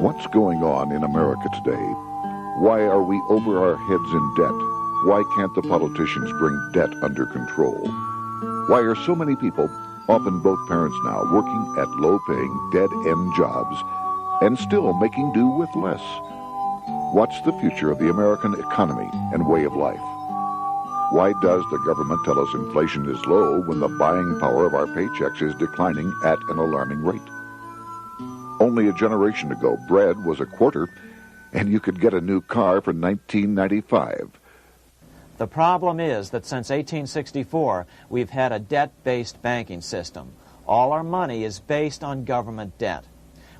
What's going on in America today? Why are we over our heads in debt? Why can't the politicians bring debt under control? Why are so many people, often both parents now, working at low-paying, dead-end jobs and still making do with less? What's the future of the American economy and way of life? Why does the government tell us inflation is low when the buying power of our paychecks is declining at an alarming rate? Only a generation ago, bread was a quarter, and you could get a new car for $19.95. The problem is that since 1864, we've had a debt-based banking system. All our money is based on government debt.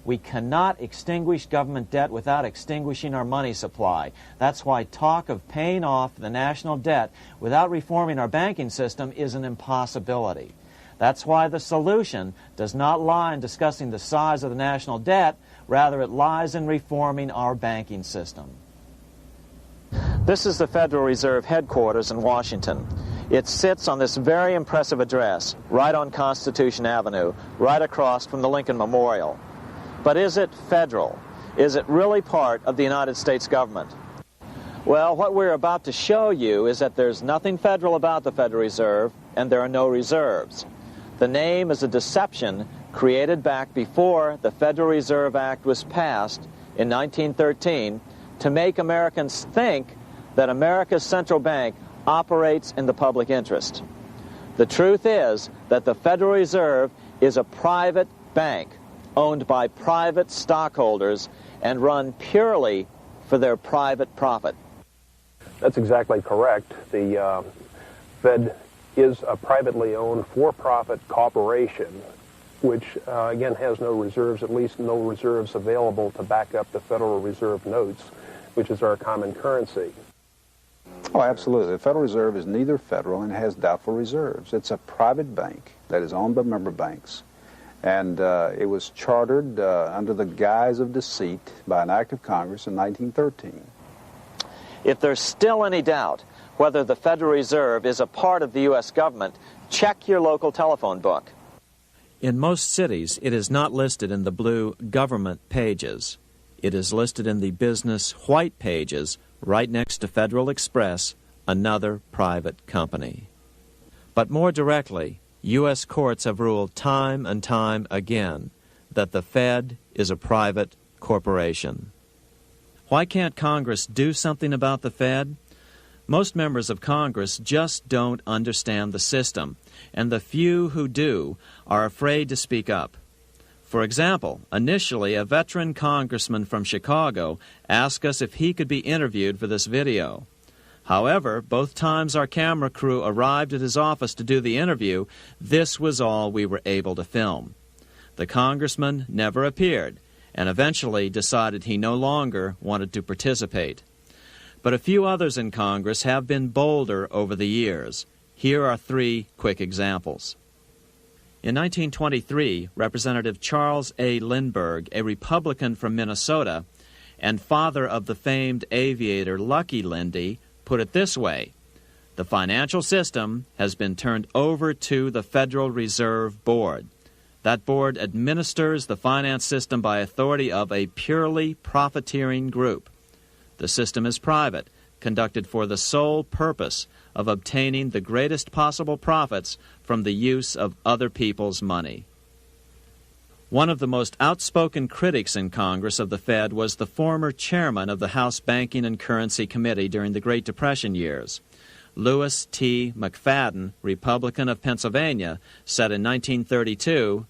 We cannot extinguish government debt without extinguishing our money supply. That's why talk of paying off the national debt without reforming our banking system is an impossibility. That's why the solution does not lie in discussing the size of the national debt, rather it lies in reforming our banking system. This is the Federal Reserve headquarters in Washington. It sits on this very impressive address, right on Constitution Avenue, right across from the Lincoln Memorial. But is it federal? Is it really part of the United States government? Well, what we're about to show you is that there's nothing federal about the Federal Reserve, and there are no reserves. The name is a deception created back before the Federal Reserve Act was passed in 1913 to make Americans think that America's central bank operates in the public interest. The truth is that the Federal Reserve is a private bank owned by private stockholders and run purely for their private profit. That's exactly correct. The Fed is a privately owned for-profit corporation which, again, has no reserves, at least no reserves available to back up the Federal Reserve notes, which is our common currency. Oh, absolutely. The Federal Reserve is neither federal and has doubtful reserves. It's a private bank that is owned by member banks. And it was chartered under the guise of deceit by an act of Congress in 1913. If there's still any doubt whether the Federal Reserve is a part of the U.S. government, check your local telephone book. In most cities, it is not listed in the blue government pages. It is listed in the business white pages right next to Federal Express, another private company. But more directly, U.S. courts have ruled time and time again that the Fed is a private corporation. Why can't Congress do something about the Fed? Most members of Congress just don't understand the system, and the few who do are afraid to speak up. For example, initially a veteran congressman from Chicago asked us if he could be interviewed for this video. However, both times our camera crew arrived at his office to do the interview, this was all we were able to film. The congressman never appeared, and eventually decided he no longer wanted to participate. But a few others in Congress have been bolder over the years. Here are 3 quick examples. In 1923, Representative Charles A. Lindbergh, a Republican from Minnesota, and father of the famed aviator Lucky Lindy, put it this way: the financial system has been turned over to the Federal Reserve Board. That board administers the finance system by authority of a purely profiteering group. The system is private, conducted for the sole purpose of obtaining the greatest possible profits from the use of other people's money. One of the most outspoken critics in Congress of the Fed was the former chairman of the House Banking and Currency Committee during the Great Depression years. Louis T. McFadden, Republican of Pennsylvania, said in 1932,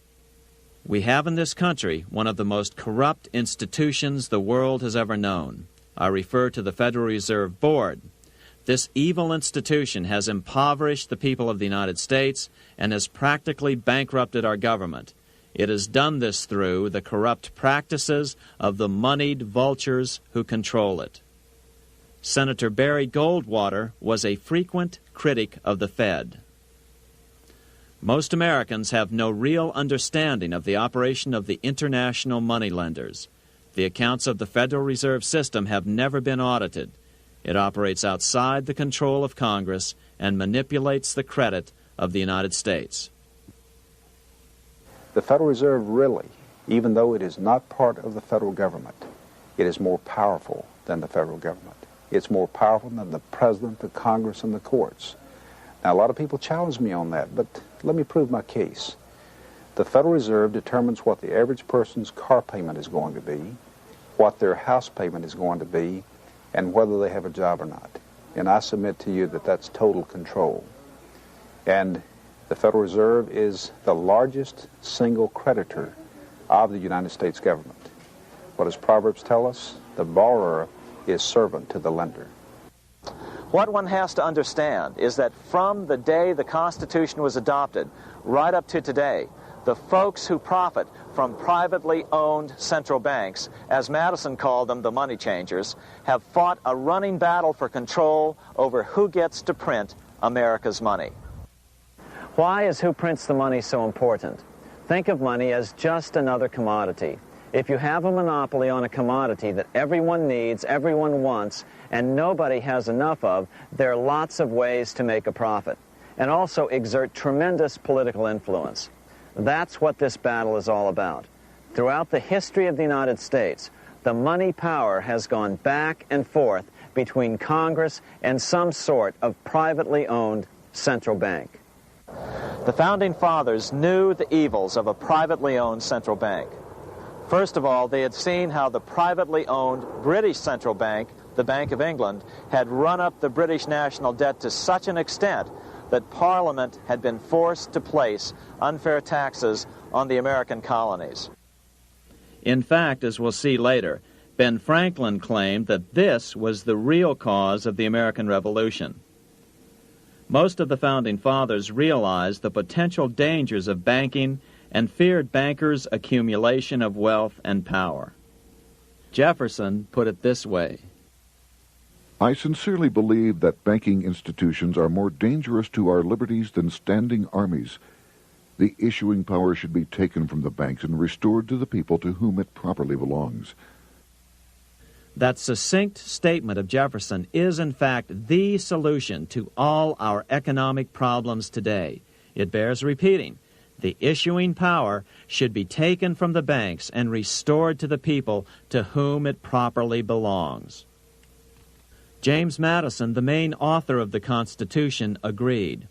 "We have in this country one of the most corrupt institutions the world has ever known. I refer to the Federal Reserve Board. This evil institution has impoverished the people of the United States and has practically bankrupted our government. It has done this through the corrupt practices of the moneyed vultures who control it." Senator Barry Goldwater was a frequent critic of the Fed. Most Americans have no real understanding of the operation of the international moneylenders. The accounts of the Federal Reserve System have never been audited. It operates outside the control of Congress and manipulates the credit of the United States. The Federal Reserve really even though it is not part of the federal government, it is more powerful than the federal government. It's more powerful than the president, the Congress, and the courts. Now, a lot of people challenge me on that, but let me prove my case. The Federal Reserve determines what the average person's car payment is going to be, what their house payment is going to be, and whether they have a job or not. And I submit to you that that's total control. And the Federal Reserve is the largest single creditor of the United States government. What does Proverbs tell us? The borrower is servant to the lender. What one has to understand is that from the day the Constitution was adopted right up to today, the folks who profit from privately owned central banks, as Madison called them, the money changers, have fought a running battle for control over who gets to print America's money. Why is who prints the money so important? Think of money as just another commodity. If you have a monopoly on a commodity that everyone needs, everyone wants, and nobody has enough of, there are lots of ways to make a profit, and also exert tremendous political influence. That's what this battle is all about. Throughout the history of the United States, the money power has gone back and forth between Congress and some sort of privately owned central bank. The Founding Fathers knew the evils of a privately owned central bank. First of all, they had seen how the privately owned British central bank, the Bank of England, had run up the British national debt to such an extent that Parliament had been forced to place unfair taxes on the American colonies. In fact, as we'll see later, Ben Franklin claimed that this was the real cause of the American Revolution. Most of the Founding Fathers realized the potential dangers of banking and feared bankers' accumulation of wealth and power. Jefferson put it this way: I sincerely believe that banking institutions are more dangerous to our liberties than standing armies. The issuing power should be taken from the banks and restored to the people to whom it properly belongs. That succinct statement of Jefferson is, in fact, the solution to all our economic problems today. It bears repeating. The issuing power should be taken from the banks and restored to the people to whom it properly belongs. James Madison, the main author of the Constitution, agreed.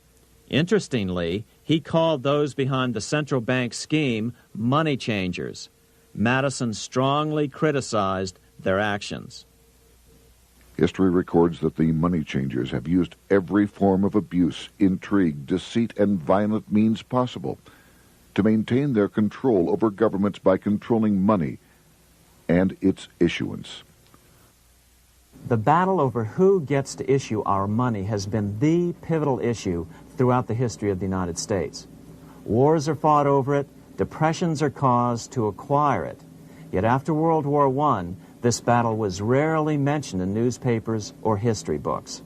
Interestingly, he called those behind the central bank scheme money changers. Madison strongly criticized their actions. History records that the money changers have used every form of abuse, intrigue, deceit, and violent means possible to maintain their control over governments by controlling money and its issuance. The battle over who gets to issue our money has been the pivotal issue throughout the history of the United States. Wars are fought over it, depressions are caused to acquire it. Yet after World War I, this battle was rarely mentioned in newspapers or history books.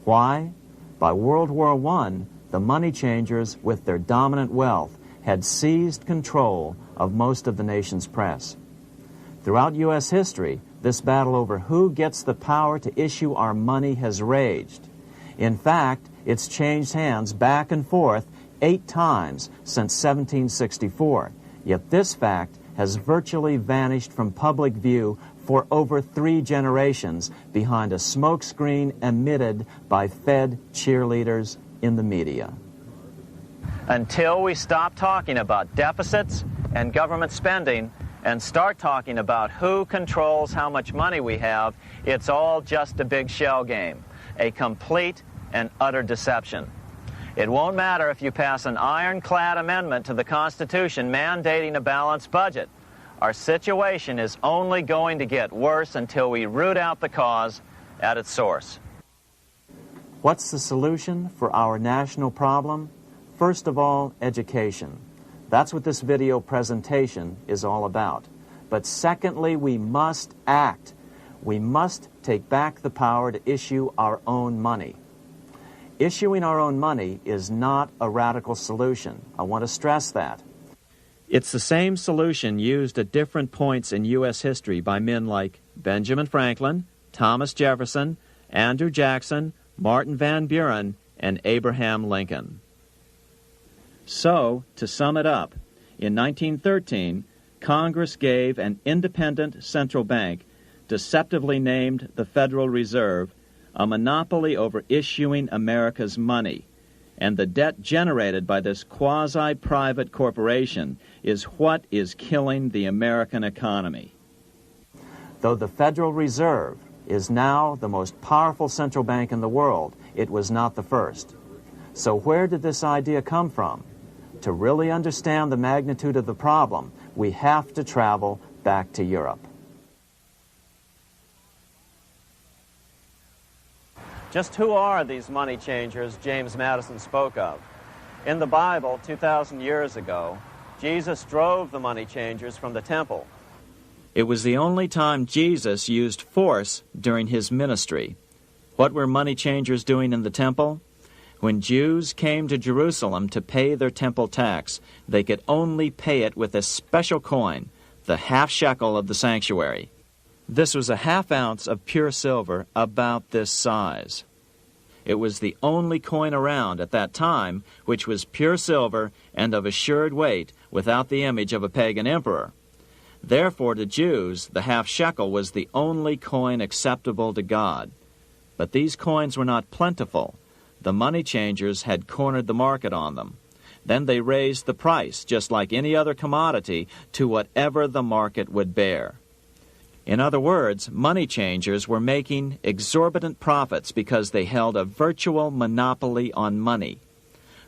Why? By World War I, the money changers, with their dominant wealth, had seized control of most of the nation's press. Throughout U.S. history, this battle over who gets the power to issue our money has raged. In fact, it's changed hands back and forth 8 times since 1764. Yet this fact has virtually vanished from public view for over 3 generations behind a smokescreen emitted by Fed cheerleaders in the media. Until we stop talking about deficits and government spending and start talking about who controls how much money we have, it's all just a big shell game, a complete and utter deception. It won't matter if you pass an ironclad amendment to the Constitution mandating a balanced budget. Our situation is only going to get worse until we root out the cause at its source. What's the solution for our national problem? First of all, education. That's what this video presentation is all about. But secondly, we must act. We must take back the power to issue our own money. Issuing our own money is not a radical solution. I want to stress that. It's the same solution used at different points in U.S. history by men like Benjamin Franklin, Thomas Jefferson, Andrew Jackson, Martin Van Buren, and Abraham Lincoln. So, to sum it up, in 1913, Congress gave an independent central bank, deceptively named the Federal Reserve, a monopoly over issuing America's money, and the debt generated by this quasi-private corporation is what is killing the American economy. Though the Federal Reserve is now the most powerful central bank in the world, it was not the first. So where did this idea come from? To really understand the magnitude of the problem, we have to travel back to Europe. Just who are these money changers James Madison spoke of? In the Bible, 2,000 years ago, Jesus drove the money changers from the temple. It was the only time Jesus used force during his ministry. What were money changers doing in the temple? When Jews came to Jerusalem to pay their temple tax, they could only pay it with a special coin, the half shekel of the sanctuary. This was a half ounce of pure silver about this size. It was the only coin around at that time which was pure silver and of assured weight without the image of a pagan emperor. Therefore, to Jews, the half shekel was the only coin acceptable to God. But these coins were not plentiful. The money changers had cornered the market on them. Then they raised the price, just like any other commodity, to whatever the market would bear. In other words, money changers were making exorbitant profits because they held a virtual monopoly on money.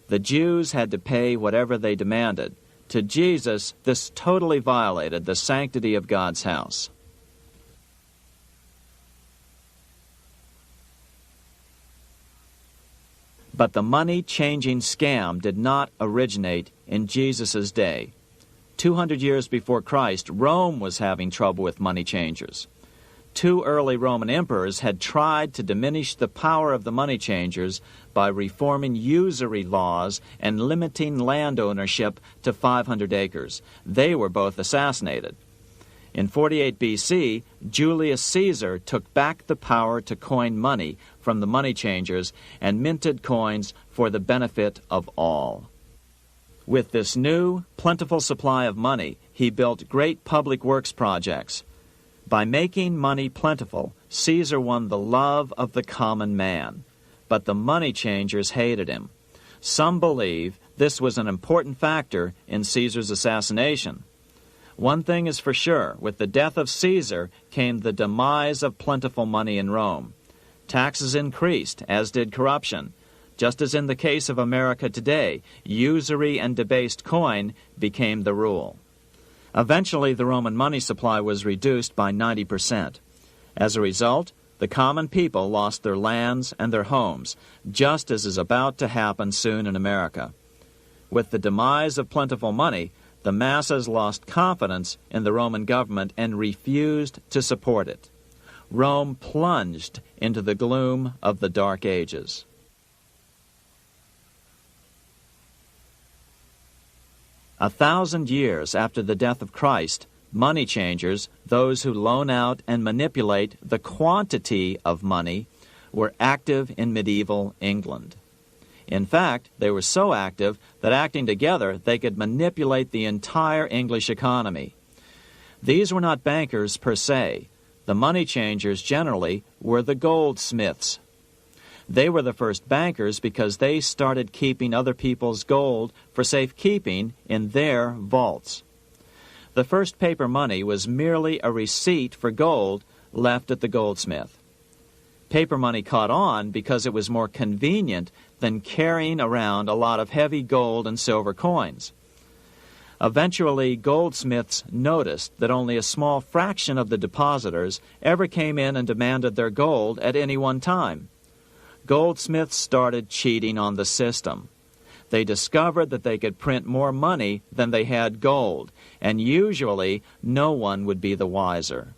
The Jews had to pay whatever they demanded. To Jesus, this totally violated the sanctity of God's house. But the money-changing scam did not originate in Jesus' day. 200 years before Christ, Rome was having trouble with money changers. 2 early Roman emperors had tried to diminish the power of the money changers by reforming usury laws and limiting land ownership to 500 acres. They were both assassinated. In 48 BC, Julius Caesar took back the power to coin money from the money changers and minted coins for the benefit of all. With this new, plentiful supply of money, he built great public works projects. By making money plentiful, Caesar won the love of the common man. But the money changers hated him. Some believe this was an important factor in Caesar's assassination. One thing is for sure, with the death of Caesar came the demise of plentiful money in Rome. Taxes increased, as did corruption. Just as in the case of America today, usury and debased coin became the rule. Eventually, the Roman money supply was reduced by 90%. As a result, the common people lost their lands and their homes, just as is about to happen soon in America. With the demise of plentiful money, the masses lost confidence in the Roman government and refused to support it. Rome plunged into the gloom of the Dark Ages. A 1,000 years after the death of Christ, money changers, those who loan out and manipulate the quantity of money, were active in medieval England. In fact, they were so active that acting together, they could manipulate the entire English economy. These were not bankers per se. The money changers generally were the goldsmiths. They were the first bankers because they started keeping other people's gold for safekeeping in their vaults. The first paper money was merely a receipt for gold left at the goldsmith. Paper money caught on because it was more convenient than carrying around a lot of heavy gold and silver coins. Eventually, goldsmiths noticed that only a small fraction of the depositors ever came in and demanded their gold at any one time. Goldsmiths started cheating on the system. They discovered that they could print more money than they had gold, and usually no one would be the wiser.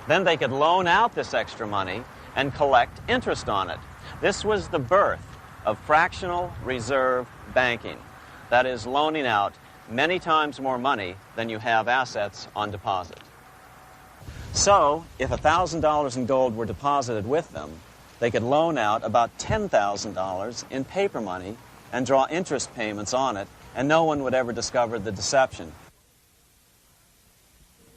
Then they could loan out this extra money and collect interest on it. This was the birth of fractional reserve banking. That is, loaning out many times more money than you have assets on deposit. So, if $1,000 in gold were deposited with them, they could loan out about $10,000 in paper money and draw interest payments on it, and no one would ever discover the deception.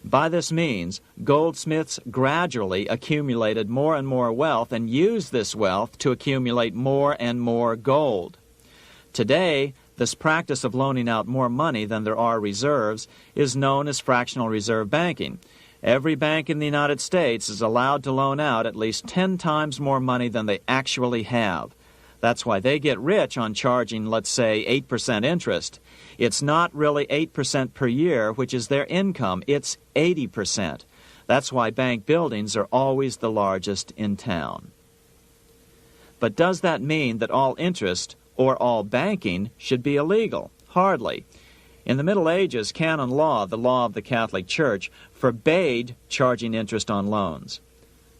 By this means, goldsmiths gradually accumulated more and more wealth and used this wealth to accumulate more and more gold. Today, this practice of loaning out more money than there are reserves is known as fractional reserve banking. Every bank in the United States is allowed to loan out at least 10 times more money than they actually have. That's why they get rich on charging, let's say, 8% interest. It's not really 8% per year, which is their income. It's 80%. That's why bank buildings are always the largest in town. But does that mean that all interest or all banking should be illegal? Hardly. In the Middle Ages, canon law, the law of the Catholic Church, forbade charging interest on loans.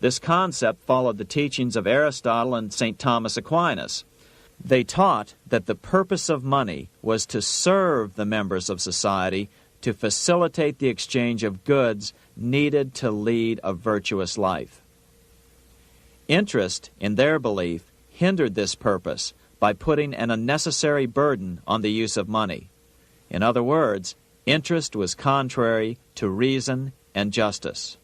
This concept followed the teachings of Aristotle and St. Thomas Aquinas. They taught that the purpose of money was to serve the members of society, to facilitate the exchange of goods needed to lead a virtuous life. Interest, in their belief, hindered this purpose by putting an unnecessary burden on the use of money. In other words, interest was contrary to reason and justice.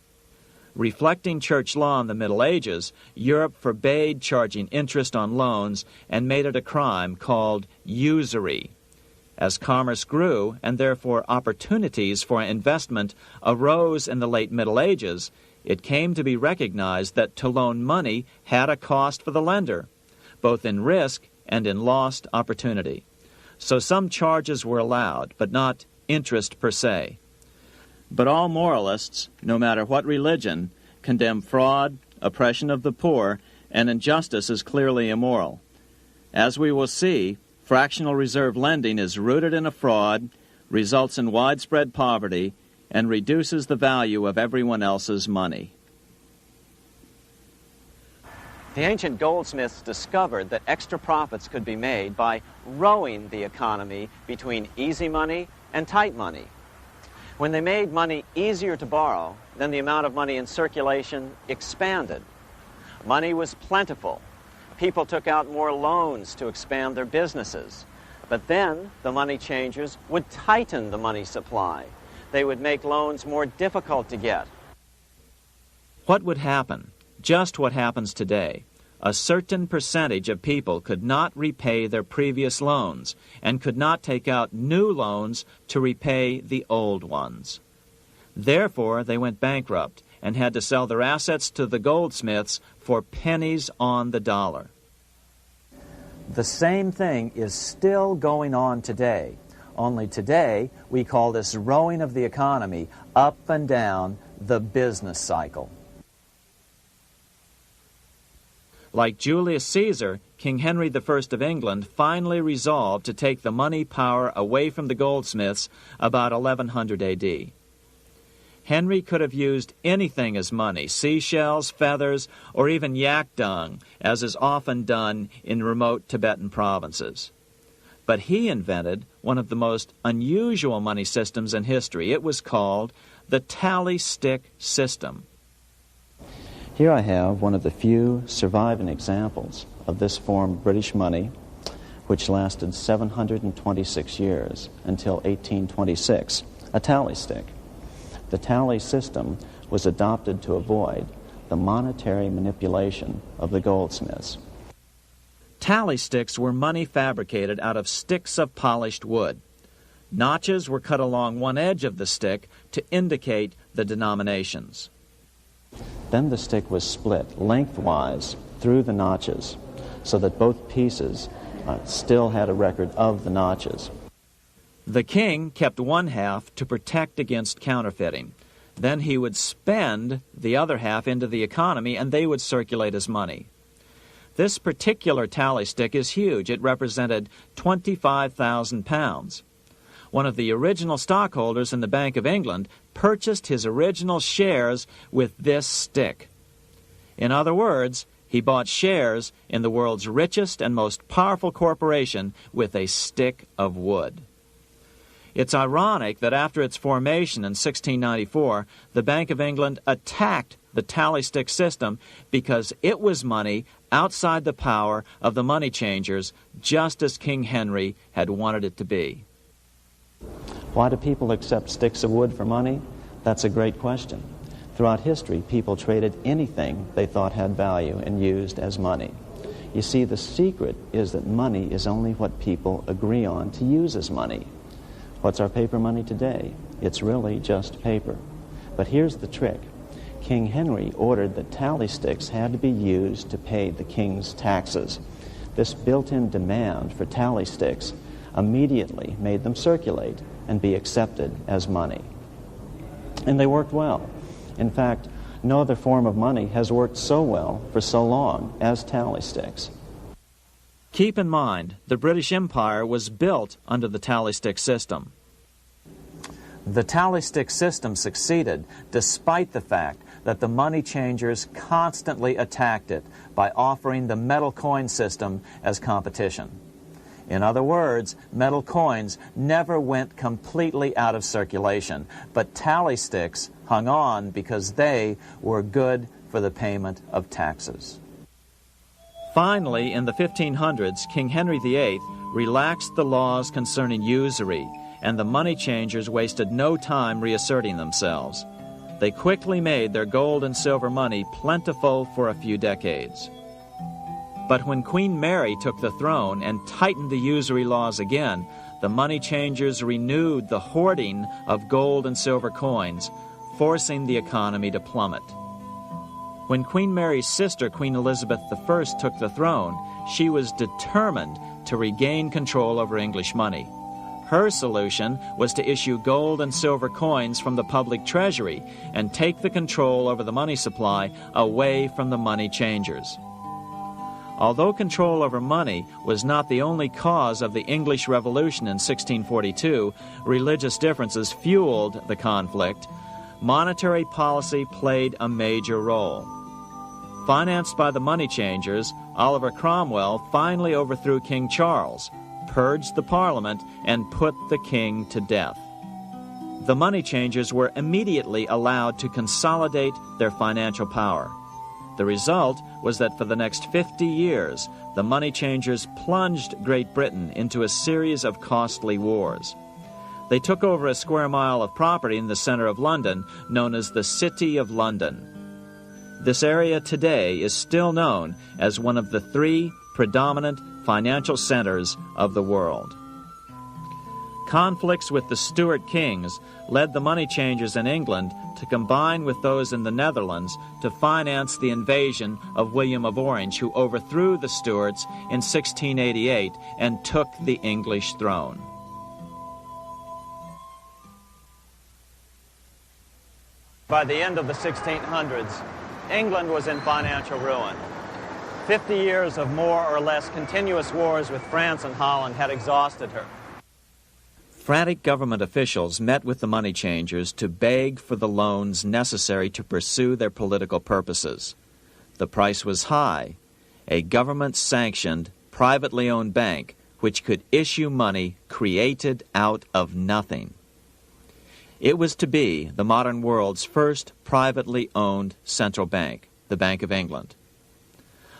Reflecting church law in the Middle Ages, Europe forbade charging interest on loans and made it a crime called usury. As commerce grew, and therefore opportunities for investment arose in the late Middle Ages, it came to be recognized that to loan money had a cost for the lender, both in risk and in lost opportunity. So some charges were allowed, but not interest per se. But all moralists, no matter what religion, condemn fraud, oppression of the poor, and injustice as clearly immoral. As we will see, fractional reserve lending is rooted in a fraud, results in widespread poverty, and reduces the value of everyone else's money. The ancient goldsmiths discovered that extra profits could be made by rowing the economy between easy money and tight money. When they made money easier to borrow, then the amount of money in circulation expanded. Money was plentiful. People took out more loans to expand their businesses. But then the money changers would tighten the money supply. They would make loans more difficult to get. What would happen? Just what happens today. A certain percentage of people could not repay their previous loans and could not take out new loans to repay the old ones. Therefore, they went bankrupt and had to sell their assets to the goldsmiths for pennies on the dollar. The same thing is still going on today. Only today, we call this rowing of the economy up and down the business cycle. Like Julius Caesar, King Henry I of England finally resolved to take the money power away from the goldsmiths about 1100 A.D. Henry could have used anything as money, seashells, feathers, or even yak dung, as is often done in remote Tibetan provinces. But he invented one of the most unusual money systems in history. It was called the tally stick system. Here I have one of the few surviving examples of this form of British money, which lasted 726 years until 1826, a tally stick. The tally system was adopted to avoid the monetary manipulation of the goldsmiths. Tally sticks were money fabricated out of sticks of polished wood. Notches were cut along one edge of the stick to indicate the denominations. Then the stick was split lengthwise through the notches so that both pieces still had a record of the notches. The king kept one half to protect against counterfeiting. Then he would spend the other half into the economy and they would circulate as money. This particular tally stick is huge. It represented 25,000 pounds. One of the original stockholders in the Bank of England purchased his original shares with this stick. In other words, he bought shares in the world's richest and most powerful corporation with a stick of wood. It's ironic that after its formation in 1694, the Bank of England attacked the tally stick system because it was money outside the power of the money changers, just as King Henry had wanted it to be. Why do people accept sticks of wood for money? That's a great question. Throughout history, people traded anything they thought had value and used as money. You see, the secret is that money is only what people agree on to use as money. What's our paper money today? It's really just paper. But here's the trick. King Henry ordered that tally sticks had to be used to pay the king's taxes. This built-in demand for tally sticks immediately made them circulate and be accepted as money. And they worked well. In fact, no other form of money has worked so well for so long as tally sticks. Keep in mind, the British Empire was built under the tally stick system. The tally stick system succeeded despite the fact that the money changers constantly attacked it by offering the metal coin system as competition. In other words, metal coins never went completely out of circulation, but tally sticks hung on because they were good for the payment of taxes. Finally, in the 1500s, King Henry VIII relaxed the laws concerning usury, and the money changers wasted no time reasserting themselves. They quickly made their gold and silver money plentiful for a few decades. But when Queen Mary took the throne and tightened the usury laws again, the money changers renewed the hoarding of gold and silver coins, forcing the economy to plummet. When Queen Mary's sister, Queen Elizabeth I, took the throne, she was determined to regain control over English money. Her solution was to issue gold and silver coins from the public treasury and take the control over the money supply away from the money changers. Although control over money was not the only cause of the English Revolution in 1642, religious differences fueled the conflict. Monetary policy played a major role. Financed by the money changers, Oliver Cromwell finally overthrew King Charles, purged the Parliament, and put the king to death. The money changers were immediately allowed to consolidate their financial power. The result was that for the next 50 years, the money changers plunged Great Britain into a series of costly wars. They took over a square mile of property in the center of London, known as the City of London. This area today is still known as one of the 3 predominant financial centers of the world. Conflicts with the Stuart kings led the money changers in England to combine with those in the Netherlands to finance the invasion of William of Orange, who overthrew the Stuarts in 1688 and took the English throne. By the end of the 1600s, England was in financial ruin. 50 years of more or less continuous wars with France and Holland had exhausted her. Frantic government officials met with the money changers to beg for the loans necessary to pursue their political purposes. The price was high. A government-sanctioned, privately owned bank which could issue money created out of nothing. It was to be the modern world's first privately owned central bank, the Bank of England.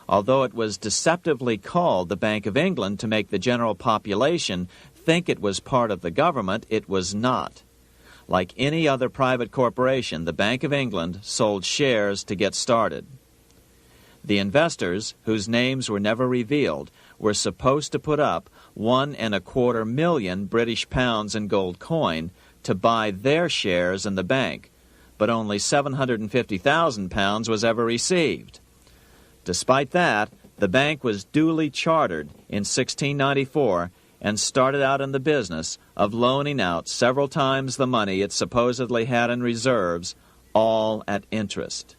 Although it was deceptively called the Bank of England to make the general population think it was part of the government, it was not. Like any other private corporation, the Bank of England sold shares to get started. The investors, whose names were never revealed, were supposed to put up £1.25 million British pounds in gold coin to buy their shares in the bank, but only £750,000 was ever received. Despite that, the bank was duly chartered in 1694 and started out in the business of loaning out several times the money it supposedly had in reserves, all at interest.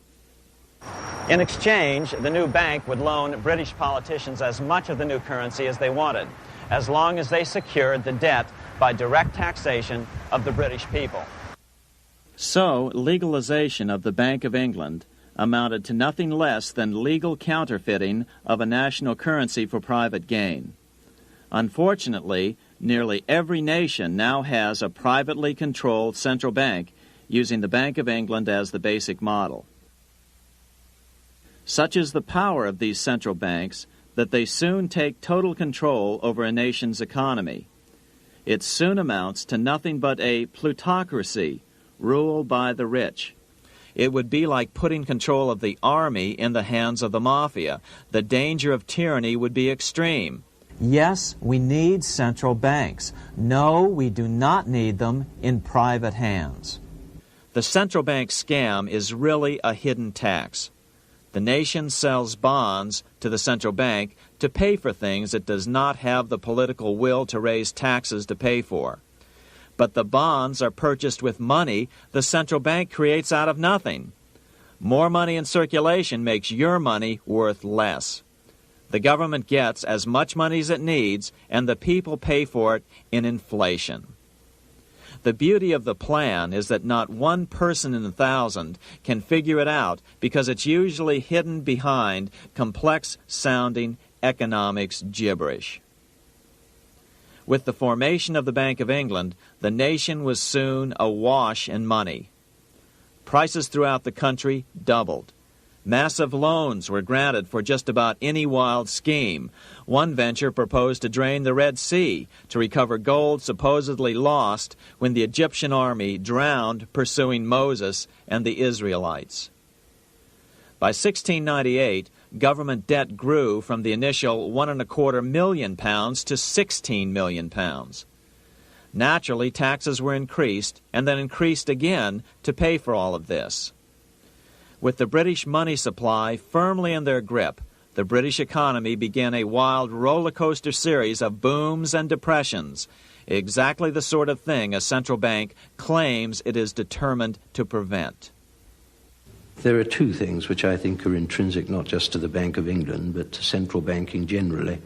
In exchange, the new bank would loan British politicians as much of the new currency as they wanted, as long as they secured the debt by direct taxation of the British people. So, legalization of the Bank of England amounted to nothing less than legal counterfeiting of a national currency for private gain. Unfortunately, nearly every nation now has a privately controlled central bank using the Bank of England as the basic model. Such is the power of these central banks that they soon take total control over a nation's economy. It soon amounts to nothing but a plutocracy, rule by the rich. It would be like putting control of the army in the hands of the mafia. The danger of tyranny would be extreme. Yes, we need central banks. No, we do not need them in private hands. The central bank scam is really a hidden tax. The nation sells bonds to the central bank to pay for things it does not have the political will to raise taxes to pay for. But the bonds are purchased with money the central bank creates out of nothing. More money in circulation makes your money worth less. The government gets as much money as it needs, and the people pay for it in inflation. The beauty of the plan is that not one person in 1,000 can figure it out because it's usually hidden behind complex-sounding economics gibberish. With the formation of the Bank of England, the nation was soon awash in money. Prices throughout the country doubled. Massive loans were granted for just about any wild scheme. One venture proposed to drain the Red Sea to recover gold supposedly lost when the Egyptian army drowned pursuing Moses and the Israelites. By 1698, government debt grew from the initial £1.25 million to £16 million. Naturally, taxes were increased and then increased again to pay for all of this. With the British money supply firmly in their grip, the British economy began a wild roller coaster series of booms and depressions, exactly the sort of thing a central bank claims it is determined to prevent. There are two things which I think are intrinsic not just to the Bank of England but to central banking generally.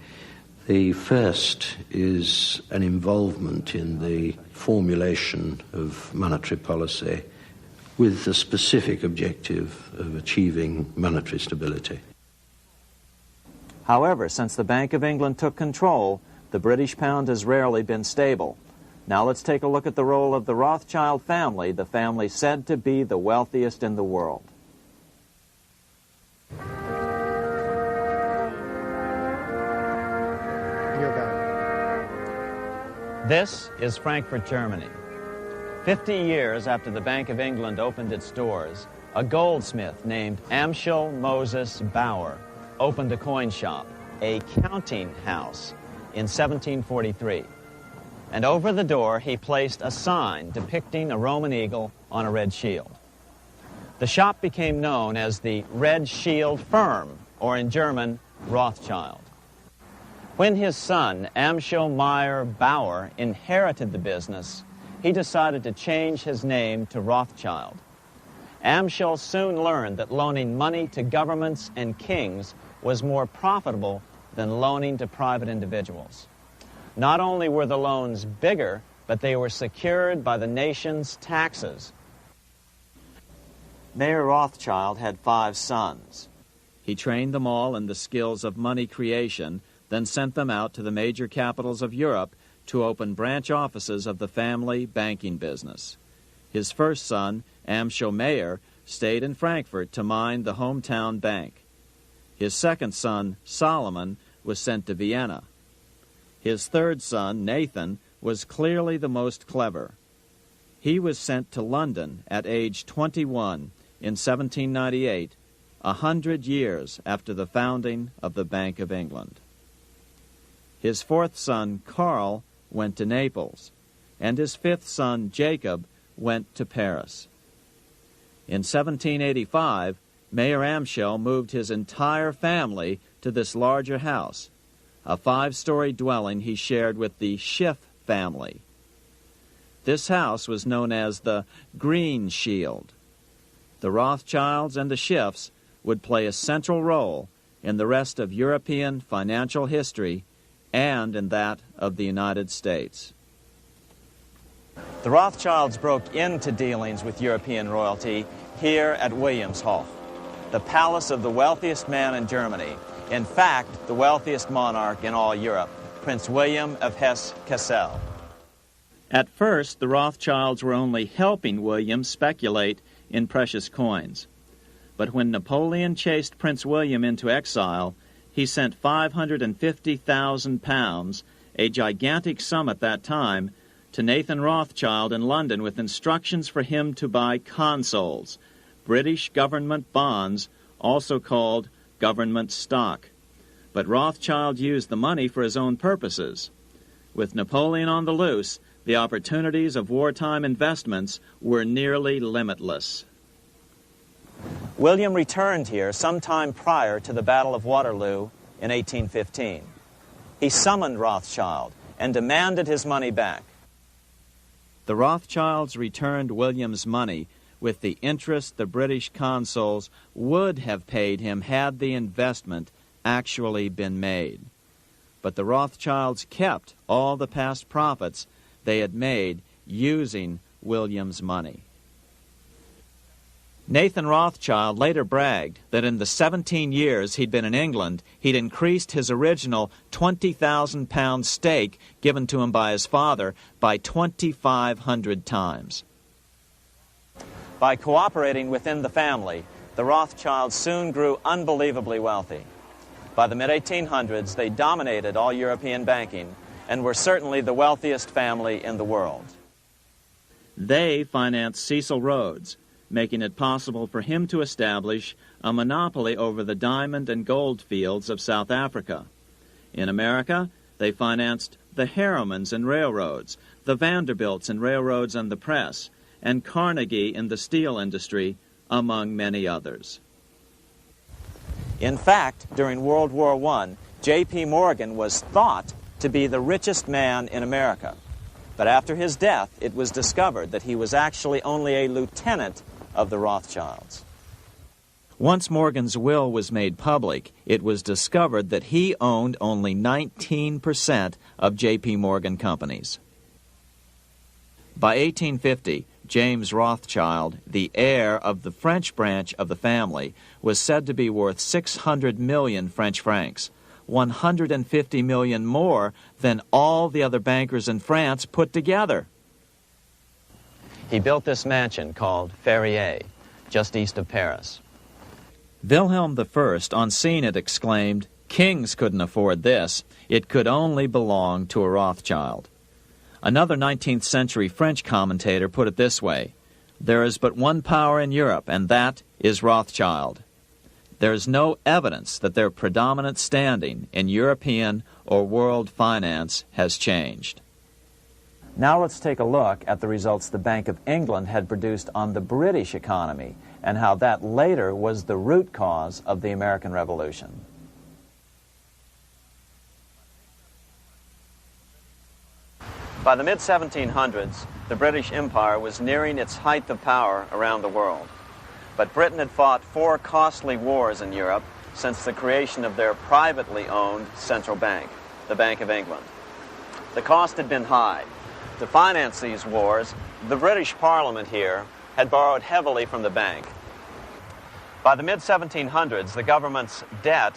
The first is an involvement in the formulation of monetary policy with the specific objective of achieving monetary stability. However, since the Bank of England took control, the British pound has rarely been stable. Now let's take a look at the role of the Rothschild family, the family said to be the wealthiest in the world. This is Frankfurt, Germany. 50 years after the Bank of England opened its doors, a goldsmith named Amschel Moses Bauer opened a coin shop, a counting house, in 1743. And over the door he placed a sign depicting a Roman eagle on a red shield. The shop became known as the Red Shield Firm, or in German, Rothschild. When his son, Amschel Meyer Bauer, inherited the business, he decided to change his name to Rothschild. Amschel soon learned that loaning money to governments and kings was more profitable than loaning to private individuals. Not only were the loans bigger, but they were secured by the nation's taxes. Mayer Rothschild had 5 sons. He trained them all in the skills of money creation, then sent them out to the major capitals of Europe to open branch offices of the family banking business. His first son, Amschel Meyer, stayed in Frankfurt to mind the hometown bank. His second son, Solomon, was sent to Vienna. His third son, Nathan, was clearly the most clever. He was sent to London at age 21 in 1798, 100 years after the founding of the Bank of England. His fourth son, Karl, went to Naples, and his fifth son, Jacob, went to Paris. In 1785, Mayer Amschel moved his entire family to this larger house, a 5-story dwelling he shared with the Schiff family. This house was known as the Green Shield. The Rothschilds and the Schiffs would play a central role in the rest of European financial history and in that of the United States. The Rothschilds broke into dealings with European royalty here at Wilhelmshof, the palace of the wealthiest man in Germany. In fact, the wealthiest monarch in all Europe, Prince William of Hesse-Kassel. At first, the Rothschilds were only helping William speculate in precious coins. But when Napoleon chased Prince William into exile, he sent £550,000, a gigantic sum at that time, to Nathan Rothschild in London with instructions for him to buy consols, British government bonds, also called government stock. But Rothschild used the money for his own purposes. With Napoleon on the loose, the opportunities of wartime investments were nearly limitless. William returned here sometime prior to the Battle of Waterloo in 1815. He summoned Rothschild and demanded his money back. The Rothschilds returned William's money with the interest the British consuls would have paid him had the investment actually been made. But the Rothschilds kept all the past profits they had made using William's money. Nathan Rothschild later bragged that in the 17 years he'd been in England, he'd increased his original £20,000 stake given to him by his father by 2,500 times. By cooperating within the family, the Rothschilds soon grew unbelievably wealthy. By the mid-1800s, they dominated all European banking and were certainly the wealthiest family in the world. They financed Cecil Rhodes, making it possible for him to establish a monopoly over the diamond and gold fields of South Africa. In America, they financed the Harrimans and railroads, the Vanderbilts and railroads and the press, and Carnegie in the steel industry, among many others. In fact, during World War I, J.P. Morgan was thought to be the richest man in America. But after his death, it was discovered that he was actually only a lieutenant of the Rothschilds. Once Morgan's will was made public, it was discovered that he owned only 19% of J.P. Morgan companies. By 1850, James Rothschild, the heir of the French branch of the family, was said to be worth 600 million French francs, 150 million more than all the other bankers in France put together. He built this mansion called Ferrier, just east of Paris. Wilhelm I, on seeing it, exclaimed, "Kings couldn't afford this. It could only belong to a Rothschild." Another 19th century French commentator put it this way: "There is but one power in Europe, and that is Rothschild." There is no evidence that their predominant standing in European or world finance has changed. Now let's take a look at the results the Bank of England had produced on the British economy and how that later was the root cause of the American Revolution. By the mid-1700s, the British Empire was nearing its height of power around the world. But Britain had fought 4 costly wars in Europe since the creation of their privately owned central bank, the Bank of England. The cost had been high. To finance these wars, the British Parliament here had borrowed heavily from the bank. By the mid-1700s, the government's debt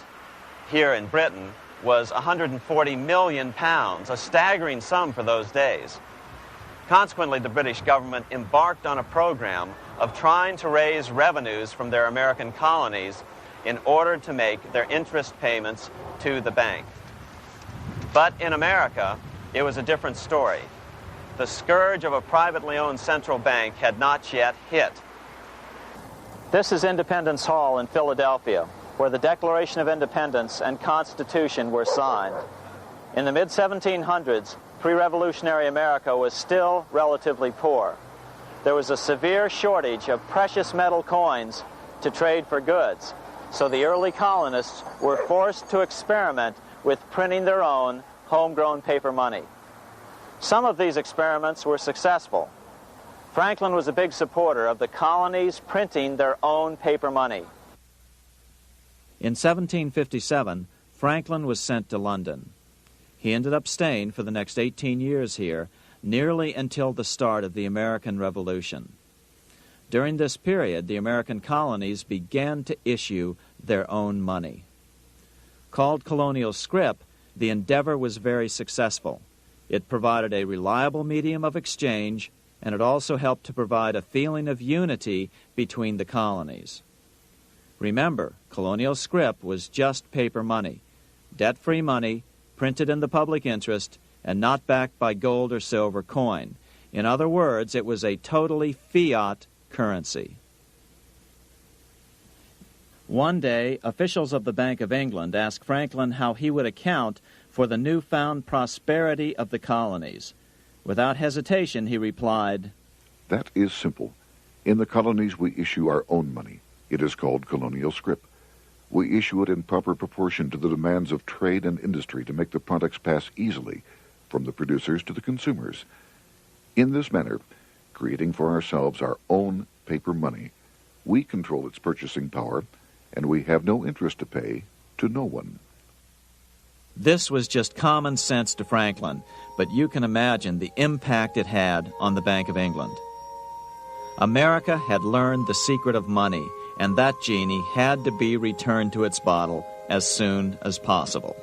here in Britain was £140 million, a staggering sum for those days. Consequently, the British government embarked on a program of trying to raise revenues from their American colonies in order to make their interest payments to the bank. But in America, it was a different story. The scourge of a privately owned central bank had not yet hit. This is Independence Hall in Philadelphia, where the Declaration of Independence and Constitution were signed. In the mid-1700s, pre-revolutionary America was still relatively poor. There was a severe shortage of precious metal coins to trade for goods, so the early colonists were forced to experiment with printing their own homegrown paper money. Some of these experiments were successful. Franklin was a big supporter of the colonies printing their own paper money. In 1757, Franklin was sent to London. He ended up staying for the next 18 years here, nearly until the start of the American Revolution. During this period, the American colonies began to issue their own money. Called colonial scrip, the endeavor was very successful. It provided a reliable medium of exchange, and it also helped to provide a feeling of unity between the colonies. Remember, colonial scrip was just paper money, debt-free money, printed in the public interest, and not backed by gold or silver coin. In other words, it was a totally fiat currency. One day, officials of the Bank of England asked Franklin how he would account for the newfound prosperity of the colonies. Without hesitation, he replied, "That is simple. In the colonies, we issue our own money. It is called colonial scrip. We issue it in proper proportion to the demands of trade and industry to make the products pass easily from the producers to the consumers. In this manner, creating for ourselves our own paper money, we control its purchasing power, and we have no interest to pay to no one." This was just common sense to Franklin, but you can imagine the impact it had on the Bank of England. America had learned the secret of money, and that genie had to be returned to its bottle as soon as possible.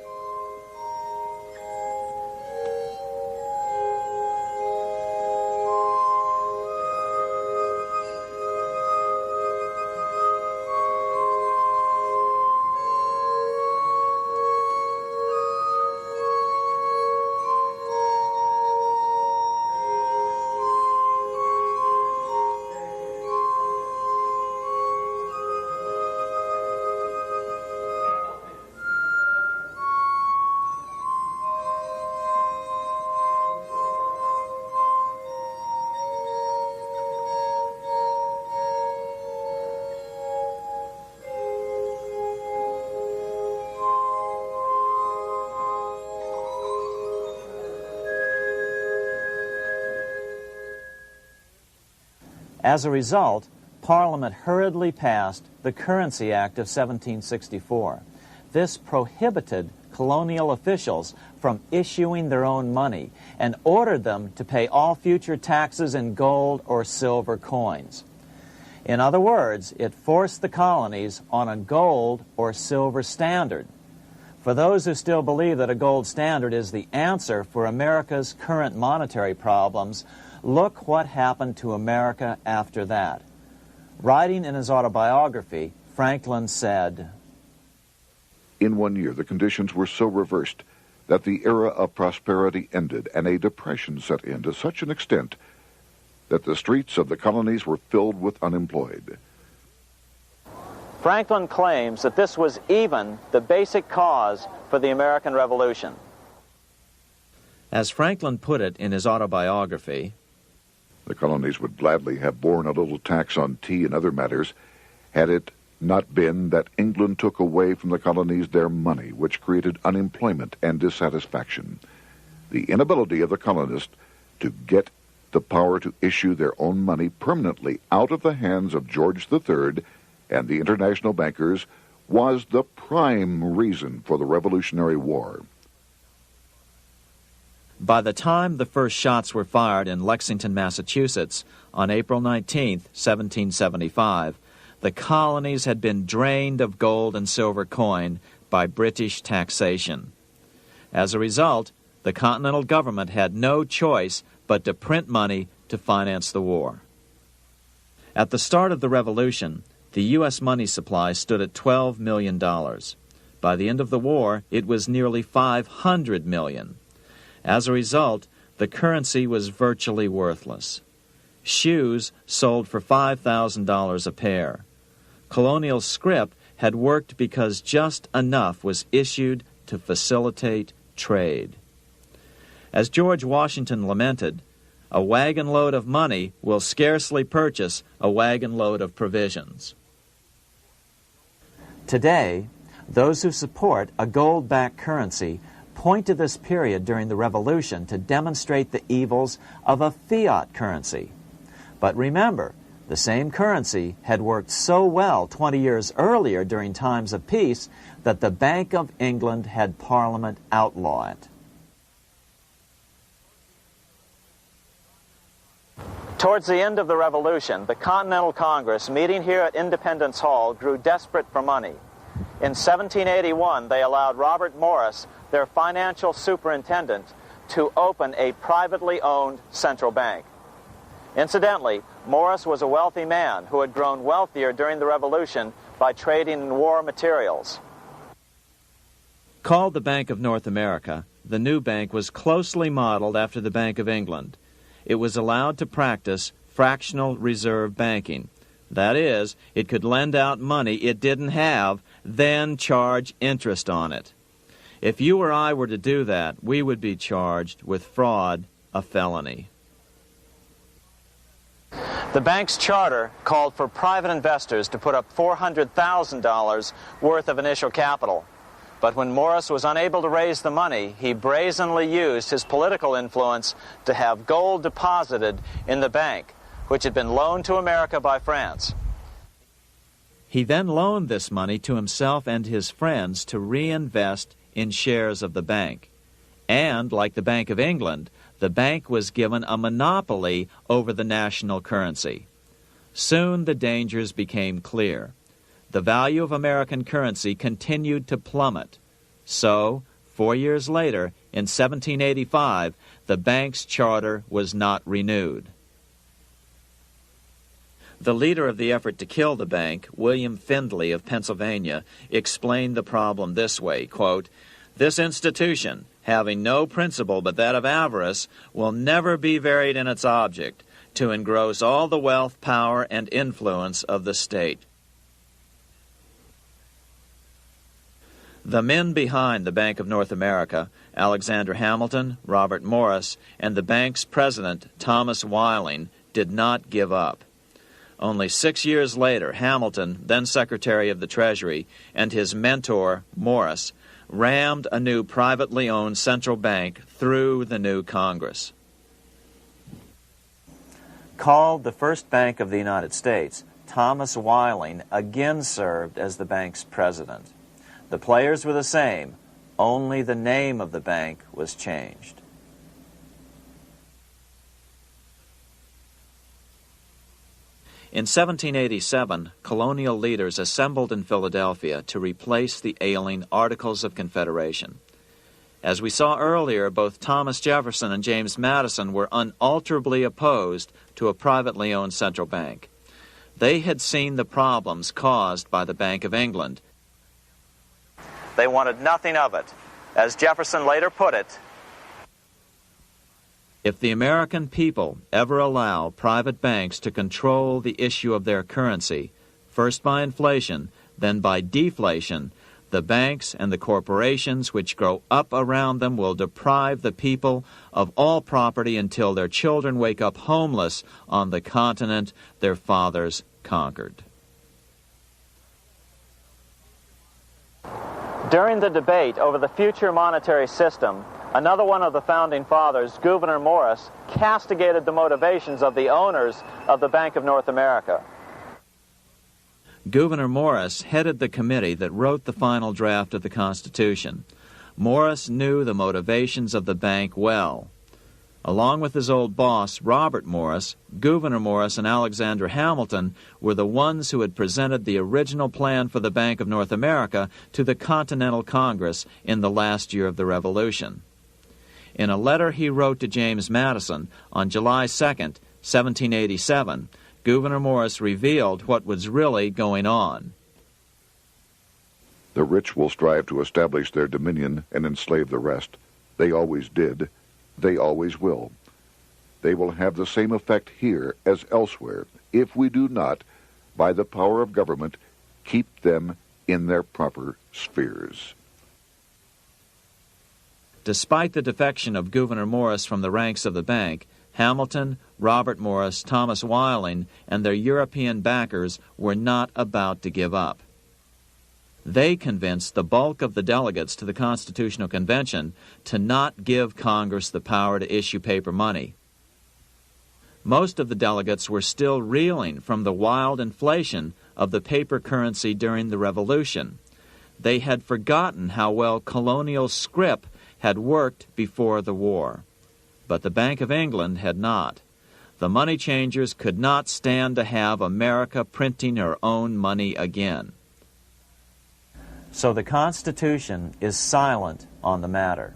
As a result, Parliament hurriedly passed the Currency Act of 1764. This prohibited colonial officials from issuing their own money and ordered them to pay all future taxes in gold or silver coins. In other words, it forced the colonies on a gold or silver standard. For those who still believe that a gold standard is the answer for America's current monetary problems, look what happened to America after that. Writing in his autobiography, Franklin said, "In 1 year, the conditions were so reversed that the era of prosperity ended and a depression set in to such an extent that the streets of the colonies were filled with unemployed." Franklin claims that this was even the basic cause for the American Revolution. As Franklin put it in his autobiography, The colonies would gladly have borne a little tax on tea and other matters had it not been that England took away from the colonies their money, which created unemployment and dissatisfaction. The inability of the colonists to get the power to issue their own money permanently out of the hands of George III and the international bankers was the prime reason for the Revolutionary War. By the time the first shots were fired in Lexington, Massachusetts, on April 19, 1775, the colonies had been drained of gold and silver coin by British taxation. As a result, the Continental government had no choice but to print money to finance the war. At the start of the Revolution, the U.S. money supply stood at $12 million. By the end of the war, it was nearly $500 million. As a result, the currency was virtually worthless. Shoes sold for $5,000 a pair. Colonial scrip had worked because just enough was issued to facilitate trade. As George Washington lamented, "A wagon load of money will scarcely purchase a wagon load of provisions." Today, those who support a gold-backed currency point to this period during the Revolution to demonstrate the evils of a fiat currency. But remember, the same currency had worked so well 20 years earlier during times of peace that the Bank of England had Parliament outlaw it. Towards the end of the Revolution, the Continental Congress, meeting here at Independence Hall, grew desperate for money. In 1781, they allowed Robert Morris, their financial superintendent, to open a privately owned central bank. Incidentally, Morris was a wealthy man who had grown wealthier during the Revolution by trading in war materials. Called the Bank of North America, the new bank was closely modeled after the Bank of England. It was allowed to practice fractional reserve banking. That is, it could lend out money it didn't have, then charge interest on it. If you or I were to do that, we would be charged with fraud, a felony. The bank's charter called for private investors to put up $400,000 worth of initial capital. But when Morris was unable to raise the money, he brazenly used his political influence to have gold deposited in the bank, which had been loaned to America by France. He then loaned this money to himself and his friends to reinvest in shares of the bank. And, like the Bank of England, the bank was given a monopoly over the national currency. Soon the dangers became clear. The value of American currency continued to plummet. So, 4 years later, in 1785, the bank's charter was not renewed. The leader of the effort to kill the bank, William Findley of Pennsylvania, explained the problem this way, quote, "This institution, having no principle but that of avarice, will never be varied in its object, to engross all the wealth, power, and influence of the state." The men behind the Bank of North America, Alexander Hamilton, Robert Morris, and the bank's president, Thomas Whiling, did not give up. Only 6 years later, Hamilton, then Secretary of the Treasury, and his mentor, Morris, rammed a new privately owned central bank through the new Congress. Called the First Bank of the United States, Thomas Whiling again served as the bank's president. The players were the same, only the name of the bank was changed. In 1787, colonial leaders assembled in Philadelphia to replace the ailing Articles of Confederation. As we saw earlier, both Thomas Jefferson and James Madison were unalterably opposed to a privately owned central bank. They had seen the problems caused by the Bank of England. They wanted nothing of it. As Jefferson later put it, "If the American people ever allow private banks to control the issue of their currency, first by inflation, then by deflation, the banks and the corporations which grow up around them will deprive the people of all property until their children wake up homeless on the continent their fathers conquered." During the debate over the future monetary system, another one of the founding fathers, Gouverneur Morris, castigated the motivations of the owners of the Bank of North America. Gouverneur Morris headed the committee that wrote the final draft of the Constitution. Morris knew the motivations of the bank well. Along with his old boss, Robert Morris, Gouverneur Morris and Alexander Hamilton were the ones who had presented the original plan for the Bank of North America to the Continental Congress in the last year of the Revolution. In a letter he wrote to James Madison on July 2nd, 1787, Gouverneur Morris revealed what was really going on. "The rich will strive to establish their dominion and enslave the rest. They always did. They always will. They will have the same effect here as elsewhere if we do not, by the power of government, keep them in their proper spheres." Despite the defection of Gouverneur Morris from the ranks of the bank, Hamilton, Robert Morris, Thomas Whiling, and their European backers were not about to give up. They convinced the bulk of the delegates to the Constitutional Convention to not give Congress the power to issue paper money. Most of the delegates were still reeling from the wild inflation of the paper currency during the Revolution. They had forgotten how well colonial scrip had worked before the war. But the Bank of England had not. The money changers could not stand to have America printing her own money again. So the Constitution is silent on the matter.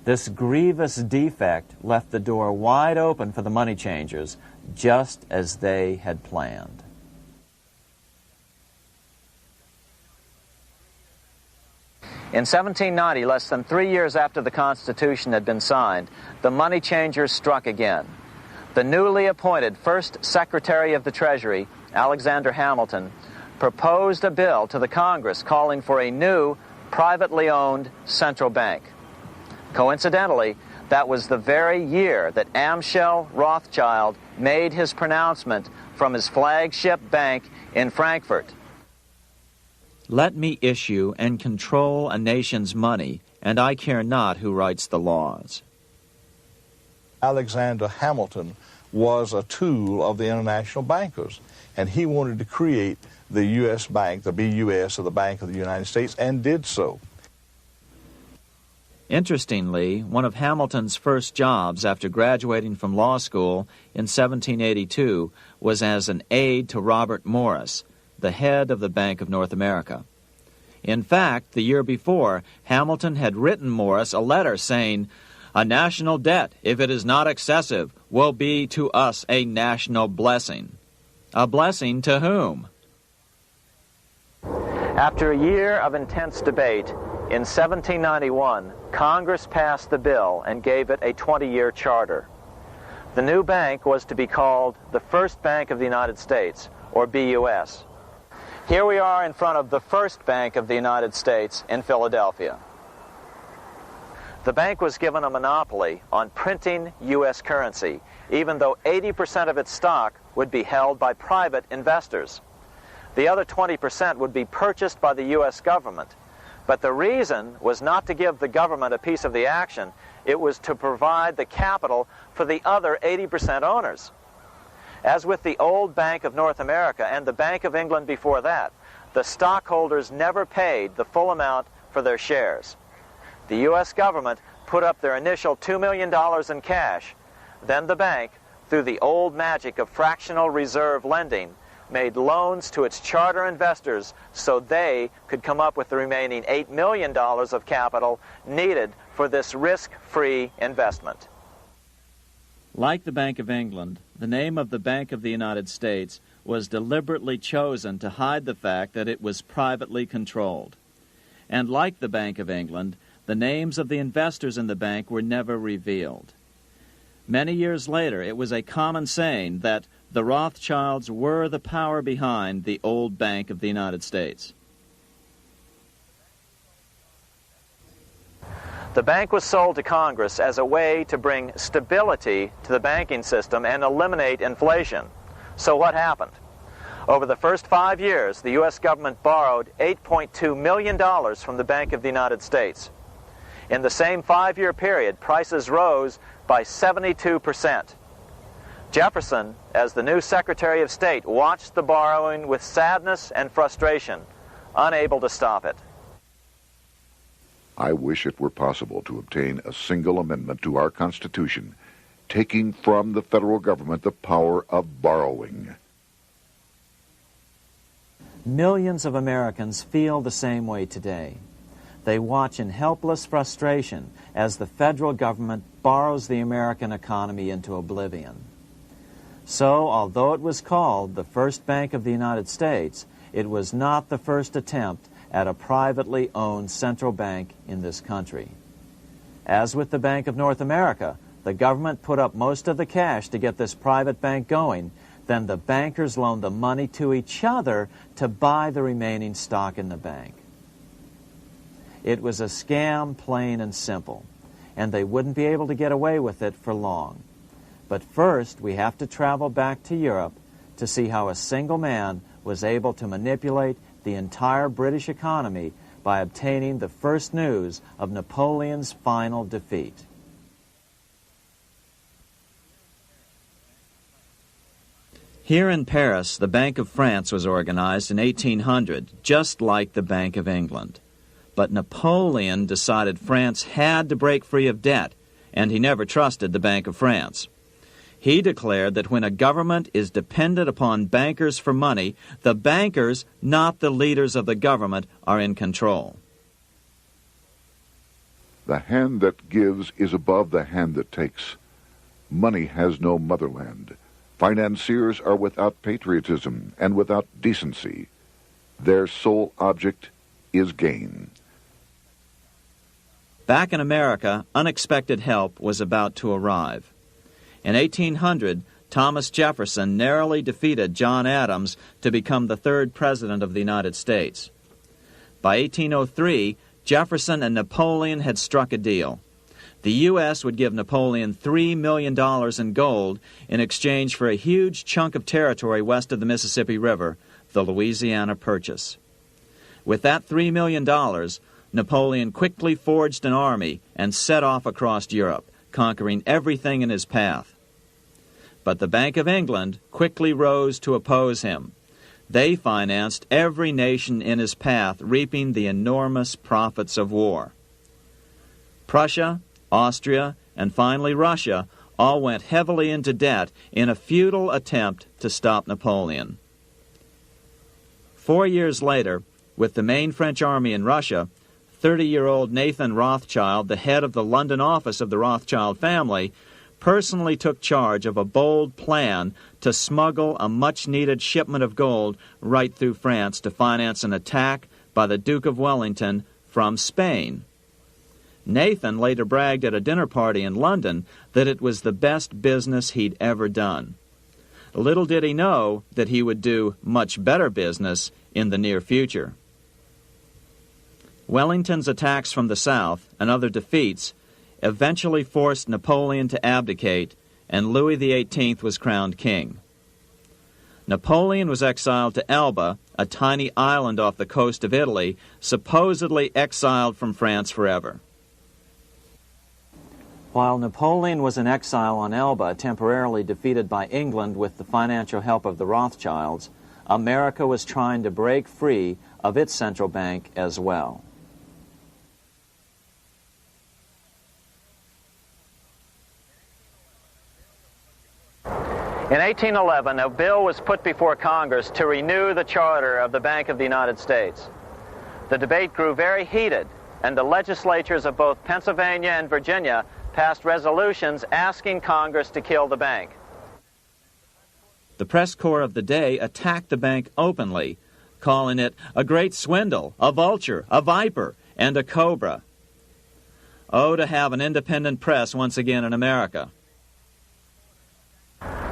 This grievous defect left the door wide open for the money changers, just as they had planned. In 1790, less than 3 years after the Constitution had been signed, the money changers struck again. The newly appointed first Secretary of the Treasury, Alexander Hamilton, proposed a bill to the Congress calling for a new, privately owned central bank. Coincidentally, that was the very year that Amschel Rothschild made his pronouncement from his flagship bank in Frankfurt. Let me issue and control a nation's money, and I care not who writes the laws. Alexander Hamilton was a tool of the international bankers, and he wanted to create the U.S. Bank, the BUS, or the Bank of the United States, and did so. Interestingly, one of Hamilton's first jobs after graduating from law school in 1782 was as an aide to Robert Morris, the head of the Bank of North America. In fact, the year before, Hamilton had written Morris a letter saying, "A national debt, if it is not excessive, will be to us a national blessing." A blessing to whom? After a year of intense debate, in 1791, Congress passed the bill and gave it a 20-year charter. The new bank was to be called the First Bank of the United States, or BUS. Here we are in front of the First Bank of the United States in Philadelphia. The bank was given a monopoly on printing U.S. currency, even though 80% of its stock would be held by private investors. The other 20% would be purchased by the U.S. government. But the reason was not to give the government a piece of the action. It was to provide the capital for the other 80% owners. As with the old Bank of North America and the Bank of England before that, the stockholders never paid the full amount for their shares. The U.S. government put up their initial $2 million in cash. Then the bank, through the old magic of fractional reserve lending, made loans to its charter investors so they could come up with the remaining $8 million of capital needed for this risk-free investment. Like the Bank of England, the name of the Bank of the United States was deliberately chosen to hide the fact that it was privately controlled. And like the Bank of England, the names of the investors in the bank were never revealed. Many years later, it was a common saying that the Rothschilds were the power behind the old Bank of the United States. The bank was sold to Congress as a way to bring stability to the banking system and eliminate inflation. So what happened? Over the first 5 years, the U.S. government borrowed $8.2 million from the Bank of the United States. In the same 5-year period, prices rose by 72%. Jefferson, as the new Secretary of State, watched the borrowing with sadness and frustration, unable to stop it. I wish it were possible to obtain a single amendment to our Constitution, taking from the federal government the power of borrowing. Millions of Americans feel the same way today. They watch in helpless frustration as the federal government borrows the American economy into oblivion. So, although it was called the First Bank of the United States, it was not the first attempt at a privately owned central bank in this country. As with the Bank of North America, the government put up most of the cash to get this private bank going, then the bankers loaned the money to each other to buy the remaining stock in the bank. It was a scam, plain and simple, and they wouldn't be able to get away with it for long. But first, we have to travel back to Europe to see how a single man was able to manipulate the entire British economy by obtaining the first news of Napoleon's final defeat. Here in Paris, the Bank of France was organized in 1800, just like the Bank of England. But Napoleon decided France had to break free of debt, and he never trusted the Bank of France. He declared that when a government is dependent upon bankers for money, the bankers, not the leaders of the government, are in control. The hand that gives is above the hand that takes. Money has no motherland. Financiers are without patriotism and without decency. Their sole object is gain. Back in America, unexpected help was about to arrive. In 1800, Thomas Jefferson narrowly defeated John Adams to become the third president of the United States. By 1803, Jefferson and Napoleon had struck a deal. The U.S. would give Napoleon $3 million in gold in exchange for a huge chunk of territory west of the Mississippi River, the Louisiana Purchase. With that $3 million, Napoleon quickly forged an army and set off across Europe, conquering everything in his path. But the Bank of England quickly rose to oppose him. They financed every nation in his path, reaping the enormous profits of war. Prussia, Austria, and finally Russia all went heavily into debt in a futile attempt to stop Napoleon. 4 years later, with the main French army in Russia, 30-year-old Nathan Rothschild, the head of the London office of the Rothschild family, personally took charge of a bold plan to smuggle a much-needed shipment of gold right through France to finance an attack by the Duke of Wellington from Spain. Nathan later bragged at a dinner party in London that it was the best business he'd ever done. Little did he know that he would do much better business in the near future. Wellington's attacks from the south and other defeats eventually forced Napoleon to abdicate, and Louis XVIII was crowned king. Napoleon was exiled to Elba, a tiny island off the coast of Italy, supposedly exiled from France forever. While Napoleon was in exile on Elba, temporarily defeated by England with the financial help of the Rothschilds, America was trying to break free of its central bank as well. In 1811, a bill was put before Congress to renew the charter of the Bank of the United States. The debate grew very heated, and the legislatures of both Pennsylvania and Virginia passed resolutions asking Congress to kill the bank. The press corps of the day attacked the bank openly, calling it a great swindle, a vulture, a viper, and a cobra. Oh, to have an independent press once again in America.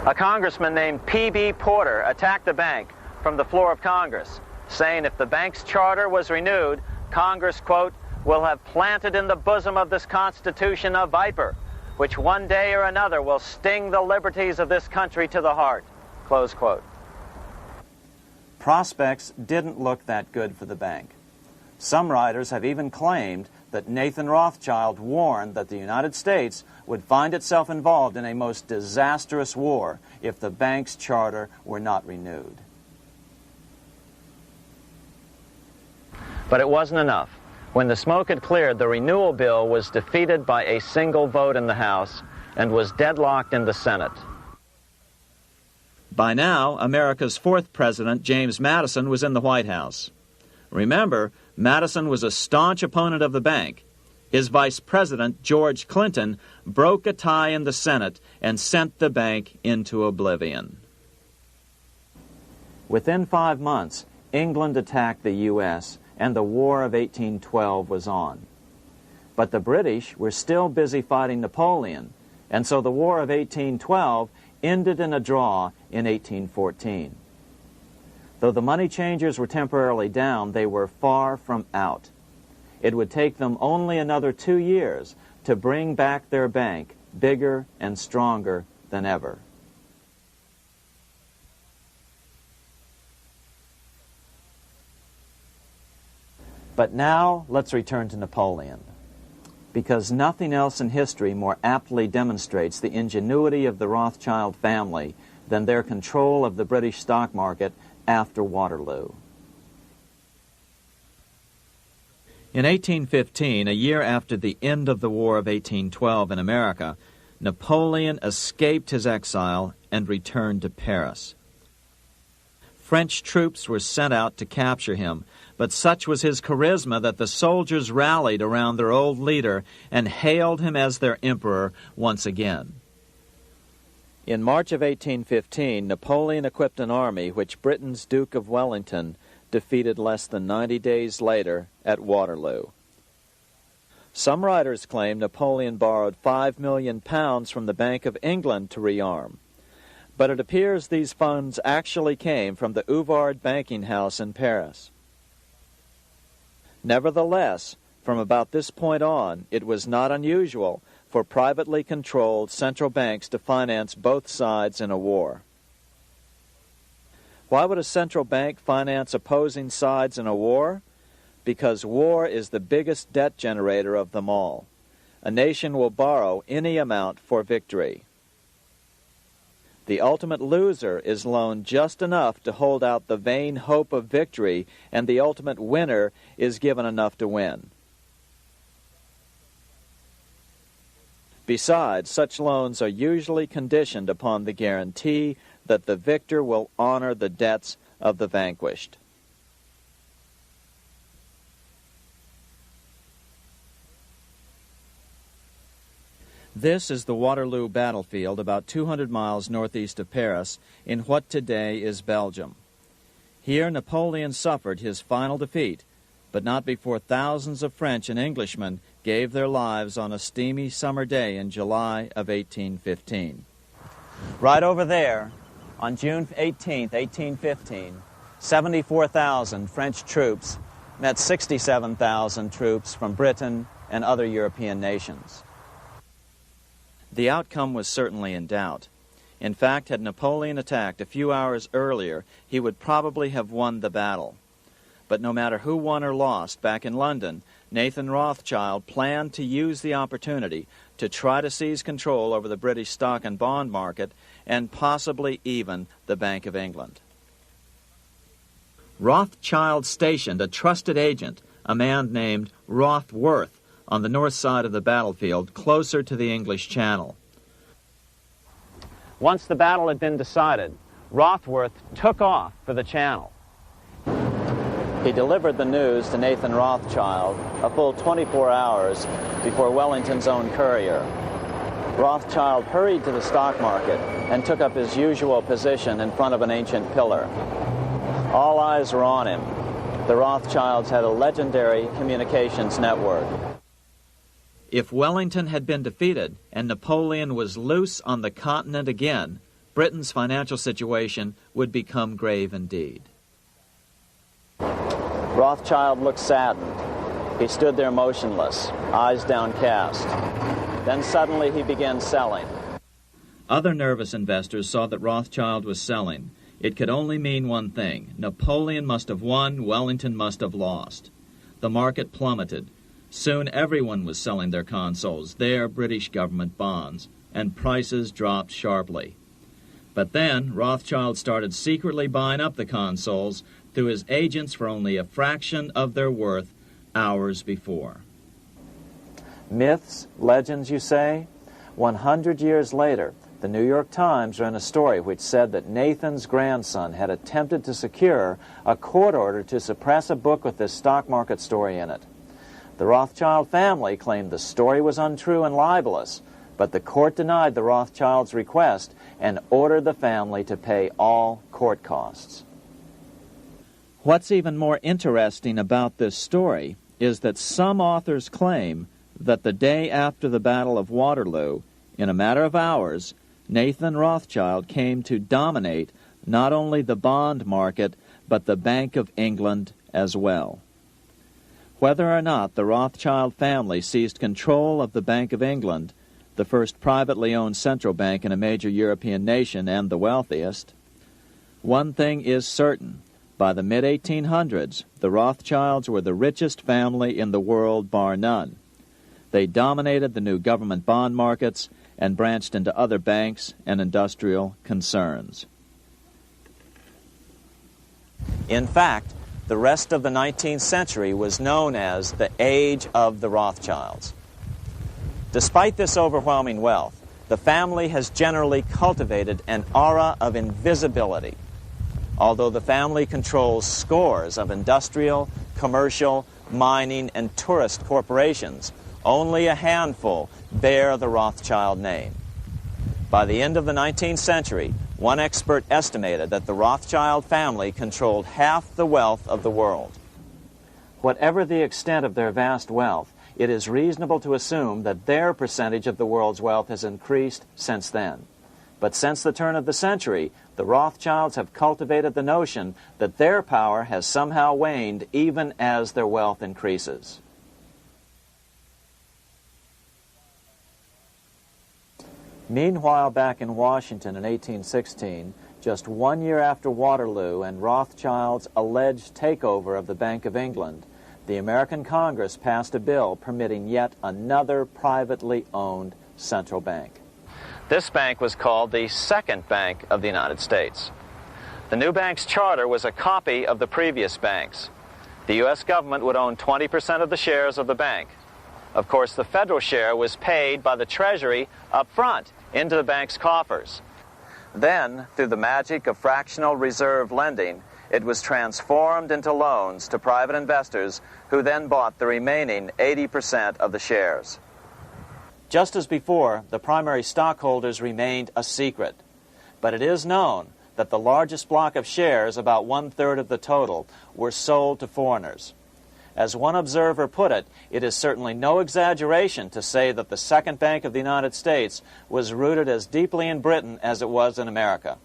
A congressman named P.B. Porter attacked the bank from the floor of Congress, saying if the bank's charter was renewed, Congress, quote, will have planted in the bosom of this Constitution a viper, which one day or another will sting the liberties of this country to the heart, close quote. Prospects didn't look that good for the bank. Some writers have even claimed that Nathan Rothschild warned that the United States would find itself involved in a most disastrous war if the bank's charter were not renewed. But it wasn't enough. When the smoke had cleared, the renewal bill was defeated by a single vote in the House and was deadlocked in the Senate. By now, America's fourth president, James Madison, was in the White House. Remember, Madison was a staunch opponent of the bank. His vice president, George Clinton, broke a tie in the Senate and sent the bank into oblivion. Within 5 months, England attacked the U.S., and the War of 1812 was on. But the British were still busy fighting Napoleon, and so the War of 1812 ended in a draw in 1814. Though the money changers were temporarily down, they were far from out. It would take them only another 2 years to bring back their bank bigger and stronger than ever. But now let's return to Napoleon, because nothing else in history more aptly demonstrates the ingenuity of the Rothschild family than their control of the British stock market after Waterloo. In 1815, a year after the end of the War of 1812 in America, Napoleon escaped his exile and returned to Paris. French troops were sent out to capture him, but such was his charisma that the soldiers rallied around their old leader and hailed him as their emperor once again. In March of 1815, Napoleon equipped an army which Britain's Duke of Wellington defeated less than 90 days later at Waterloo. Some writers claim Napoleon borrowed £5 million from the Bank of England to rearm, but it appears these funds actually came from the Ouvard banking house in Paris. Nevertheless, from about this point on, it was not unusual for privately controlled central banks to finance both sides in a war. Why would a central bank finance opposing sides in a war? Because war is the biggest debt generator of them all. A nation will borrow any amount for victory. The ultimate loser is loaned just enough to hold out the vain hope of victory, and the ultimate winner is given enough to win. Besides, such loans are usually conditioned upon the guarantee that the victor will honor the debts of the vanquished. This is the Waterloo battlefield about 200 miles northeast of Paris in what today is Belgium. Here Napoleon suffered his final defeat, but not before thousands of French and Englishmen gave their lives on a steamy summer day in July of 1815. Right over there, on June 18, 1815, 74,000 French troops met 67,000 troops from Britain and other European nations. The outcome was certainly in doubt. In fact, had Napoleon attacked a few hours earlier, he would probably have won the battle. But no matter who won or lost, back in London, Nathan Rothschild planned to use the opportunity to try to seize control over the British stock and bond market and possibly even the Bank of England. Rothschild stationed a trusted agent, a man named Rothworth, on the north side of the battlefield, closer to the English Channel. Once the battle had been decided, Rothworth took off for the Channel. He delivered the news to Nathan Rothschild a full 24 hours before Wellington's own courier. Rothschild hurried to the stock market and took up his usual position in front of an ancient pillar. All eyes were on him. The Rothschilds had a legendary communications network. If Wellington had been defeated and Napoleon was loose on the continent again, Britain's financial situation would become grave indeed. Rothschild looked saddened. He stood there motionless, eyes downcast. Then suddenly he began selling. Other nervous investors saw that Rothschild was selling. It could only mean one thing. Napoleon must have won, Wellington must have lost. The market plummeted. Soon everyone was selling their consols, their British government bonds, and prices dropped sharply. But then Rothschild started secretly buying up the consols through his agents for only a fraction of their worth hours before. Myths, legends, you say? 100 years later, the New York Times ran a story which said that Nathan's grandson had attempted to secure a court order to suppress a book with this stock market story in it. The Rothschild family claimed the story was untrue and libelous, but the court denied the Rothschilds' request and ordered the family to pay all court costs. What's even more interesting about this story is that some authors claim that the day after the Battle of Waterloo, in a matter of hours, Nathan Rothschild came to dominate not only the bond market, but the Bank of England as well. Whether or not the Rothschild family seized control of the Bank of England, the first privately owned central bank in a major European nation and the wealthiest, one thing is certain. By the mid-1800s, the Rothschilds were the richest family in the world, bar none. They dominated the new government bond markets and branched into other banks and industrial concerns. In fact, the rest of the 19th century was known as the Age of the Rothschilds. Despite this overwhelming wealth, the family has generally cultivated an aura of invisibility. Although the family controls scores of industrial, commercial, mining, and tourist corporations, only a handful bear the Rothschild name. By the end of the 19th century, one expert estimated that the Rothschild family controlled half the wealth of the world. Whatever the extent of their vast wealth, it is reasonable to assume that their percentage of the world's wealth has increased since then. But since the turn of the century, the Rothschilds have cultivated the notion that their power has somehow waned even as their wealth increases. Meanwhile, back in Washington in 1816, just 1 year after Waterloo and Rothschild's alleged takeover of the Bank of England, the American Congress passed a bill permitting yet another privately owned central bank. This bank was called the Second Bank of the United States. The new bank's charter was a copy of the previous bank's. The U.S. government would own 20% of the shares of the bank. Of course, the federal share was paid by the Treasury up front into the bank's coffers. Then, through the magic of fractional reserve lending, it was transformed into loans to private investors who then bought the remaining 80% of the shares. Just as before, the primary stockholders remained a secret. But it is known that the largest block of shares, about 1/3 of the total, were sold to foreigners. As one observer put it, it is certainly no exaggeration to say that the Second Bank of the United States was rooted as deeply in Britain as it was in America.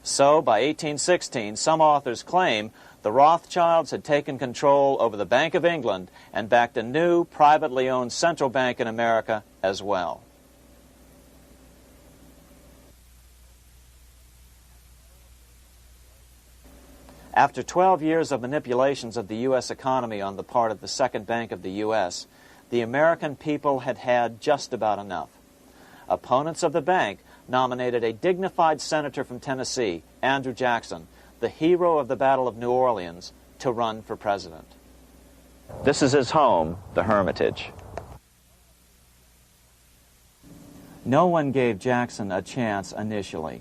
So, by 1816, some authors claim the Rothschilds had taken control over the Bank of England and backed a new, privately owned central bank in America as well. After 12 years of manipulations of the U.S. economy on the part of the Second Bank of the U.S., the American people had had just about enough. Opponents of the bank nominated a dignified senator from Tennessee, Andrew Jackson, the hero of the Battle of New Orleans, to run for president. This is his home, the Hermitage. No one gave Jackson a chance initially.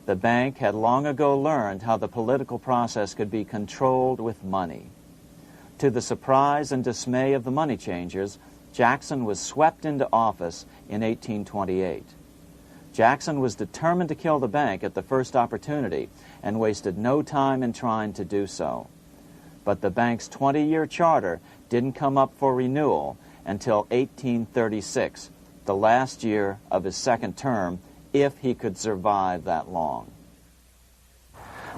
The bank had long ago learned how the political process could be controlled with money. To the surprise and dismay of the money changers, Jackson was swept into office in 1828. Jackson was determined to kill the bank at the first opportunity and wasted no time in trying to do so. But the bank's 20-year charter didn't come up for renewal until 1836, the last year of his second term, if he could survive that long.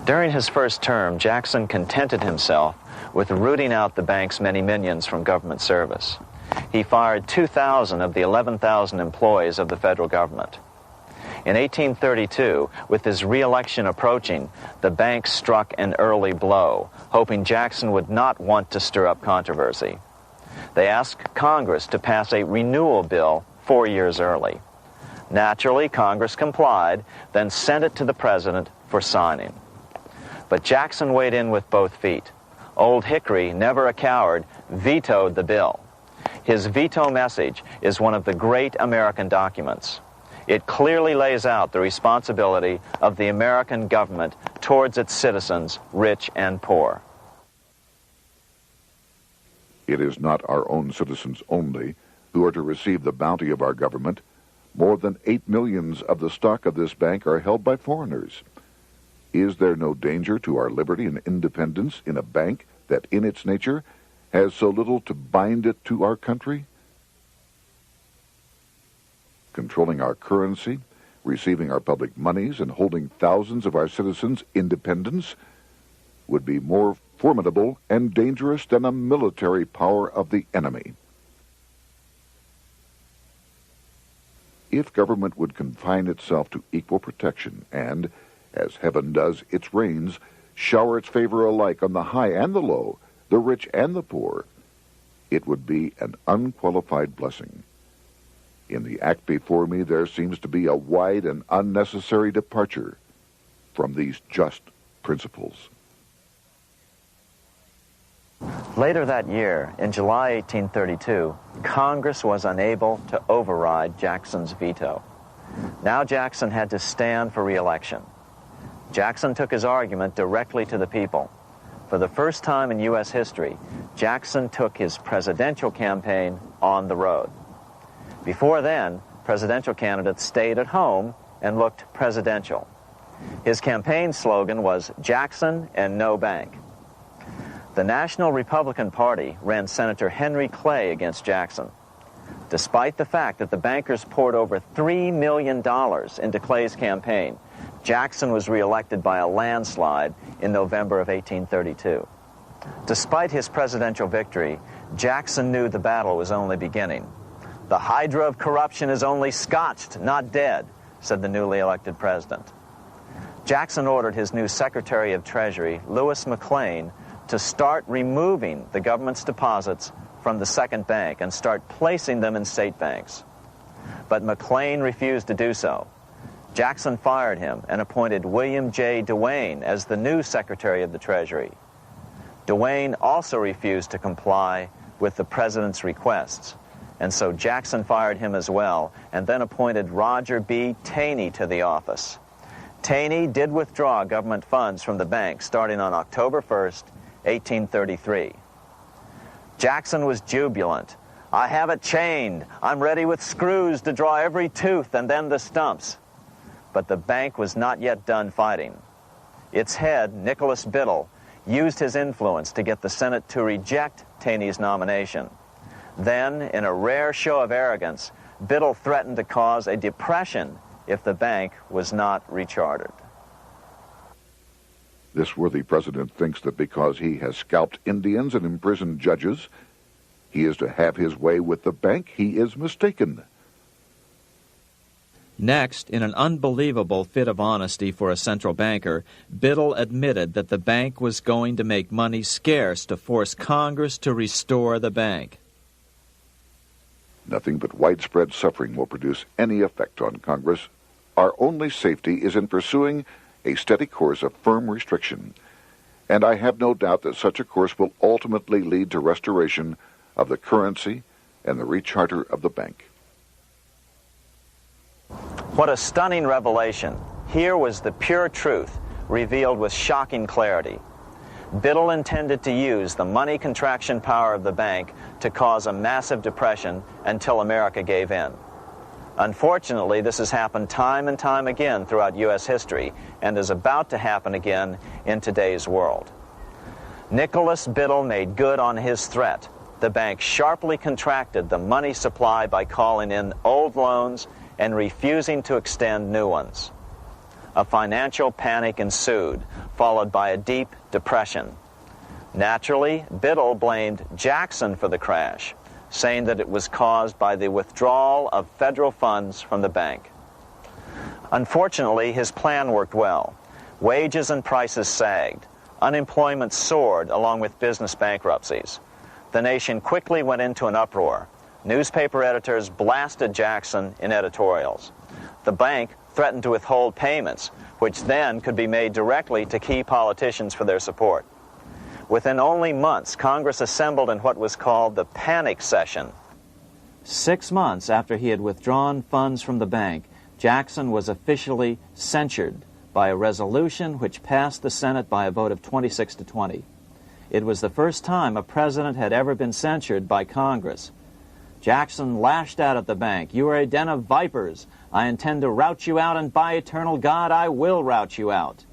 During his first term, Jackson contented himself with rooting out the bank's many minions from government service. He fired 2,000 of the 11,000 employees of the federal government. In 1832, with his re-election approaching, the bank struck an early blow, hoping Jackson would not want to stir up controversy. They asked Congress to pass a renewal bill 4 years early. Naturally, Congress complied, then sent it to the president for signing. But Jackson weighed in with both feet. Old Hickory, never a coward, vetoed the bill. His veto message is one of the great American documents. It clearly lays out the responsibility of the American government towards its citizens, rich and poor. It is not our own citizens only who are to receive the bounty of our government. More than 8 millions of the stock of this bank are held by foreigners. Is there no danger to our liberty and independence in a bank that in its nature has so little to bind it to our country? Controlling our currency, receiving our public monies, and holding thousands of our citizens' independence would be more formidable and dangerous than a military power of the enemy. If government would confine itself to equal protection and, as heaven does its rains, shower its favor alike on the high and the low, the rich and the poor, it would be an unqualified blessing. In the act before me, there seems to be a wide and unnecessary departure from these just principles. Later that year, in July 1832, Congress was unable to override Jackson's veto. Now Jackson had to stand for re-election. Jackson took his argument directly to the people. For the first time in U.S. history, Jackson took his presidential campaign on the road. Before then, presidential candidates stayed at home and looked presidential. His campaign slogan was "Jackson and no bank." The National Republican Party ran Senator Henry Clay against Jackson. Despite the fact that the bankers poured over $3 million into Clay's campaign, Jackson was reelected by a landslide in November of 1832. Despite his presidential victory, Jackson knew the battle was only beginning. "The hydra of corruption is only scotched, not dead," said the newly elected president. Jackson ordered his new Secretary of Treasury, Lewis McLean, to start removing the government's deposits from the second bank and start placing them in state banks. But McLean refused to do so. Jackson fired him and appointed William J. Duane as the new Secretary of the Treasury. Duane also refused to comply with the president's requests, and so Jackson fired him as well and then appointed Roger B. Taney to the office. Taney did withdraw government funds from the bank starting on October 1st, 1833. Jackson was jubilant. "I have it chained. I'm ready with screws to draw every tooth and then the stumps." But the bank was not yet done fighting. Its head, Nicholas Biddle, used his influence to get the Senate to reject Taney's nomination. Then, in a rare show of arrogance, Biddle threatened to cause a depression if the bank was not rechartered. This worthy president thinks that because he has scalped Indians and imprisoned judges, he is to have his way with the bank. He is mistaken. Next, in an unbelievable fit of honesty for a central banker, Biddle admitted that the bank was going to make money scarce to force Congress to restore the bank. Nothing but widespread suffering will produce any effect on Congress. Our only safety is in pursuing a steady course of firm restriction, and I have no doubt that such a course will ultimately lead to restoration of the currency and the recharter of the bank. What a stunning revelation. Here was the pure truth, revealed with shocking clarity. Biddle intended to use the money contraction power of the bank to cause a massive depression until America gave in. Unfortunately, this has happened time and time again throughout U.S. history and is about to happen again in today's world. Nicholas Biddle made good on his threat. The bank sharply contracted the money supply by calling in old loans and refusing to extend new ones. A financial panic ensued, followed by a deep depression. Naturally, Biddle blamed Jackson for the crash, saying that it was caused by the withdrawal of federal funds from the bank. Unfortunately, his plan worked well. Wages and prices sagged. Unemployment soared along with business bankruptcies. The nation quickly went into an uproar. Newspaper editors blasted Jackson in editorials. The bank threatened to withhold payments, which then could be made directly to key politicians for their support. Within only months, Congress assembled in what was called the panic session. 6 months after he had withdrawn funds from the bank, Jackson was officially censured by a resolution which passed the Senate by a vote of 26 to 20. It was the first time a president had ever been censured by Congress. Jackson lashed out at the bank. "You are a den of vipers. I intend to rout you out, and by eternal God, I will rout you out."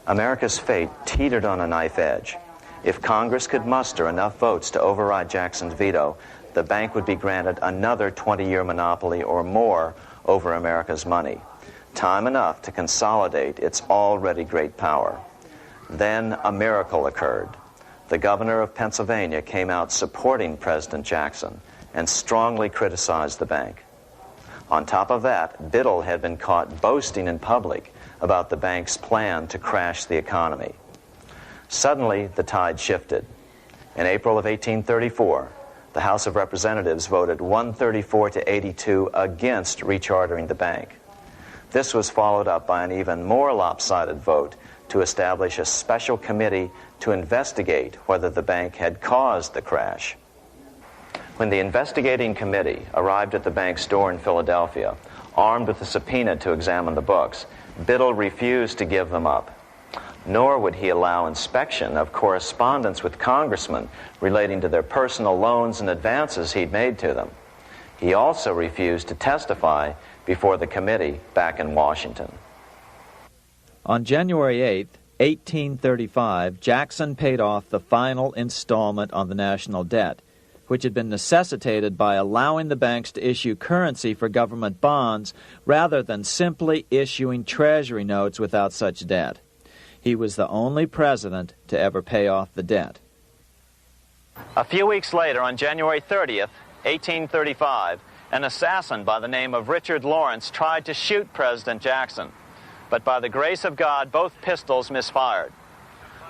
America's fate teetered on a knife edge. If Congress could muster enough votes to override Jackson's veto, the bank would be granted another 20-year monopoly or more over America's money, time enough to consolidate its already great power. Then a miracle occurred. The governor of Pennsylvania came out supporting President Jackson and strongly criticized the bank. On top of that, Biddle had been caught boasting in public about the bank's plan to crash the economy. Suddenly, the tide shifted. In April of 1834, the House of Representatives voted 134 to 82 against rechartering the bank. This was followed up by an even more lopsided vote to establish a special committee to investigate whether the bank had caused the crash. When the investigating committee arrived at the bank's door in Philadelphia, armed with a subpoena to examine the books, Biddle refused to give them up. Nor would he allow inspection of correspondence with congressmen relating to their personal loans and advances he'd made to them. He also refused to testify before the committee back in Washington. On January 8th, 1835, Jackson paid off the final installment on the national debt, which had been necessitated by allowing the banks to issue currency for government bonds rather than simply issuing treasury notes without such debt. He was the only president to ever pay off the debt. A few weeks later, on January 30th, 1835, an assassin by the name of Richard Lawrence tried to shoot President Jackson, but by the grace of God, both pistols misfired.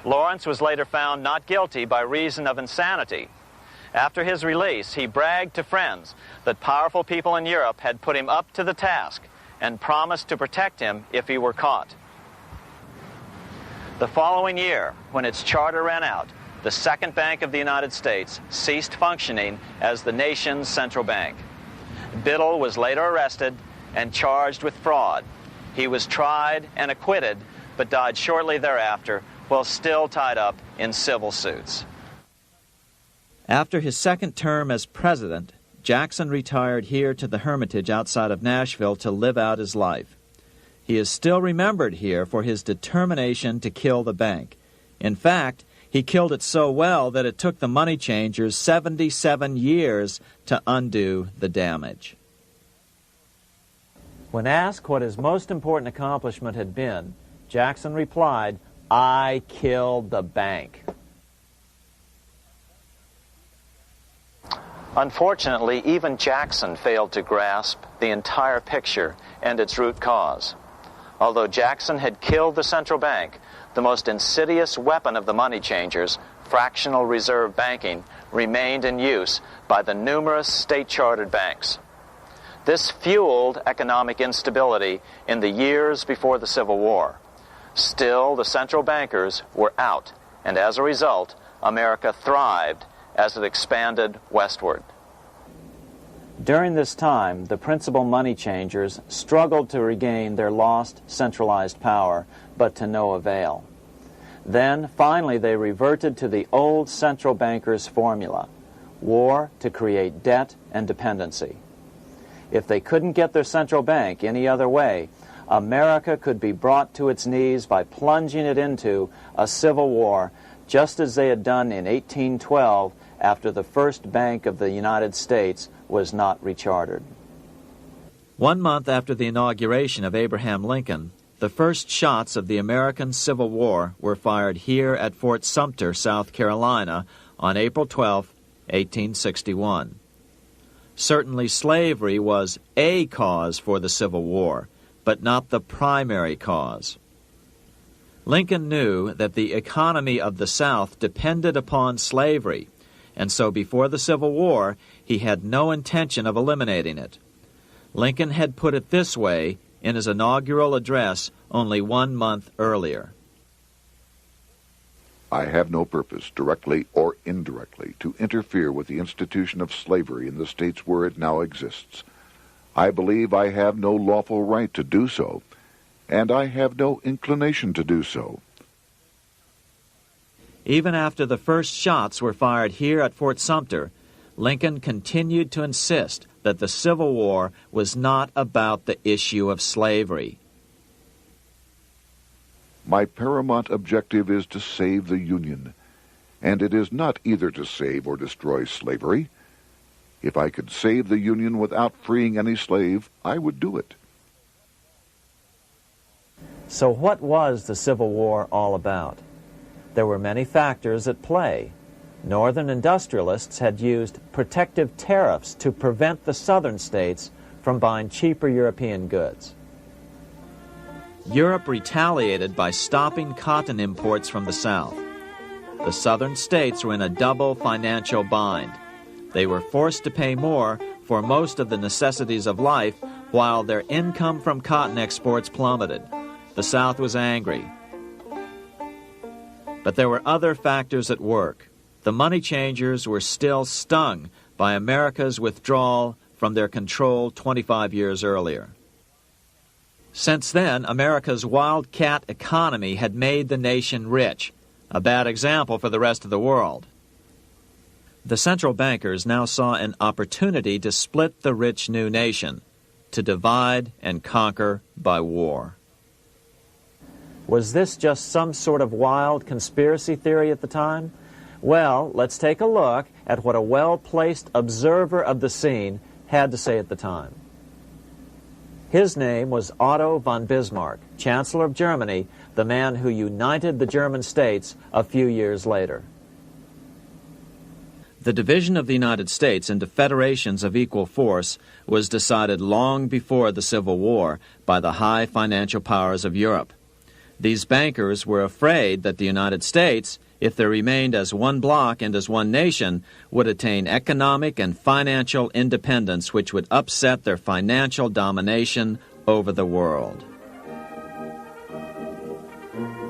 Lawrence was later found not guilty by reason of insanity. After his release, he bragged to friends that powerful people in Europe had put him up to the task and promised to protect him if he were caught. The following year, when its charter ran out, the Second Bank of the United States ceased functioning as the nation's central bank. Biddle was later arrested and charged with fraud. He was tried and acquitted, but died shortly thereafter while still tied up in civil suits. After his second term as president, Jackson retired here to the Hermitage outside of Nashville to live out his life. He is still remembered here for his determination to kill the bank. In fact, he killed it so well that it took the money changers 77 years to undo the damage. When asked what his most important accomplishment had been, Jackson replied, "I killed the bank." Unfortunately, even Jackson failed to grasp the entire picture and its root cause. Although Jackson had killed the central bank, the most insidious weapon of the money changers, fractional reserve banking, remained in use by the numerous state-chartered banks. This fueled economic instability in the years before the Civil War. Still, the central bankers were out, and as a result, America thrived as it expanded westward. During this time, the principal money changers struggled to regain their lost centralized power, but to no avail. Then, finally, they reverted to the old central bankers' formula: war to create debt and dependency. If they couldn't get their central bank any other way, America could be brought to its knees by plunging it into a civil war, just as they had done in 1812 after the first Bank of the United States was not rechartered. 1 month after the inauguration of Abraham Lincoln, the first shots of the American Civil War were fired here at Fort Sumter, South Carolina, on April 12, 1861. Certainly slavery was a cause for the Civil War, but not the primary cause. Lincoln knew that the economy of the South depended upon slavery, and so before the Civil War, he had no intention of eliminating it. Lincoln had put it this way in his inaugural address only 1 month earlier. I have no purpose, directly or indirectly, to interfere with the institution of slavery in the states where it now exists. I believe I have no lawful right to do so, and I have no inclination to do so. Even after the first shots were fired here at Fort Sumter, Lincoln continued to insist that the Civil War was not about the issue of slavery. My paramount objective is to save the Union, and it is not either to save or destroy slavery. If I could save the Union without freeing any slave, I would do it. So what was the Civil War all about? There were many factors at play. Northern industrialists had used protective tariffs to prevent the southern states from buying cheaper European goods. Europe retaliated by stopping cotton imports from the South. The southern states were in a double financial bind. They were forced to pay more for most of the necessities of life, while their income from cotton exports plummeted. The South was angry. But there were other factors at work. The money changers were still stung by America's withdrawal from their control 25 years earlier. Since then, America's wildcat economy had made the nation rich, a bad example for the rest of the world. The central bankers now saw an opportunity to split the rich new nation, to divide and conquer by war. Was this just some sort of wild conspiracy theory at the time? Well, let's take a look at what a well-placed observer of the scene had to say at the time. His name was Otto von Bismarck, Chancellor of Germany, the man who united the German states a few years later. The division of the United States into federations of equal force was decided long before the Civil War by the high financial powers of Europe. These bankers were afraid that the United States, if they remained as one bloc and as one nation, would attain economic and financial independence which would upset their financial domination over the world.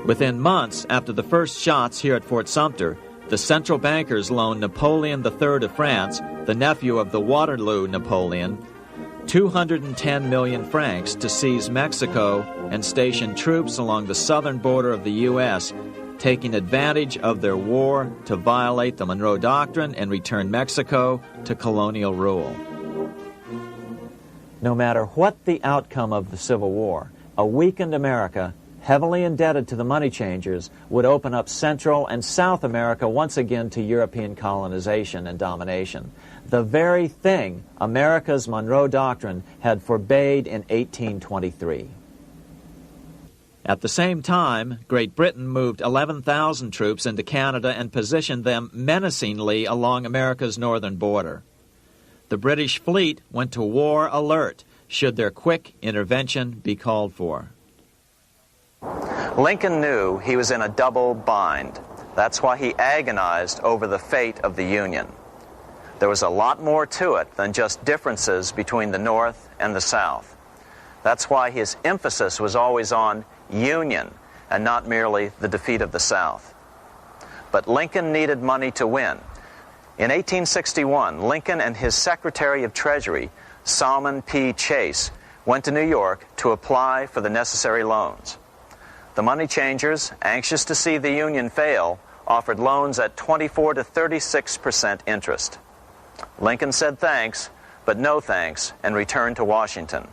Within months after the first shots here at Fort Sumter, the central bankers loaned Napoleon III of France, the nephew of the Waterloo Napoleon, 210 million francs to seize Mexico and station troops along the southern border of the U.S., taking advantage of their war to violate the Monroe Doctrine and return Mexico to colonial rule. No matter what the outcome of the Civil War, a weakened America, heavily indebted to the money changers, would open up Central and South America once again to European colonization and domination. The very thing America's Monroe Doctrine had forbade in 1823. At the same time, Great Britain moved 11,000 troops into Canada and positioned them menacingly along America's northern border. The British fleet went to war alert should their quick intervention be called for. Lincoln knew he was in a double bind. That's why he agonized over the fate of the Union. There was a lot more to it than just differences between the North and the South. That's why his emphasis was always on union and not merely the defeat of the South. But Lincoln needed money to win. In 1861, Lincoln and his Secretary of Treasury, Salmon P. Chase, went to New York to apply for the necessary loans. The money changers, anxious to see the Union fail, offered loans at 24 to 36% interest. Lincoln said thanks, but no thanks, and returned to Washington.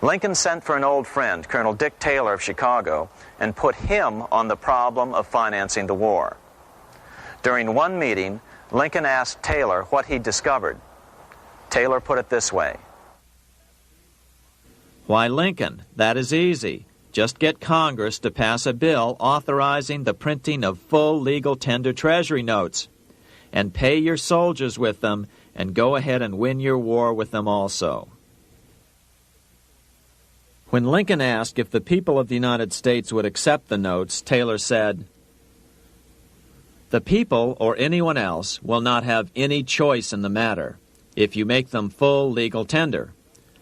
Lincoln sent for an old friend, Colonel Dick Taylor of Chicago, and put him on the problem of financing the war. During one meeting, Lincoln asked Taylor what he'd discovered. Taylor put it this way. Why, Lincoln, that is easy. Just get Congress to pass a bill authorizing the printing of full legal tender Treasury notes, and pay your soldiers with them, and go ahead and win your war with them also. When Lincoln asked if the people of the United States would accept the notes, Taylor said, "The people, or anyone else, will not have any choice in the matter if you make them full legal tender.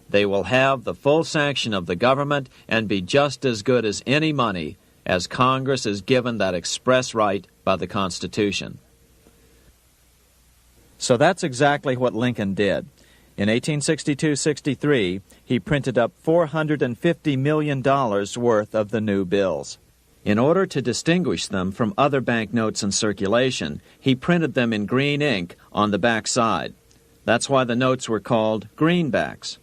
They will have the full sanction of the government and be just as good as any money, as Congress is given that express right by the Constitution." So that's exactly what Lincoln did. In 1862-63, he printed up $450 million worth of the new bills. In order to distinguish them from other banknotes in circulation, he printed them in green ink on the back side. That's why the notes were called greenbacks.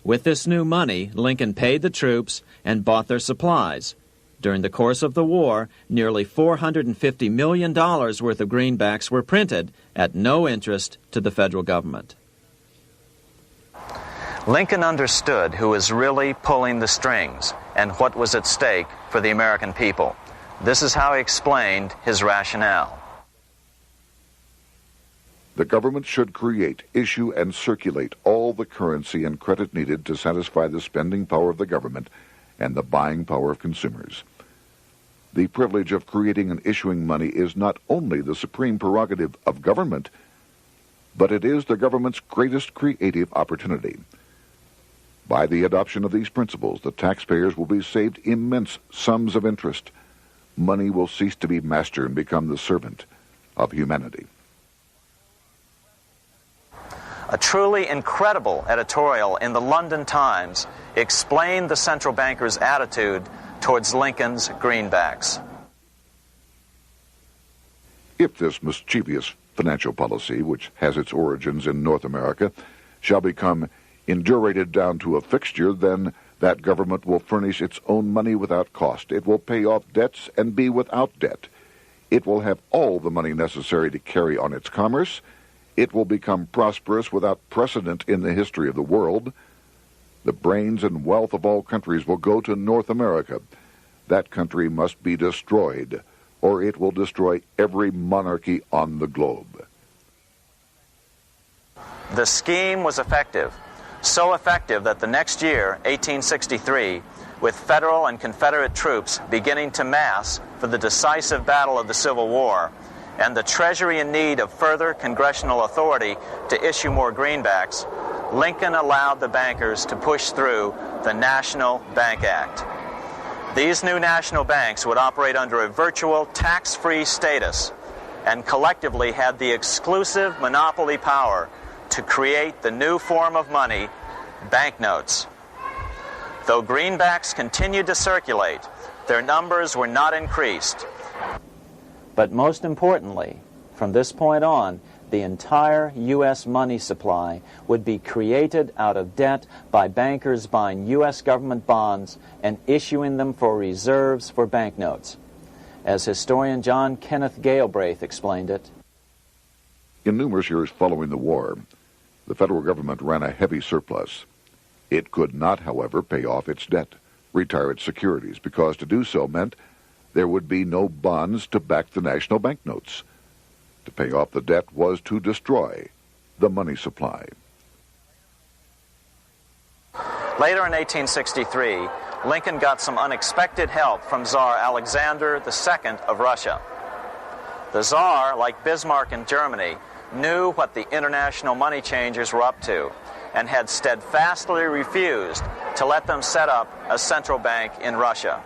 With this new money, Lincoln paid the troops and bought their supplies. During the course of the war, nearly $450 million worth of greenbacks were printed at no interest to the federal government. Lincoln understood who was really pulling the strings and what was at stake for the American people. This is how he explained his rationale. The government should create, issue, and circulate all the currency and credit needed to satisfy the spending power of the government and the buying power of consumers. The privilege of creating and issuing money is not only the supreme prerogative of government, but it is the government's greatest creative opportunity. By the adoption of these principles, the taxpayers will be saved immense sums of interest. Money will cease to be master and become the servant of humanity. A truly incredible editorial in the London Times explained the central bankers' attitude towards Lincoln's greenbacks. If this mischievous financial policy, which has its origins in North America, shall become indurated down to a fixture, then That government will furnish its own money without cost. It will pay off debts and be without debt. It will have all the money necessary to carry on its commerce. It will become prosperous without precedent in the history of the world. The brains and wealth of all countries will go to North America. That country must be destroyed, or it will destroy every monarchy on the globe. The scheme was effective, so effective that the next year, 1863, with Federal and Confederate troops beginning to mass for the decisive battle of the Civil War, and the Treasury in need of further congressional authority to issue more greenbacks, Lincoln allowed the bankers to push through the National Bank Act. These new national banks would operate under a virtual tax-free status and collectively had the exclusive monopoly power to create the new form of money, banknotes. Though greenbacks continued to circulate, their numbers were not increased. But most importantly, from this point on, the entire U.S. money supply would be created out of debt by bankers buying U.S. government bonds and issuing them for reserves for banknotes. As historian John Kenneth Galbraith explained it, in numerous years following the war, the federal government ran a heavy surplus. It could not, however, pay off its debt, retire its securities, because to do so meant there would be no bonds to back the national banknotes. To pay off the debt was to destroy the money supply. Later in 1863, Lincoln got some unexpected help from Tsar Alexander II of Russia. The Tsar, like Bismarck in Germany, knew what the international money changers were up to and had steadfastly refused to let them set up a central bank in Russia.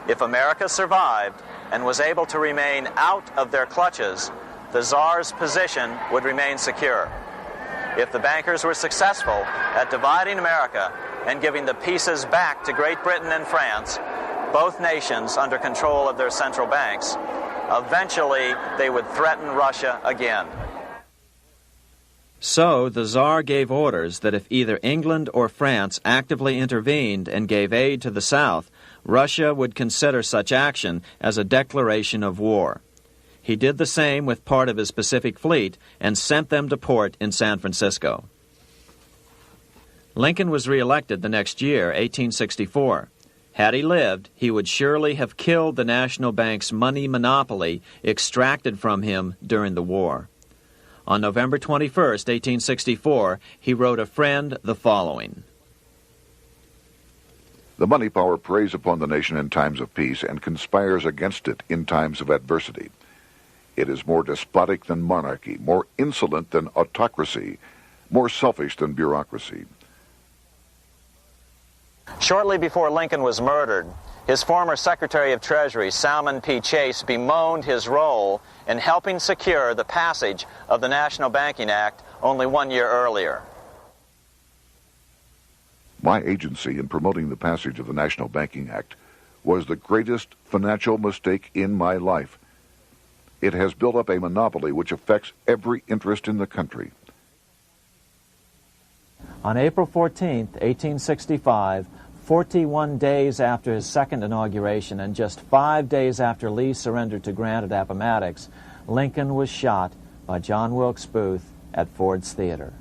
If America survived and was able to remain out of their clutches, the Tsar's position would remain secure. If the bankers were successful at dividing America and giving the pieces back to Great Britain and France, both nations under control of their central banks, eventually they would threaten Russia again. So the Tsar gave orders that if either England or France actively intervened and gave aid to the South, Russia would consider such action as a declaration of war. He did the same with part of his Pacific Fleet and sent them to port in San Francisco. Lincoln was reelected the next year, 1864. Had he lived, he would surely have killed the national bank's money monopoly extracted from him during the war. On November 21, 1864, he wrote a friend the following: The money power preys upon the nation in times of peace and conspires against it in times of adversity. It is more despotic than monarchy, more insolent than autocracy, more selfish than bureaucracy. Shortly before Lincoln was murdered, his former Secretary of Treasury, Salmon P. Chase, bemoaned his role in helping secure the passage of the National Banking Act only 1 year earlier. My agency in promoting the passage of the National Banking Act was the greatest financial mistake in my life. It has built up a monopoly which affects every interest in the country. On April 14, 1865, 41 days after his second inauguration and just 5 days after Lee surrendered to Grant at Appomattox, Lincoln was shot by John Wilkes Booth at Ford's Theater.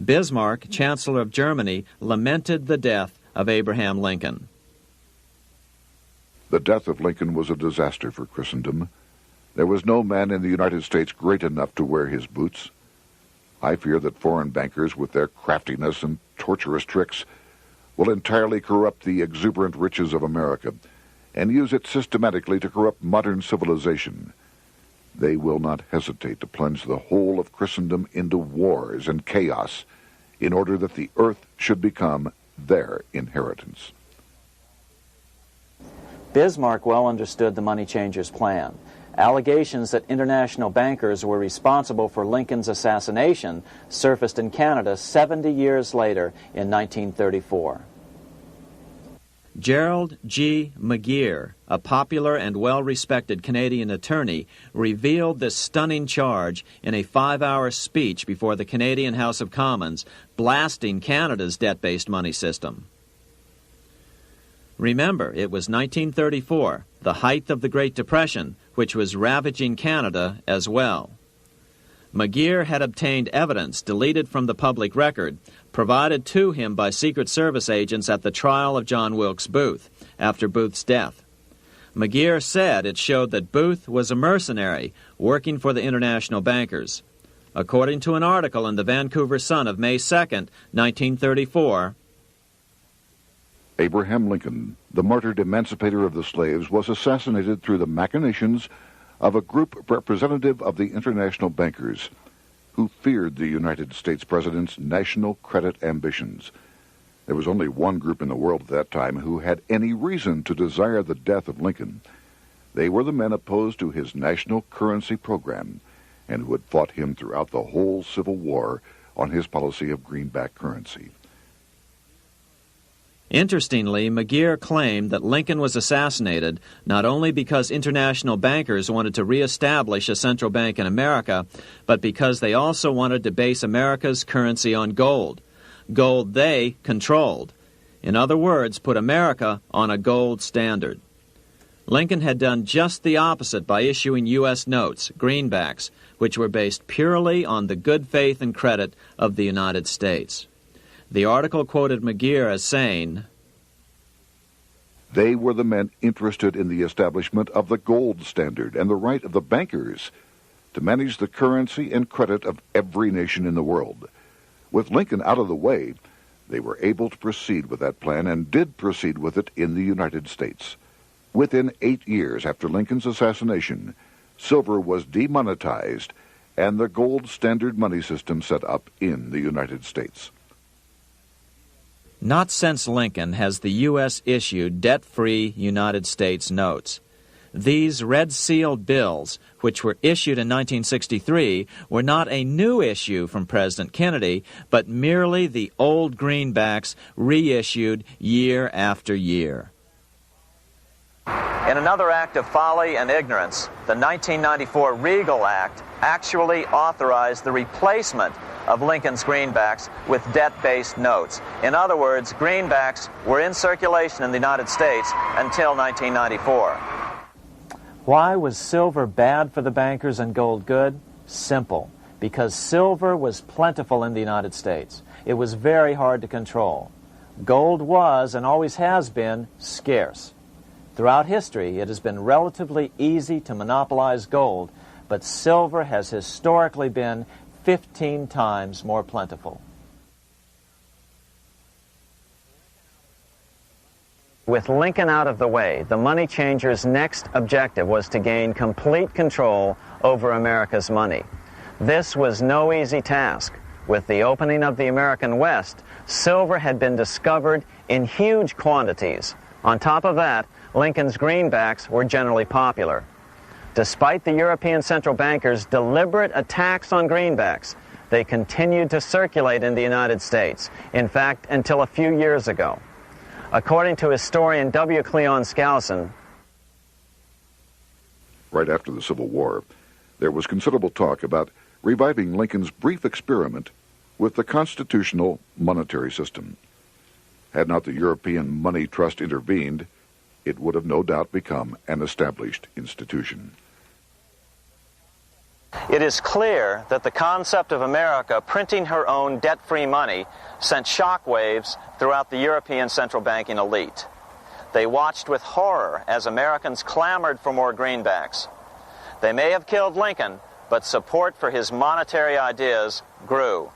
Bismarck, Chancellor of Germany, lamented the death of Abraham Lincoln. The death of Lincoln was a disaster for Christendom. There was no man in the United States great enough to wear his boots. I fear that foreign bankers, with their craftiness and tortuous tricks, will entirely corrupt the exuberant riches of America and use it systematically to corrupt modern civilization. They will not hesitate to plunge the whole of Christendom into wars and chaos in order that the earth should become their inheritance. Bismarck well understood the money changers' plan. Allegations that international bankers were responsible for Lincoln's assassination surfaced in Canada 70 years later in 1934. Gerald G. McGeer, a popular and well-respected Canadian attorney, revealed this stunning charge in a 5-hour speech before the Canadian House of Commons, blasting Canada's debt-based money system. Remember, it was 1934, the height of the Great Depression, which was ravaging Canada as well. McGeer had obtained evidence deleted from the public record, provided to him by Secret Service agents at the trial of John Wilkes Booth, after Booth's death. McGeer said it showed that Booth was a mercenary working for the international bankers. According to an article in the Vancouver Sun of May 2, 1934, Abraham Lincoln, the martyred emancipator of the slaves, was assassinated through the machinations of a group representative of the international bankers who feared the United States president's national credit ambitions. There was only one group in the world at that time who had any reason to desire the death of Lincoln. They were the men opposed to his national currency program and who had fought him throughout the whole Civil War on his policy of greenback currency. Interestingly, McGeer claimed that Lincoln was assassinated not only because international bankers wanted to reestablish a central bank in America, but because they also wanted to base America's currency on gold. Gold they controlled. In other words, put America on a gold standard. Lincoln had done just the opposite by issuing U.S. notes, greenbacks, which were based purely on the good faith and credit of the United States. The article quoted McGeer as saying, "They were the men interested in the establishment of the gold standard and the right of the bankers to manage the currency and credit of every nation in the world. With Lincoln out of the way, they were able to proceed with that plan and did proceed with it in the United States. Within 8 years after Lincoln's assassination, silver was demonetized and the gold standard money system set up in the United States." Not since Lincoln has the U.S. issued debt-free United States notes. These red-sealed bills, which were issued in 1963, were not a new issue from President Kennedy, but merely the old greenbacks reissued year after year. In another act of folly and ignorance, the 1994 Regal Act actually authorized the replacement of Lincoln's greenbacks with debt-based notes. In other words, greenbacks were in circulation in the United States until 1994. Why was silver bad for the bankers and gold good? Simple. Because silver was plentiful in the United States. It was very hard to control. Gold was, and always has been, scarce. Throughout history, it has been relatively easy to monopolize gold, but silver has historically been 15 times more plentiful. With Lincoln out of the way, the money changers' next objective was to gain complete control over America's money. This was no easy task. With the opening of the American West, silver had been discovered in huge quantities. On top of that, Lincoln's greenbacks were generally popular. Despite the European central bankers' deliberate attacks on greenbacks, they continued to circulate in the United States, in fact, until a few years ago. According to historian W. Cleon Skousen, right after the Civil War, there was considerable talk about reviving Lincoln's brief experiment with the constitutional monetary system. Had not the European Money Trust intervened, it would have no doubt become an established institution. it is clear that the concept of America printing her own debt-free money sent shockwaves throughout the European central banking elite. They watched with horror as Americans clamored for more greenbacks. They may have killed Lincoln, but support for his monetary ideas grew.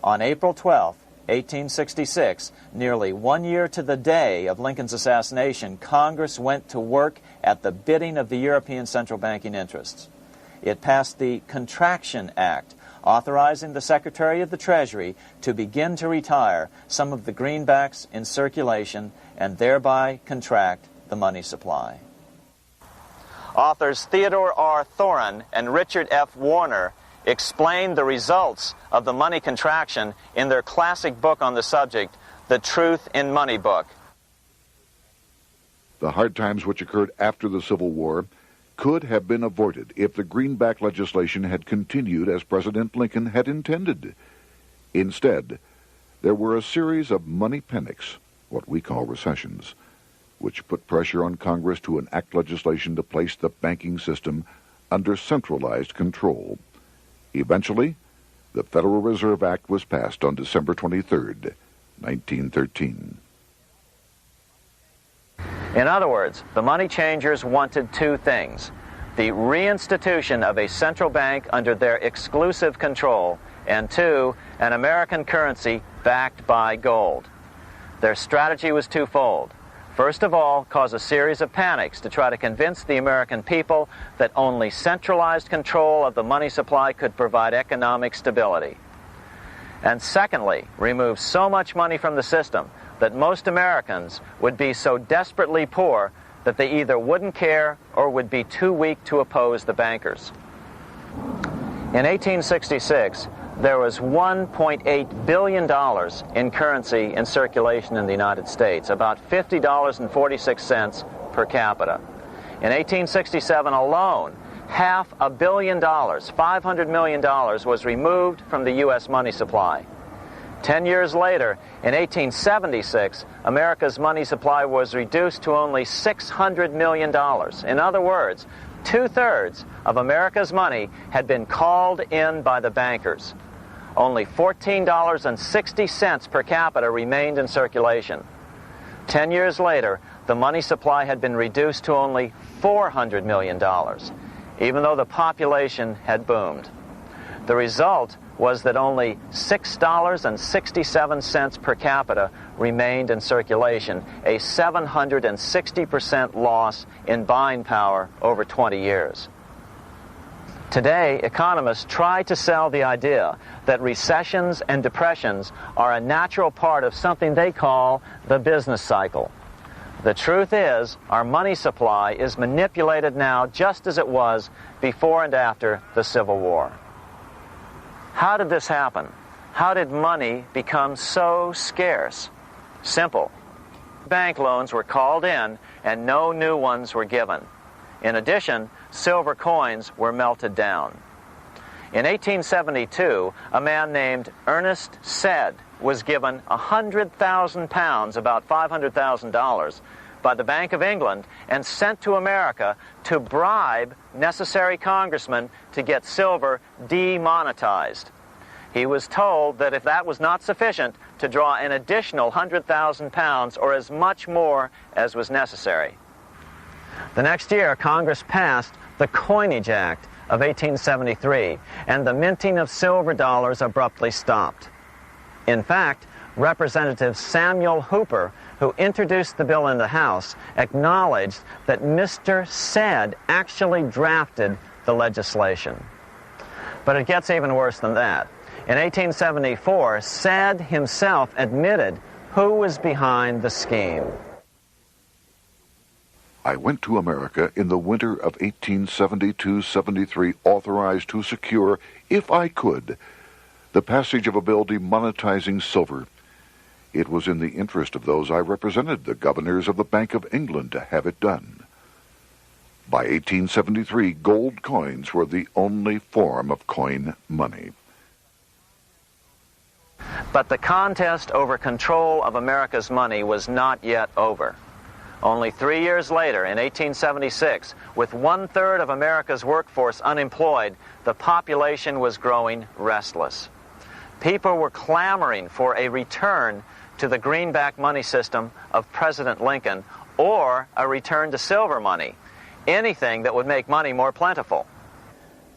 On April 12, 1866, nearly 1 year to the day of Lincoln's assassination, Congress went to work at the bidding of the European central banking interests. It passed the Contraction Act, authorizing the Secretary of the Treasury to begin to retire some of the greenbacks in circulation and thereby contract the money supply. Authors Theodore R. Thorin and Richard F. Warner explained the results of the money contraction in their classic book on the subject, The Truth in Money Book. The hard times which occurred after the Civil War could have been avoided if the greenback legislation had continued as President Lincoln had intended. Instead, there were a series of money panics, what we call recessions, which put pressure on Congress to enact legislation to place the banking system under centralized control. Eventually, the Federal Reserve Act was passed on December 23, 1913. In other words, the money changers wanted two things: the reinstitution of a central bank under their exclusive control, and two, an American currency backed by gold. Their strategy was twofold. First of all, cause a series of panics to try to convince the American people that only centralized control of the money supply could provide economic stability. And secondly, remove so much money from the system that most Americans would be so desperately poor that they either wouldn't care or would be too weak to oppose the bankers. In 1866, there was $1.8 billion in currency in circulation in the United States, about $50.46 per capita. In 1867 alone, $500 million, $500 million, was removed from the U.S. money supply. 10 years later, in 1876, America's money supply was reduced to only $600 million. In other words, 2/3 of America's money had been called in by the bankers. Only $14.60 per capita remained in circulation. 10 years later, the money supply had been reduced to only $400 million, even though the population had boomed. The result was that only $6.67 per capita remained in circulation, a 760% loss in buying power over 20 years. Today, economists try to sell the idea that recessions and depressions are a natural part of something they call the business cycle. The truth is, our money supply is manipulated now just as it was before and after the Civil War. How did this happen? How did money become so scarce? Simple. Bank loans were called in and no new ones were given. In addition, silver coins were melted down. In 1872, a man named Ernest Sed was given 100,000 pounds, about $500,000, by the Bank of England and sent to America to bribe necessary congressmen to get silver demonetized. He was told that if that was not sufficient, to draw an additional 100,000 pounds or as much more as was necessary. The next year, Congress passed the Coinage Act of 1873, and the minting of silver dollars abruptly stopped. In fact, Representative Samuel Hooper, who introduced the bill in the House, acknowledged that Mr. Sed actually drafted the legislation. But it gets even worse than that. In 1874, Sed himself admitted who was behind the scheme. I went to America in the winter of 1872-73, authorized to secure, if I could, the passage of a bill demonetizing silver. It was in the interest of those I represented, the governors of the Bank of England, to have it done. By 1873, gold coins were the only form of coin money. But the contest over control of America's money was not yet over. Only 3 years later, in 1876, with 1/3 of America's workforce unemployed, the population was growing restless. People were clamoring for a return to the greenback money system of President Lincoln, or a return to silver money, anything that would make money more plentiful.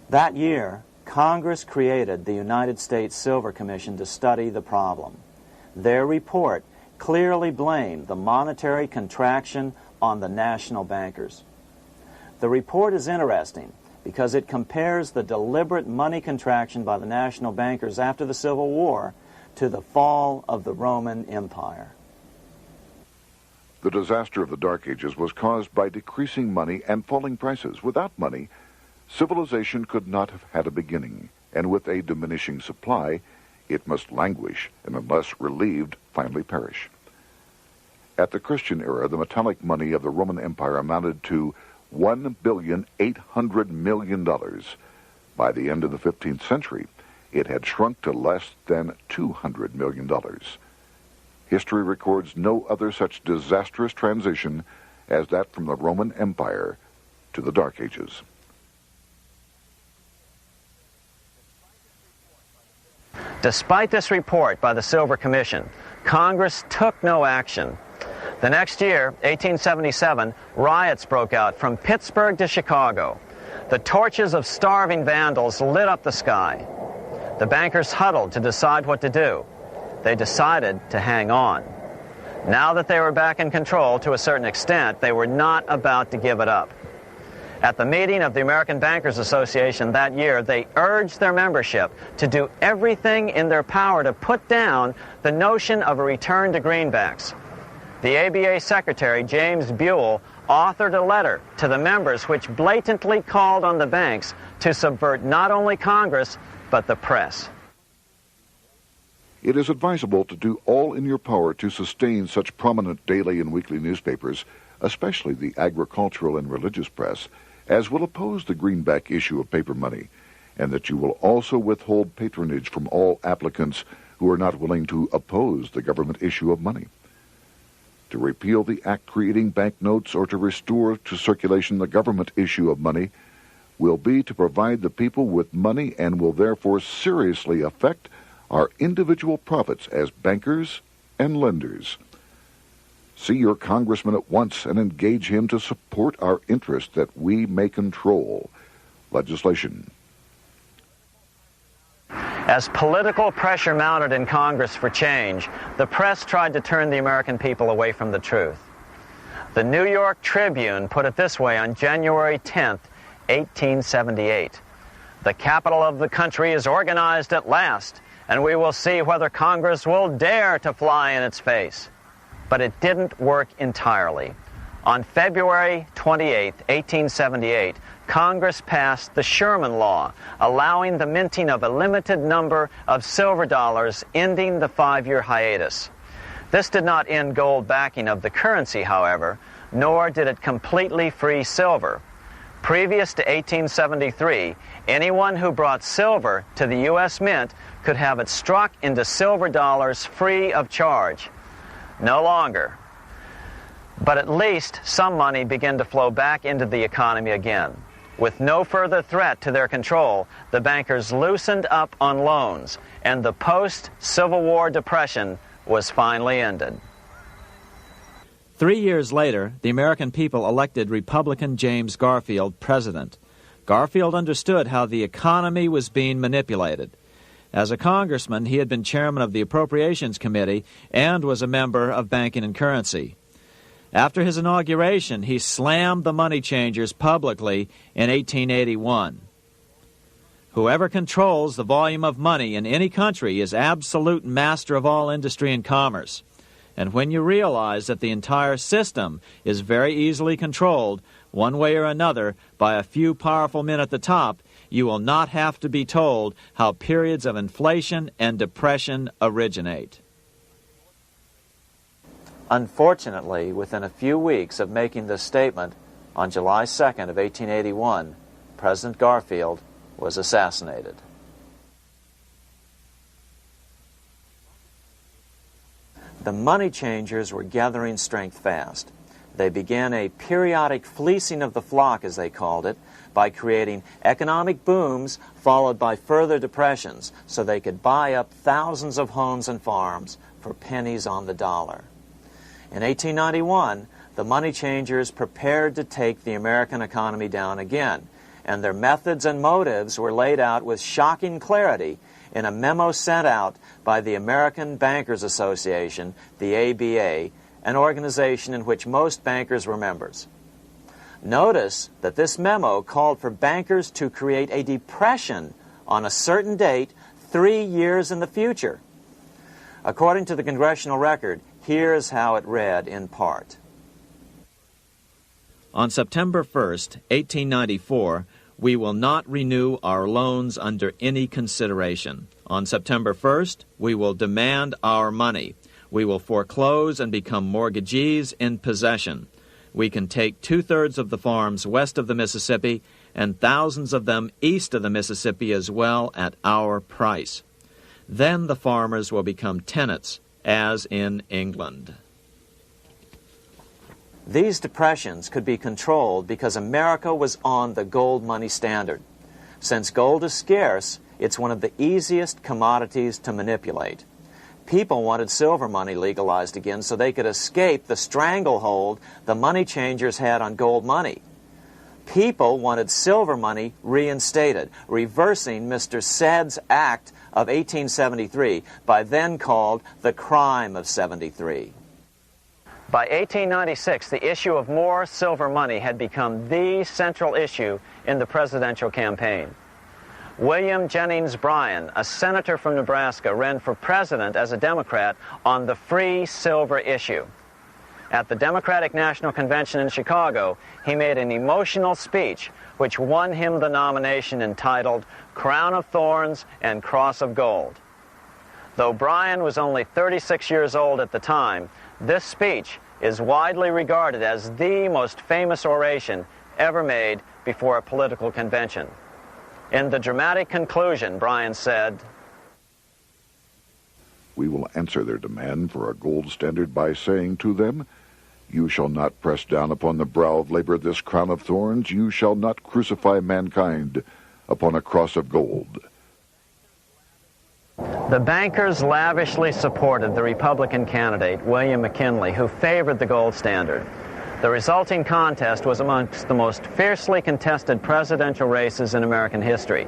That year, Congress created the United States Silver Commission to study the problem. Their report clearly blamed the monetary contraction on the national bankers. The report is interesting because it compares the deliberate money contraction by the national bankers after the Civil War to the fall of the Roman Empire. The disaster of the Dark Ages was caused by decreasing money and falling prices. Without money, civilization could not have had a beginning, and with a diminishing supply, it must languish, and unless relieved, finally perish. At the Christian era, the metallic money of the Roman Empire amounted to $1,800,000,000. By the end of the 15th century, it had shrunk to less than $200 million. History records no other such disastrous transition as that from the Roman Empire to the Dark Ages. Despite this report by the Silver Commission, Congress took no action. The next year, 1877, riots broke out from Pittsburgh to Chicago. The torches of starving vandals lit up the sky. The bankers huddled to decide what to do. They decided to hang on. Now that they were back in control to a certain extent, they were not about to give it up. At the meeting of the American Bankers Association that year, they urged their membership to do everything in their power to put down the notion of a return to greenbacks. The ABA Secretary, James Buell, authored a letter to the members which blatantly called on the banks to subvert not only Congress, but the press. It is advisable to do all in your power to sustain such prominent daily and weekly newspapers, especially the agricultural and religious press, as will oppose the greenback issue of paper money, and that you will also withhold patronage from all applicants who are not willing to oppose the government issue of money. To repeal the act creating banknotes or to restore to circulation the government issue of money will be to provide the people with money and will therefore seriously affect our individual profits as bankers and lenders. See your congressman at once and engage him to support our interest that we may control legislation. As political pressure mounted in Congress for change, the press tried to turn the American people away from the truth. The New York Tribune put it this way on January 10th, 1878. "The capital of the country is organized at last, and we will see whether Congress will dare to fly in its face." But it didn't work entirely. On February 28, 1878, Congress passed the Sherman Law, allowing the minting of a limited number of silver dollars, ending the 5-year hiatus. This did not end gold backing of the currency, however, nor did it completely free silver. Previous to 1873, anyone who brought silver to the U.S. Mint could have it struck into silver dollars free of charge. No longer. But at least some money began to flow back into the economy again. With no further threat to their control, the bankers loosened up on loans, and the post-Civil War depression was finally ended. 3 years later, the American people elected Republican James Garfield president. Garfield understood how the economy was being manipulated. As a congressman, he had been chairman of the Appropriations Committee and was a member of Banking and Currency. After his inauguration, he slammed the money changers publicly in 1881. Whoever controls the volume of money in any country is absolute master of all industry and commerce. And when you realize that the entire system is very easily controlled, one way or another, by a few powerful men at the top, you will not have to be told how periods of inflation and depression originate. Unfortunately, within a few weeks of making this statement, on July 2nd of 1881, President Garfield was assassinated. The money changers were gathering strength fast. They began a periodic fleecing of the flock, as they called it, by creating economic booms followed by further depressions so they could buy up thousands of homes and farms for pennies on the dollar. In 1891, the money changers prepared to take the American economy down again, and their methods and motives were laid out with shocking clarity in a memo sent out by the American Bankers Association, the ABA, an organization in which most bankers were members. Notice that this memo called for bankers to create a depression on a certain date 3 years in the future. According to the Congressional Record, here's how it read in part. On September 1st, 1894, we will not renew our loans under any consideration. On September 1st, we will demand our money. We will foreclose and become mortgagees in possession. We can take 2/3 of the farms west of the Mississippi and thousands of them east of the Mississippi as well at our price. Then the farmers will become tenants, as in England. These depressions could be controlled because America was on the gold money standard. Since gold is scarce, it's one of the easiest commodities to manipulate. People wanted silver money legalized again so they could escape the stranglehold the money changers had on gold money. People wanted silver money reinstated, reversing Mr. Said's Act of 1873, by then called the Crime of 73. By 1896, the issue of more silver money had become the central issue in the presidential campaign. William Jennings Bryan, a senator from Nebraska, ran for president as a Democrat on the free silver issue. At the Democratic National Convention in Chicago, he made an emotional speech which won him the nomination entitled Crown of Thorns and Cross of Gold. Though Bryan was only 36 years old at the time, this speech is widely regarded as the most famous oration ever made before a political convention. In the dramatic conclusion, Bryan said, "We will answer their demand for a gold standard by saying to them, you shall not press down upon the brow of labor this crown of thorns. You shall not crucify mankind upon a cross of gold." The bankers lavishly supported the Republican candidate, William McKinley, who favored the gold standard. The resulting contest was amongst the most fiercely contested presidential races in American history.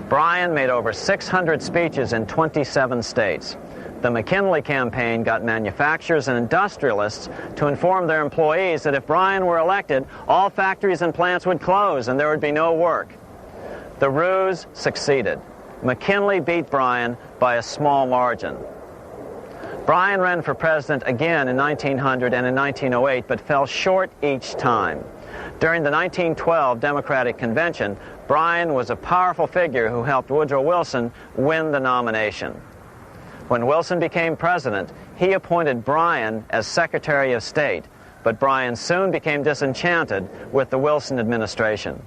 Bryan made over 600 speeches in 27 states. The McKinley campaign got manufacturers and industrialists to inform their employees that if Bryan were elected, all factories and plants would close and there would be no work. The ruse succeeded. McKinley beat Bryan by a small margin. Bryan ran for president again in 1900 and in 1908, but fell short each time. During the 1912 Democratic Convention, Bryan was a powerful figure who helped Woodrow Wilson win the nomination. When Wilson became president, he appointed Bryan as Secretary of State, but Bryan soon became disenchanted with the Wilson administration.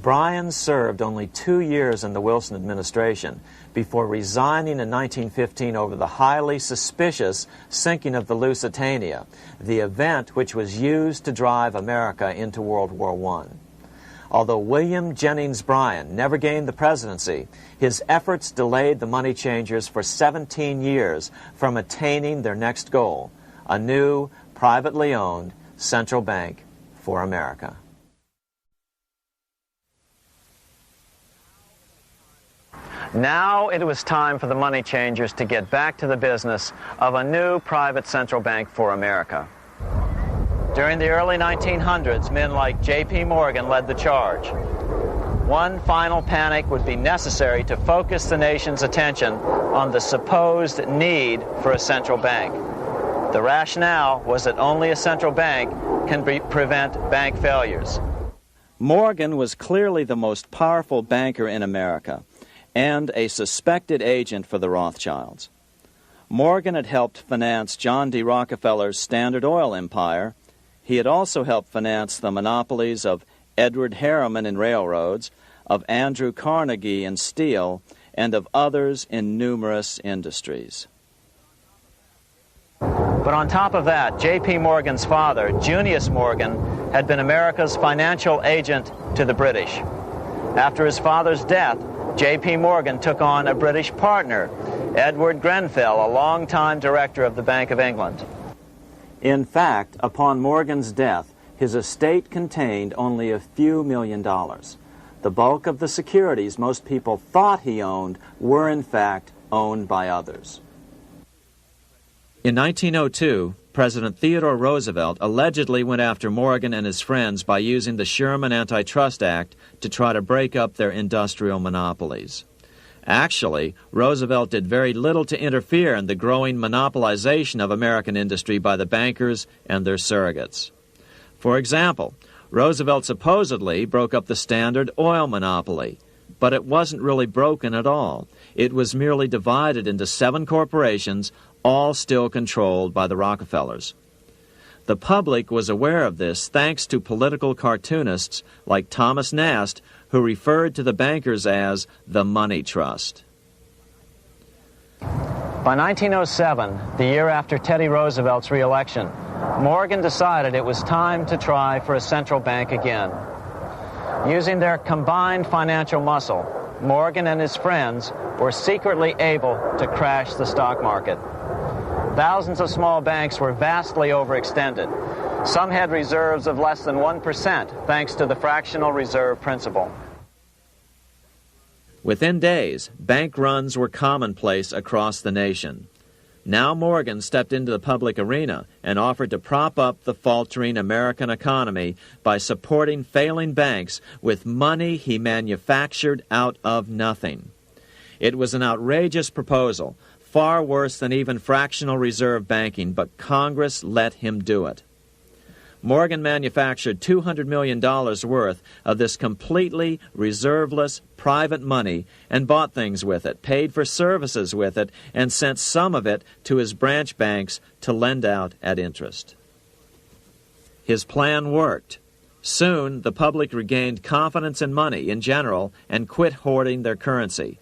Bryan served only 2 years in the Wilson administration before resigning in 1915 over the highly suspicious sinking of the Lusitania, the event which was used to drive America into World War I. Although William Jennings Bryan never gained the presidency, his efforts delayed the money changers for 17 years from attaining their next goal, a new, privately owned central bank for America. Now it was time for the money changers to get back to the business of a new private central bank for America. During the early 1900s, men like J.P. Morgan led the charge. One final panic would be necessary to focus the nation's attention on the supposed need for a central bank. The rationale was that only a central bank can prevent bank failures. Morgan was clearly the most powerful banker in America and a suspected agent for the Rothschilds. Morgan had helped finance John D. Rockefeller's Standard Oil empire. He had also helped finance the monopolies of Edward Harriman in railroads, of Andrew Carnegie in steel, and of others in numerous industries. But on top of that, J.P. Morgan's father, Junius Morgan, had been America's financial agent to the British. After his father's death, J.P. Morgan took on a British partner, Edward Grenfell, a longtime director of the Bank of England. In fact, upon Morgan's death, his estate contained only a few $1 million. The bulk of the securities most people thought he owned were in fact owned by others. In 1902, President Theodore Roosevelt allegedly went after Morgan and his friends by using the Sherman Antitrust Act to try to break up their industrial monopolies. Actually, Roosevelt did very little to interfere in the growing monopolization of American industry by the bankers and their surrogates. For example, Roosevelt supposedly broke up the Standard Oil monopoly, But it wasn't really broken at all. It was merely divided into 7 corporations, all still controlled by the Rockefellers. The public was aware of this thanks to political cartoonists like Thomas Nast, who referred to the bankers as the Money Trust. By 1907, the year after Teddy Roosevelt's re-election, Morgan decided it was time to try for a central bank again. Using their combined financial muscle, Morgan and his friends were secretly able to crash the stock market. Thousands of small banks were vastly overextended. Some had reserves of less than 1% thanks to the fractional reserve principle. Within days, bank runs were commonplace across the nation. Now Morgan stepped into the public arena and offered to prop up the faltering American economy by supporting failing banks with money he manufactured out of nothing. It was an outrageous proposal, far worse than even fractional reserve banking, but Congress let him do it. Morgan manufactured $200 million worth of this completely reserveless private money and bought things with it, paid for services with it, and sent some of it to his branch banks to lend out at interest. His plan worked. Soon, the public regained confidence in money in general and quit hoarding their currency.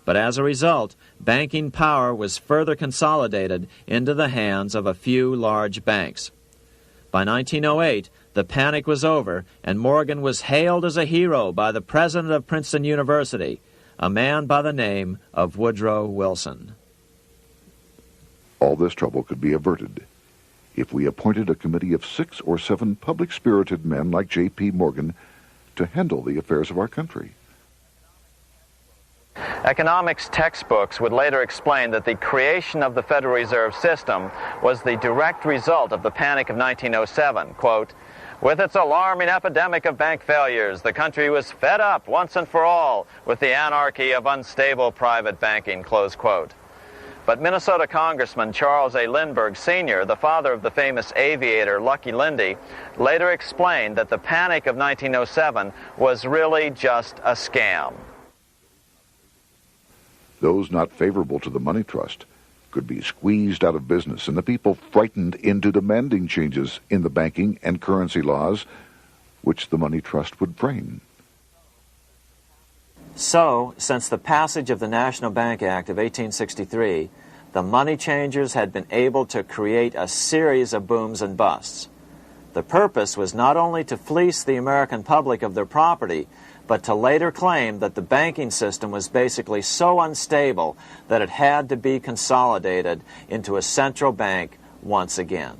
But as a result, banking power was further consolidated into the hands of a few large banks. By 1908, the panic was over, and Morgan was hailed as a hero by the president of Princeton University, a man by the name of Woodrow Wilson. All this trouble could be averted if we appointed a committee of 6 or 7 public-spirited men like J.P. Morgan to handle the affairs of our country. Economics textbooks would later explain that the creation of the Federal Reserve System was the direct result of the Panic of 1907. Quote, "With its alarming epidemic of bank failures, the country was fed up once and for all with the anarchy of unstable private banking," close quote. But Minnesota Congressman Charles A. Lindbergh Sr., the father of the famous aviator Lucky Lindy, later explained that the Panic of 1907 was really just a scam. Those not favorable to the money trust could be squeezed out of business and the people frightened into demanding changes in the banking and currency laws which the money trust would frame. So, since the passage of the National Bank Act of 1863, the money changers had been able to create a series of booms and busts. The purpose was not only to fleece the American public of their property, but to later claim that the banking system was basically so unstable that it had to be consolidated into a central bank once again.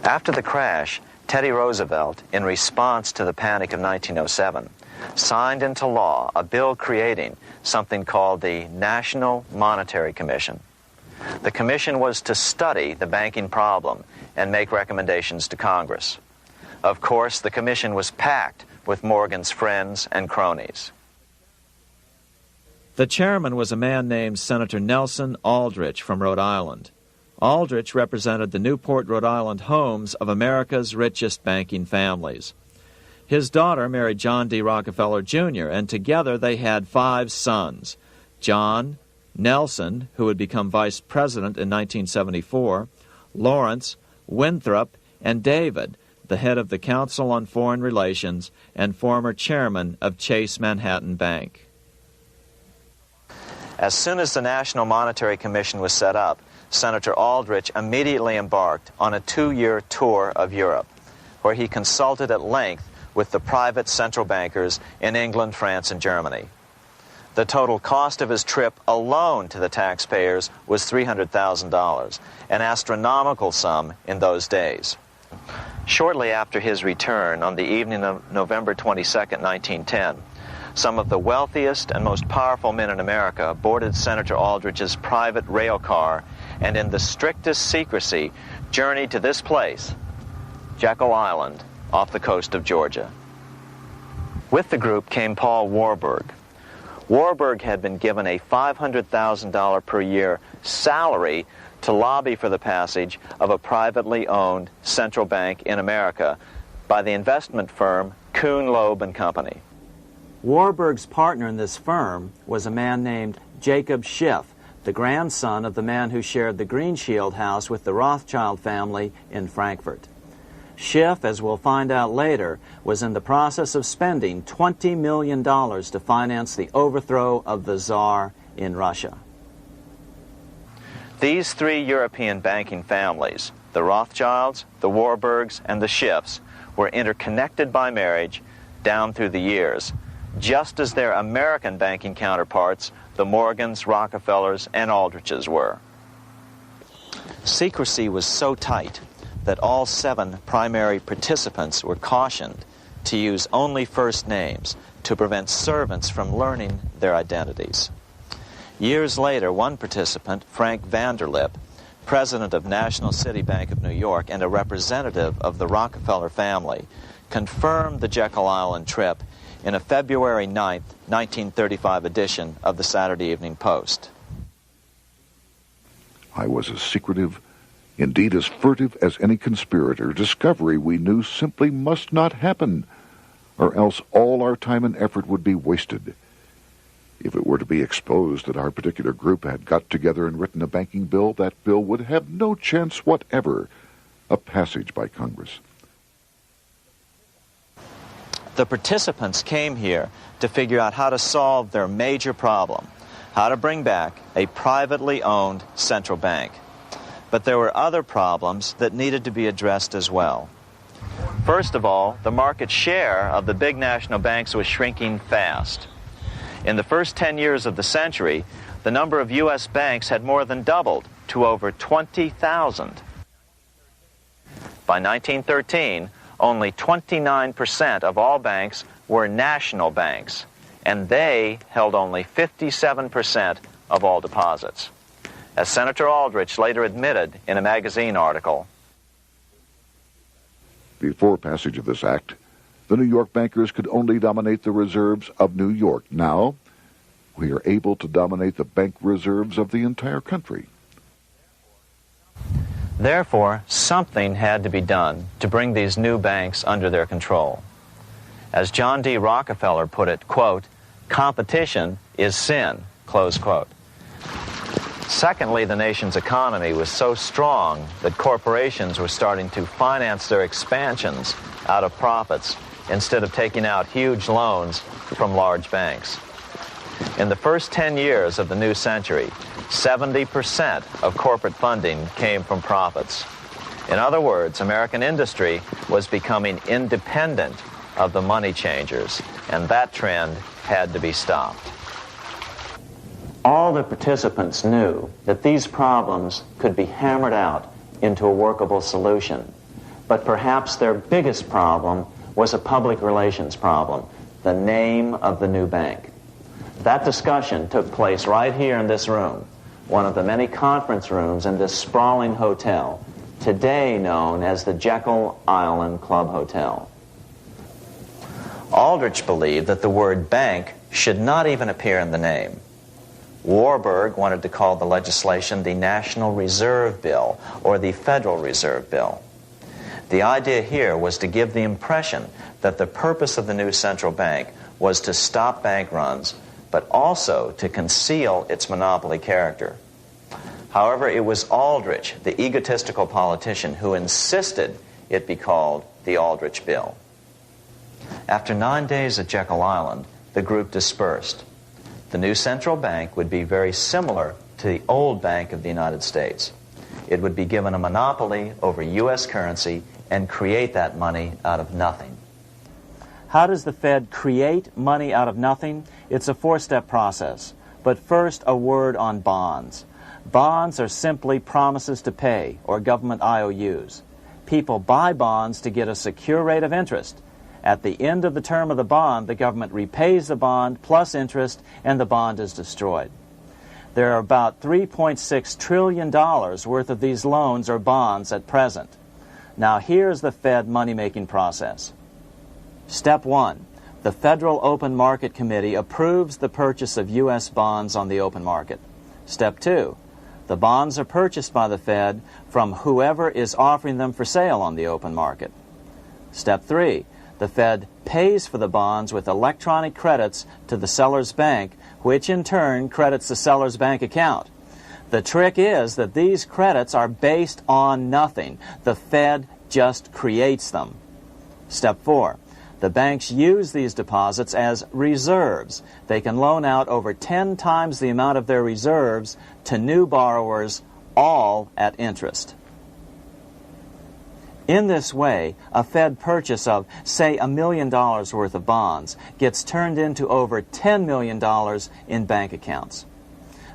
After the crash, Teddy Roosevelt, in response to the Panic of 1907, signed into law a bill creating something called the National Monetary Commission. The commission was to study the banking problem and make recommendations to Congress. Of course, the commission was packed with Morgan's friends and cronies. The chairman was a man named Senator Nelson Aldrich from Rhode Island. Aldrich represented the Newport, Rhode Island homes of America's richest banking families. His daughter married John D. Rockefeller, Jr., and together they had 5 sons: John, Nelson, who would become vice president in 1974, Lawrence, Winthrop, and David, the head of the Council on Foreign Relations and former chairman of Chase Manhattan Bank. As soon as the National Monetary Commission was set up, Senator Aldrich immediately embarked on a 2-year tour of Europe, where he consulted at length with the private central bankers in England, France, and Germany. The total cost of his trip alone to the taxpayers was $300,000, an astronomical sum in those days. Shortly after his return, on the evening of November 22, 1910, some of the wealthiest and most powerful men in America boarded Senator Aldrich's private rail car and in the strictest secrecy journeyed to this place, Jekyll Island, off the coast of Georgia. With the group came Paul Warburg. Warburg had been given a $500,000 per year salary to lobby for the passage of a privately owned central bank in America by the investment firm Kuhn, Loeb & Company. Warburg's partner in this firm was a man named Jacob Schiff, the grandson of the man who shared the Greenshield house with the Rothschild family in Frankfurt. Schiff, as we'll find out later, was in the process of spending $20 million to finance the overthrow of the Tsar in Russia. These three European banking families, the Rothschilds, the Warburgs, and the Schiffs, were interconnected by marriage down through the years, just as their American banking counterparts, the Morgans, Rockefellers, and Aldriches were. Secrecy was so tight that all 7 primary participants were cautioned to use only first names to prevent servants from learning their identities. Years later, one participant, Frank Vanderlip, president of National City Bank of New York and a representative of the Rockefeller family, confirmed the Jekyll Island trip in a February 9, 1935 edition of the Saturday Evening Post. I was as secretive, indeed as furtive as any conspirator. Discovery, we knew, simply must not happen, or else all our time and effort would be wasted. If it were to be exposed that our particular group had got together and written a banking bill, that bill would have no chance whatever of passage by Congress. The participants came here to figure out how to solve their major problem, how to bring back a privately owned central bank. But there were other problems that needed to be addressed as well. First of all, the market share of the big national banks was shrinking fast. In the first 10 years of the century, the number of U.S. banks had more than doubled to over 20,000. By 1913, only 29% of all banks were national banks, and they held only 57% of all deposits. As Senator Aldrich later admitted in a magazine article, before passage of this act, the New York bankers could only dominate the reserves of New York. Now, we are able to dominate the bank reserves of the entire country. Therefore, something had to be done to bring these new banks under their control. As John D. Rockefeller put it, quote, "Competition is sin," close quote. Secondly, the nation's economy was so strong that corporations were starting to finance their expansions out of profits instead of taking out huge loans from large banks. In the first 10 years of the new century, 70% of corporate funding came from profits. In other words, American industry was becoming independent of the money changers, and that trend had to be stopped. All the participants knew that these problems could be hammered out into a workable solution. But perhaps their biggest problem was a public relations problem, the name of the new bank. That discussion took place right here in this room, one of the many conference rooms in this sprawling hotel, today known as the Jekyll Island Club Hotel. Aldrich believed that the word bank should not even appear in the name. Warburg wanted to call the legislation the National Reserve Bill or the Federal Reserve Bill. The idea here was to give the impression that the purpose of the new central bank was to stop bank runs, but also to conceal its monopoly character. However, it was Aldrich, the egotistical politician, who insisted it be called the Aldrich Bill. After 9 days at Jekyll Island, the group dispersed. The new central bank would be very similar to the old Bank of the United States. It would be given a monopoly over U.S. currency and create that money out of nothing. How does the Fed create money out of nothing? It's a 4-step process. But first, a word on bonds. Bonds are simply promises to pay, or government IOUs. People buy bonds to get a secure rate of interest. At the end of the term of the bond, the government repays the bond plus interest, and the bond is destroyed. There are about $3.6 trillion worth of these loans or bonds at present. Now here's the Fed money-making process. Step 1. The Federal Open Market Committee approves the purchase of U.S. bonds on the open market. Step 2. The bonds are purchased by the Fed from whoever is offering them for sale on the open market. Step 3. The Fed pays for the bonds with electronic credits to the seller's bank, which in turn credits the seller's bank account. The trick is that these credits are based on nothing. The Fed just creates them. Step 4. The banks use these deposits as reserves. They can loan out over 10 times the amount of their reserves to new borrowers, all at interest. In this way, a Fed purchase of, say, $1 million worth of bonds gets turned into over $10 million in bank accounts.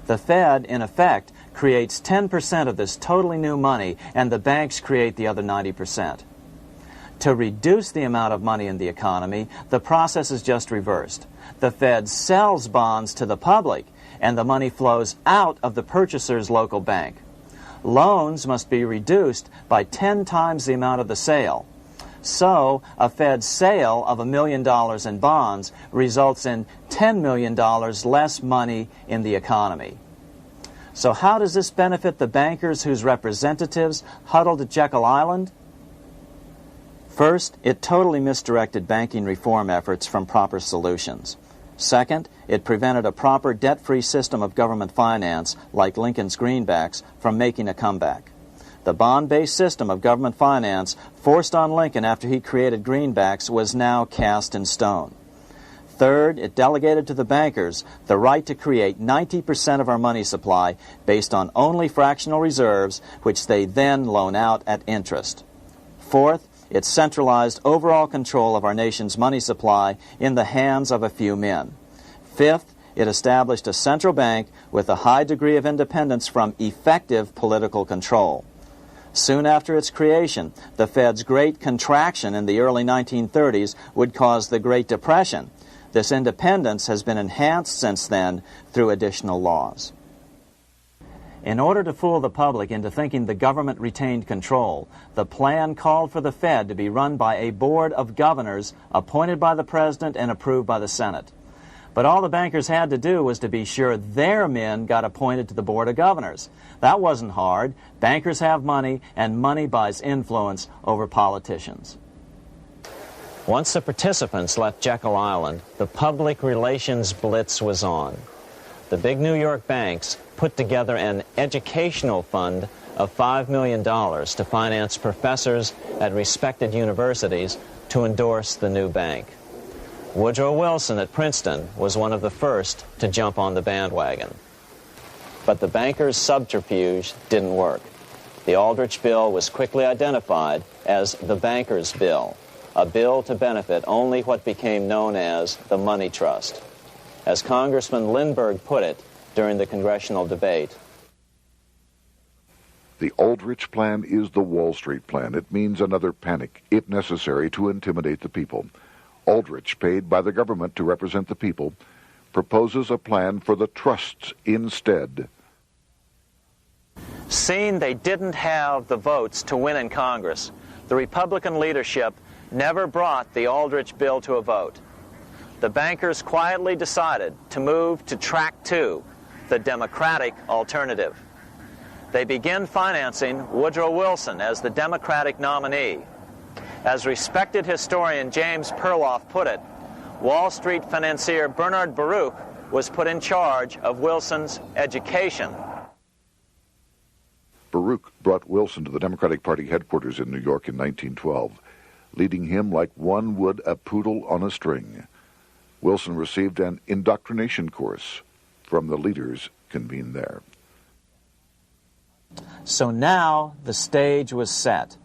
The Fed, in effect, creates 10% of this totally new money, and the banks create the other 90%. To reduce the amount of money in the economy, the process is just reversed. The Fed sells bonds to the public, and the money flows out of the purchaser's local bank. Loans must be reduced by 10 times the amount of the sale. So, a Fed sale of $1 million in bonds results in $10 million less money in the economy. So how does this benefit the bankers whose representatives huddled at Jekyll Island? First, it totally misdirected banking reform efforts from proper solutions. Second, it prevented a proper debt-free system of government finance, like Lincoln's greenbacks, from making a comeback. The bond-based system of government finance forced on Lincoln after he created greenbacks was now cast in stone. Third, it delegated to the bankers the right to create 90% of our money supply based on only fractional reserves, which they then loan out at interest. Fourth, it centralized overall control of our nation's money supply in the hands of a few men. Fifth, it established a central bank with a high degree of independence from effective political control. Soon after its creation, the Fed's great contraction in the early 1930s would cause the Great Depression. This independence has been enhanced since then through additional laws. In order to fool the public into thinking the government retained control, the plan called for the Fed to be run by a board of governors appointed by the President and approved by the Senate. But all the bankers had to do was to be sure their men got appointed to the board of governors. That wasn't hard. Bankers have money, and money buys influence over politicians. Once the participants left Jekyll Island, the public relations blitz was on. The big New York banks put together an educational fund of $5 million to finance professors at respected universities to endorse the new bank. Woodrow Wilson at Princeton was one of the first to jump on the bandwagon. But the bankers' subterfuge didn't work. The Aldrich Bill was quickly identified as the bankers' bill, a bill to benefit only what became known as the money trust. As Congressman Lindbergh put it during the congressional debate, the Aldrich Plan is the Wall Street Plan. It means another panic, if necessary, to intimidate the people. Aldrich, paid by the government to represent the people, proposes a plan for the trusts instead. Seeing they didn't have the votes to win in Congress, the Republican leadership never brought the Aldrich bill to a vote. The bankers quietly decided to move to track 2, the Democratic alternative. They began financing Woodrow Wilson as the Democratic nominee. As respected historian James Perloff put it, Wall Street financier Bernard Baruch was put in charge of Wilson's education. Baruch brought Wilson to the Democratic Party headquarters in New York in 1912, leading him like one would a poodle on a string. Wilson received an indoctrination course from the leaders convened there. So now the stage was set.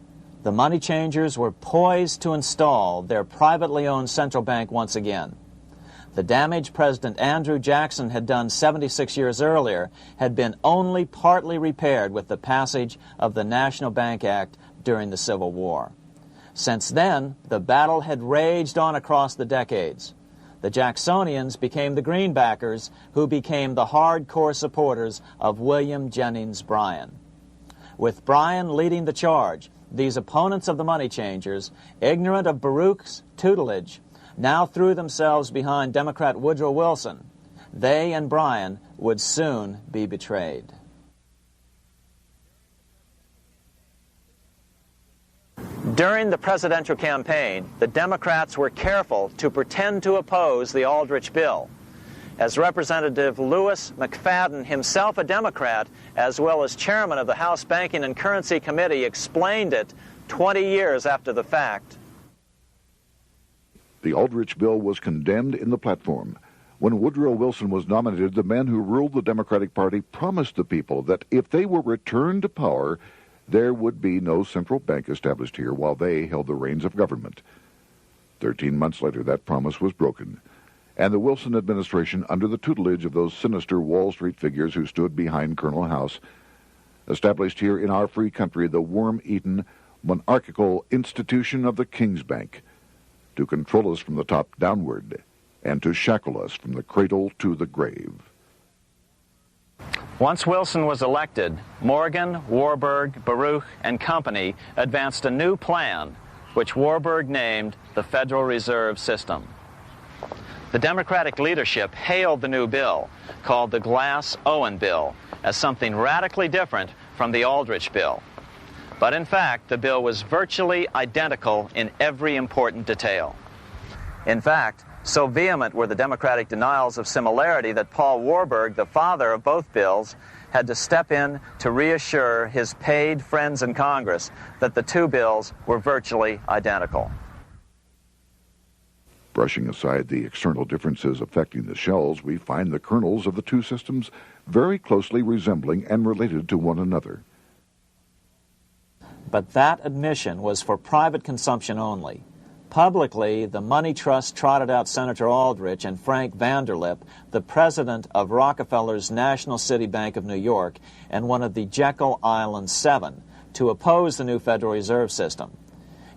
The money changers were poised to install their privately owned central bank once again. The damage President Andrew Jackson had done 76 years earlier had been only partly repaired with the passage of the National Bank Act during the Civil War. Since then, the battle had raged on across the decades. The Jacksonians became the Greenbackers, who became the hardcore supporters of William Jennings Bryan. With Bryan leading the charge, these opponents of the money changers, ignorant of Baruch's tutelage, now threw themselves behind Democrat Woodrow Wilson. They and Bryan would soon be betrayed. During the presidential campaign, the Democrats were careful to pretend to oppose the Aldrich bill. As Representative Lewis McFadden, himself a Democrat, as well as chairman of the House Banking and Currency Committee, explained it 20 years after the fact. The Aldrich bill was condemned in the platform. When Woodrow Wilson was nominated, the men who ruled the Democratic Party promised the people that if they were returned to power, there would be no central bank established here while they held the reins of government. 13 months later, that promise was broken, and the Wilson administration, under the tutelage of those sinister Wall Street figures who stood behind Colonel House, established here in our free country the worm-eaten, monarchical institution of the King's Bank, to control us from the top downward and to shackle us from the cradle to the grave. Once Wilson was elected, Morgan, Warburg, Baruch, and company advanced a new plan, which Warburg named the Federal Reserve System. The Democratic leadership hailed the new bill, called the Glass-Owen Bill, as something radically different from the Aldrich Bill. But in fact, the bill was virtually identical in every important detail. In fact, so vehement were the Democratic denials of similarity that Paul Warburg, the father of both bills, had to step in to reassure his paid friends in Congress that the two bills were virtually identical. Brushing aside the external differences affecting the shells, we find the kernels of the two systems very closely resembling and related to one another. But that admission was for private consumption only. Publicly, the money trust trotted out Senator Aldrich and Frank Vanderlip, the president of Rockefeller's National City Bank of New York and one of the Jekyll Island Seven, to oppose the new Federal Reserve System.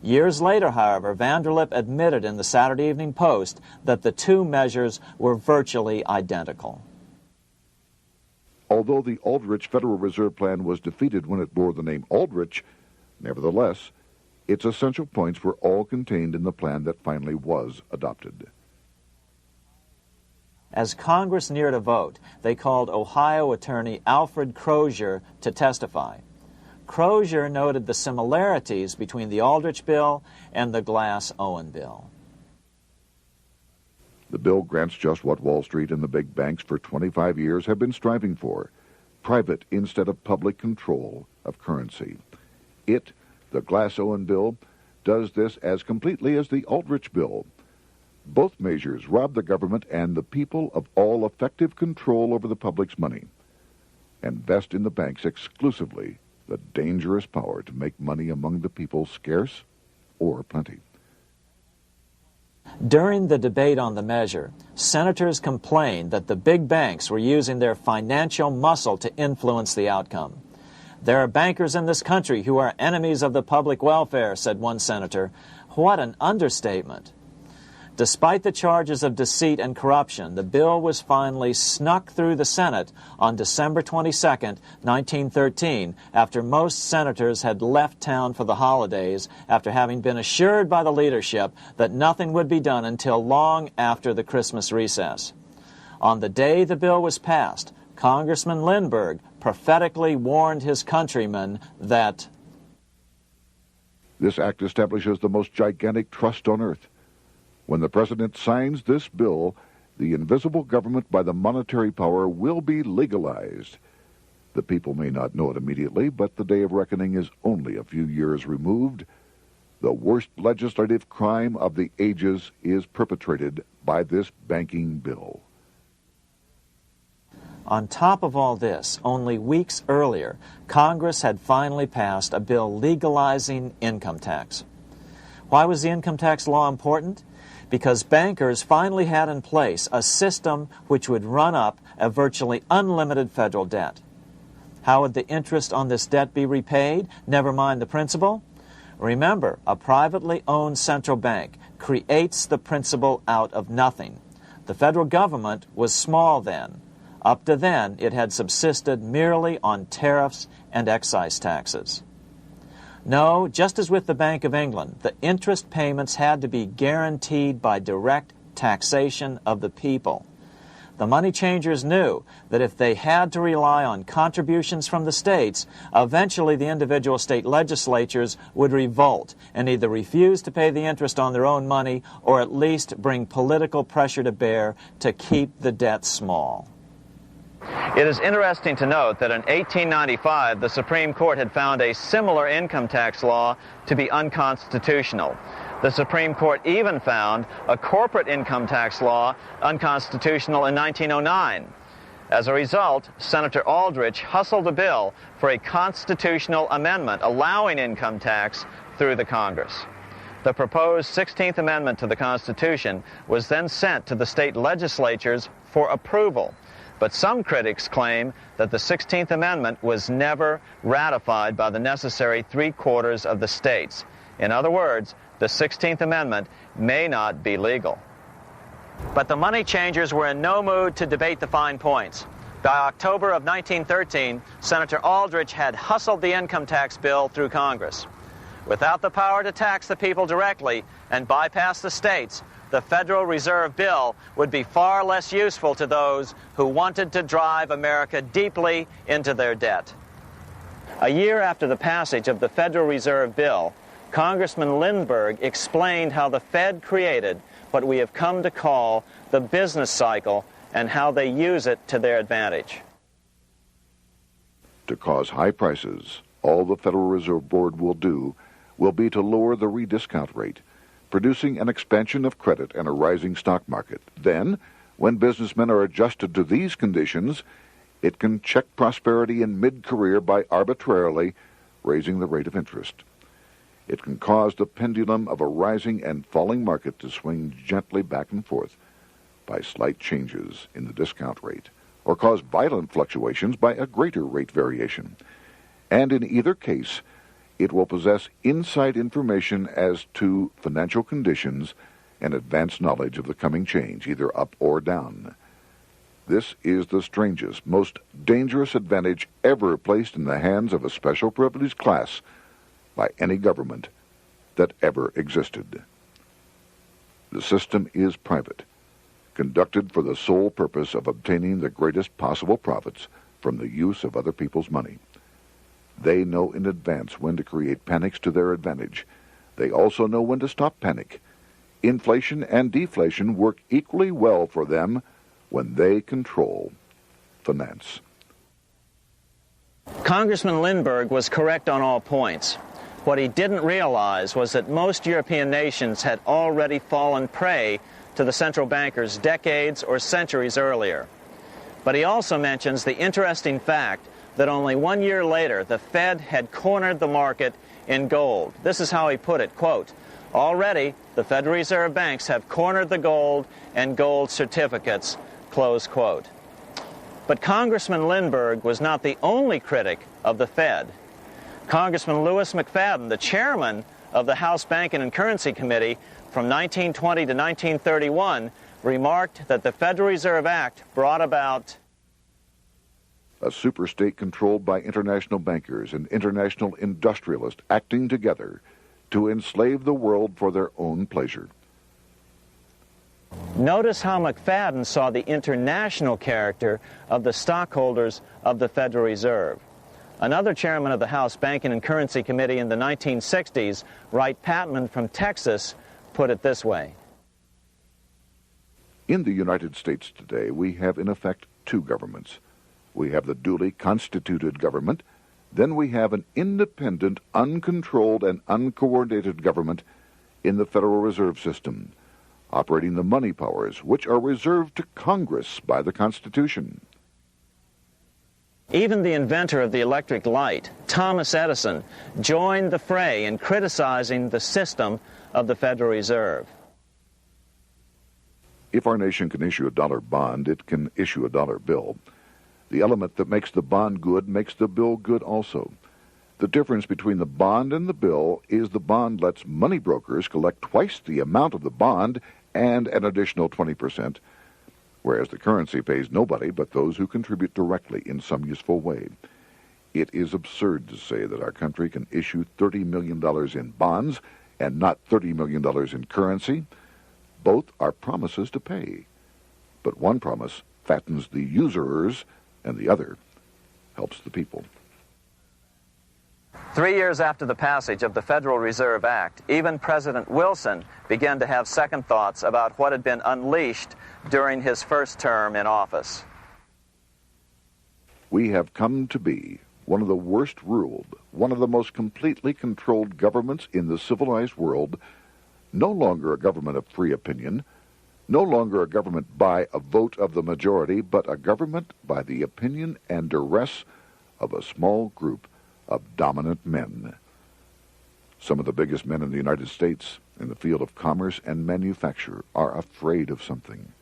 Years later, however, Vanderlip admitted in the Saturday Evening Post that the two measures were virtually identical. Although the Aldrich Federal Reserve Plan was defeated when it bore the name Aldrich, nevertheless, its essential points were all contained in the plan that finally was adopted. As Congress neared a vote, they called Ohio attorney Alfred Crozier to testify. Crozier noted the similarities between the Aldrich bill and the Glass-Owen bill. The bill grants just what Wall Street and the big banks for 25 years have been striving for: private instead of public control of currency. It, the Glass-Owen bill, does this as completely as the Aldrich bill. Both measures rob the government and the people of all effective control over the public's money, and vest in the banks exclusively the dangerous power to make money among the people scarce or plenty. During the debate on the measure, senators complained that the big banks were using their financial muscle to influence the outcome. "There are bankers in this country who are enemies of the public welfare," said one senator. What an understatement. Despite the charges of deceit and corruption, the bill was finally snuck through the Senate on December 22, 1913, after most senators had left town for the holidays, after having been assured by the leadership that nothing would be done until long after the Christmas recess. On the day the bill was passed, Congressman Lindbergh prophetically warned his countrymen that this act establishes the most gigantic trust on earth. When the president signs this bill, the invisible government by the monetary power will be legalized. The people may not know it immediately, but the day of reckoning is only a few years removed. The worst legislative crime of the ages is perpetrated by this banking bill. On top of all this, only weeks earlier, Congress had finally passed a bill legalizing income tax. Why was the income tax law important? Because bankers finally had in place a system which would run up a virtually unlimited federal debt. How would the interest on this debt be repaid? Never mind the principal. Remember, a privately owned central bank creates the principal out of nothing. The federal government was small then. Up to then, it had subsisted merely on tariffs and excise taxes. No, just as with the Bank of England, the interest payments had to be guaranteed by direct taxation of the people. The money changers knew that if they had to rely on contributions from the states, eventually the individual state legislatures would revolt and either refuse to pay the interest on their own money or at least bring political pressure to bear to keep the debt small. It is interesting to note that in 1895, the Supreme Court had found a similar income tax law to be unconstitutional. The Supreme Court even found a corporate income tax law unconstitutional in 1909. As a result, Senator Aldrich hustled a bill for a constitutional amendment allowing income tax through the Congress. The proposed 16th Amendment to the Constitution was then sent to the state legislatures for approval. But some critics claim that the 16th Amendment was never ratified by the necessary 3/4 of the states. In other words, the 16th Amendment may not be legal. But the money changers were in no mood to debate the fine points. By October of 1913, Senator Aldrich had hustled the income tax bill through Congress. Without the power to tax the people directly and bypass the states, the Federal Reserve Bill would be far less useful to those who wanted to drive America deeply into their debt. A year after the passage of the Federal Reserve Bill, Congressman Lindbergh explained how the Fed created what we have come to call the business cycle and how they use it to their advantage. To cause high prices, all the Federal Reserve Board will do will be to lower the rediscount rate, producing an expansion of credit and a rising stock market. Then, when businessmen are adjusted to these conditions, it can check prosperity in mid-career by arbitrarily raising the rate of interest. It can cause the pendulum of a rising and falling market to swing gently back and forth by slight changes in the discount rate, or cause violent fluctuations by a greater rate variation. And in either case, it will possess inside information as to financial conditions and advanced knowledge of the coming change, either up or down. This is the strangest, most dangerous advantage ever placed in the hands of a special privileged class by any government that ever existed. The system is private, conducted for the sole purpose of obtaining the greatest possible profits from the use of other people's money. They know in advance when to create panics to their advantage. They also know when to stop panic. Inflation and deflation work equally well for them when they control finance. Congressman Lindbergh was correct on all points. What he didn't realize was that most European nations had already fallen prey to the central bankers decades or centuries earlier. But he also mentions the interesting fact that only 1 year later the Fed had cornered the market in gold. This is how he put it, quote, "Already the Federal Reserve banks have cornered the gold and gold certificates," close quote. But Congressman Lindbergh was not the only critic of the Fed. Congressman Lewis McFadden, the chairman of the House Banking and Currency Committee from 1920 to 1931, remarked that the Federal Reserve Act brought about a superstate controlled by international bankers and international industrialists acting together to enslave the world for their own pleasure. Notice how McFadden saw the international character of the stockholders of the Federal Reserve. Another chairman of the House Banking and Currency Committee in the 1960s, Wright Patman from Texas, put it this way. In the United States today, we have in effect two governments. We have the duly constituted government, then we have an independent, uncontrolled, and uncoordinated government in the Federal Reserve System, operating the money powers which are reserved to Congress by the Constitution. Even the inventor of the electric light, Thomas Edison, joined the fray in criticizing the system of the Federal Reserve. If our nation can issue a dollar bond, it can issue a dollar bill. The element that makes the bond good makes the bill good also. The difference between the bond and the bill is the bond lets money brokers collect twice the amount of the bond and an additional 20%, whereas the currency pays nobody but those who contribute directly in some useful way. It is absurd to say that our country can issue $30 million in bonds and not $30 million in currency. Both are promises to pay, but one promise fattens the usurers, and the other helps the people. 3 years after the passage of the Federal Reserve Act, even President Wilson began to have second thoughts about what had been unleashed during his first term in office. We have come to be one of the worst ruled, one of the most completely controlled governments in the civilized world, no longer a government of free opinion, no longer a government by a vote of the majority, but a government by the opinion and duress of a small group of dominant men. Some of the biggest men in the United States in the field of commerce and manufacture are afraid of something.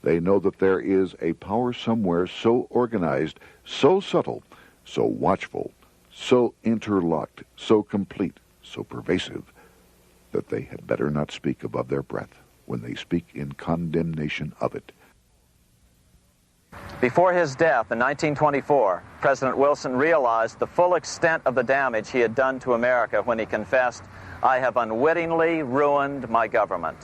They know that there is a power somewhere so organized, so subtle, so watchful, so interlocked, so complete, so pervasive, that they had better not speak above their breath when they speak in condemnation of it. Before his death in 1924, President Wilson realized the full extent of the damage he had done to America when he confessed, "I have unwittingly ruined my government."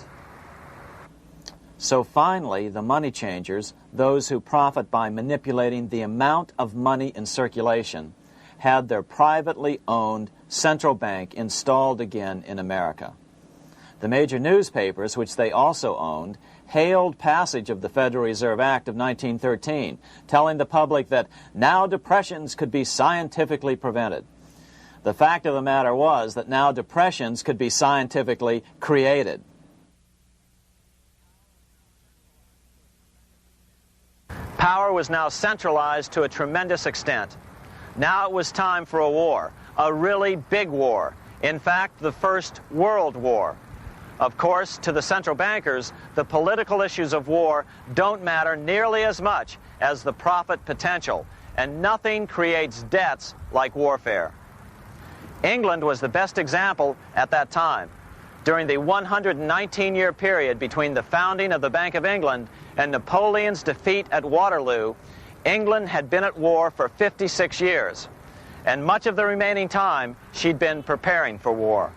So finally, the money changers, those who profit by manipulating the amount of money in circulation, had their privately owned central bank installed again in America. The major newspapers, which they also owned, hailed passage of the Federal Reserve Act of 1913, telling the public that now depressions could be scientifically prevented. The fact of the matter was that now depressions could be scientifically created. Power was now centralized to a tremendous extent. Now it was time for a war, a really big war. In fact, the First World War. Of course, to the central bankers, the political issues of war don't matter nearly as much as the profit potential, and nothing creates debts like warfare. England was the best example at that time. During the 119-year period between the founding of the Bank of England and Napoleon's defeat at Waterloo, England had been at war for 56 years, and much of the remaining time she'd been preparing for war.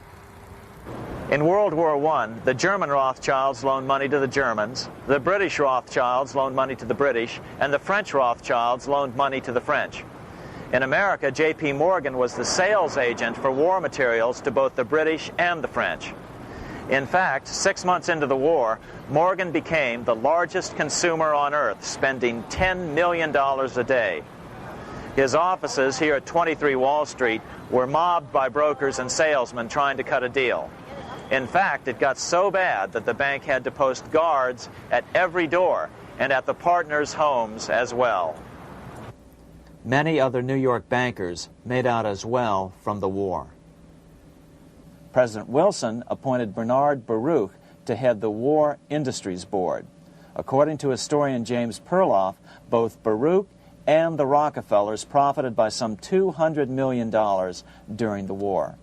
In World War I, the German Rothschilds loaned money to the Germans, the British Rothschilds loaned money to the British, and the French Rothschilds loaned money to the French. In America, J.P. Morgan was the sales agent for war materials to both the British and the French. In fact, 6 months into the war, Morgan became the largest consumer on earth, spending $10 million a day. His offices here at 23 Wall Street were mobbed by brokers and salesmen trying to cut a deal. In fact, it got so bad that the bank had to post guards at every door and at the partners' homes as well. Many other New York bankers made out as well from the war. President Wilson appointed Bernard Baruch to head the War Industries Board. According to historian James Perloff, both Baruch and the Rockefellers profited by some $200 million during the war.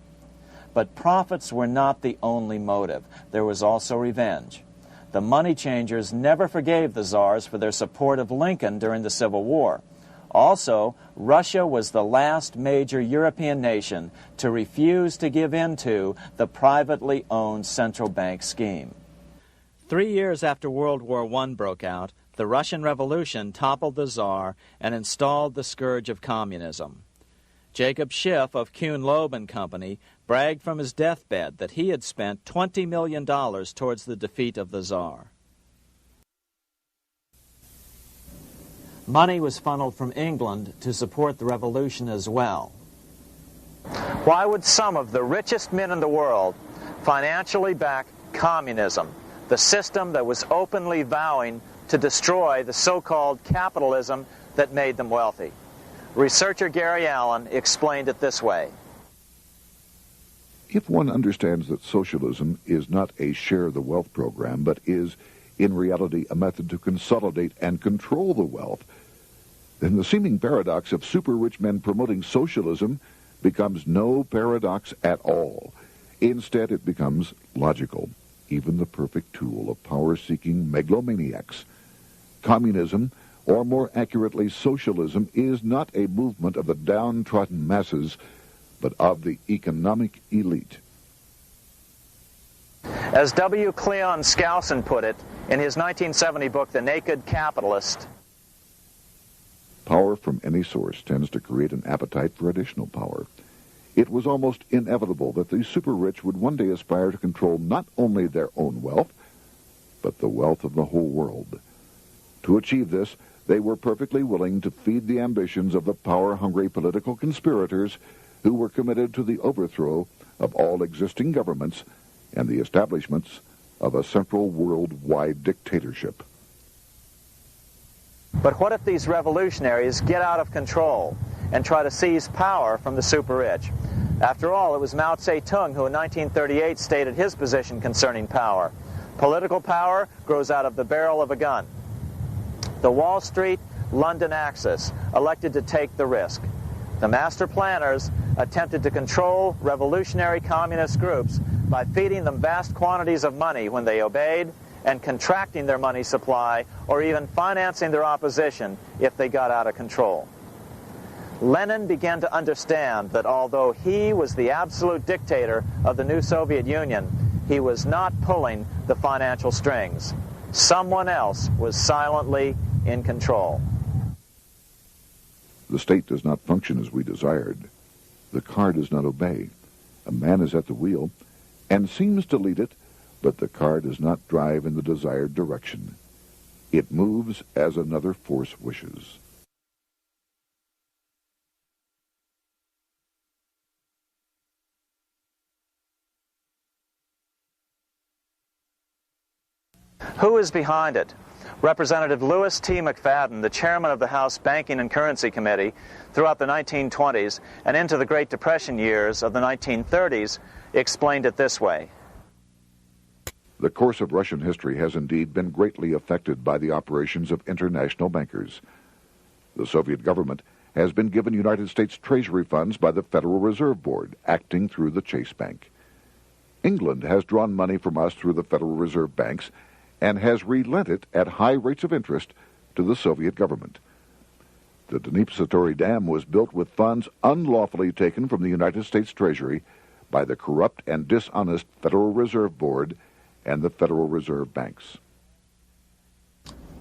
But profits were not the only motive. There was also revenge. The money changers never forgave the czars for their support of Lincoln during the Civil War. Also, Russia was the last major European nation to refuse to give in to the privately owned central bank scheme. 3 years after World War I broke out, the Russian Revolution toppled the Tsar and installed the scourge of communism. Jacob Schiff of Kuhn Loeb and Company bragged from his deathbed that he had spent $20 million towards the defeat of the Tsar. Money was funneled from England to support the revolution as well. Why would some of the richest men in the world financially back communism, the system that was openly vowing to destroy the so-called capitalism that made them wealthy? Researcher Gary Allen explained it this way. If one understands that socialism is not a share the wealth program, but is, in reality, a method to consolidate and control the wealth, then the seeming paradox of super-rich men promoting socialism becomes no paradox at all. Instead, it becomes logical, even the perfect tool of power-seeking megalomaniacs. Communism, or more accurately socialism, is not a movement of the downtrodden masses, but of the economic elite. As W. Cleon Skousen put it in his 1970 book, The Naked Capitalist, power from any source tends to create an appetite for additional power. It was almost inevitable that the super-rich would one day aspire to control not only their own wealth, but the wealth of the whole world. To achieve this, they were perfectly willing to feed the ambitions of the power-hungry political conspirators who were committed to the overthrow of all existing governments and the establishments of a central worldwide dictatorship. but what if these revolutionaries get out of control and try to seize power from the super-rich? After all, it was Mao Zedong who in 1938 stated his position concerning power. Political power grows out of the barrel of a gun. The Wall Street-London axis elected to take the risk. The master planners attempted to control revolutionary communist groups by feeding them vast quantities of money when they obeyed and contracting their money supply or even financing their opposition if they got out of control. Lenin began to understand that although he was the absolute dictator of the new Soviet Union, he was not pulling the financial strings. Someone else was silently in control. The state does not function as we desired. The car does not obey. A man is at the wheel and seems to lead it, but the car does not drive in the desired direction. It moves as another force wishes. Who is behind it? Representative Louis T. McFadden, the chairman of the House Banking and Currency Committee throughout the 1920s and into the Great Depression years of the 1930s, explained it this way. The course of Russian history has indeed been greatly affected by the operations of international bankers. The Soviet government has been given United States Treasury funds by the Federal Reserve Board, acting through the Chase Bank. England has drawn money from us through the Federal Reserve banks and has relent it at high rates of interest to the Soviet government. The Dnipro Dam was built with funds unlawfully taken from the United States Treasury by the corrupt and dishonest Federal Reserve Board and the Federal Reserve banks.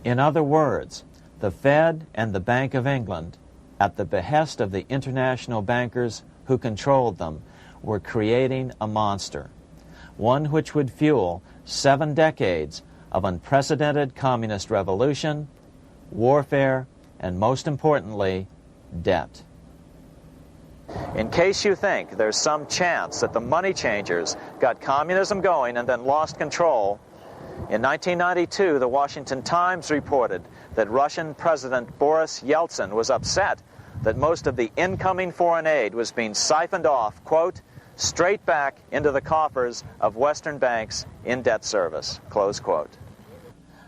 In other words, the Fed and the Bank of England, at the behest of the international bankers who controlled them, were creating a monster, one which would fuel 7 decades of unprecedented communist revolution, warfare, and most importantly, debt. In case you think there's some chance that the money changers got communism going and then lost control, in 1992, the Washington Times reported that Russian President Boris Yeltsin was upset that most of the incoming foreign aid was being siphoned off, quote, straight back into the coffers of Western banks in debt service, close quote.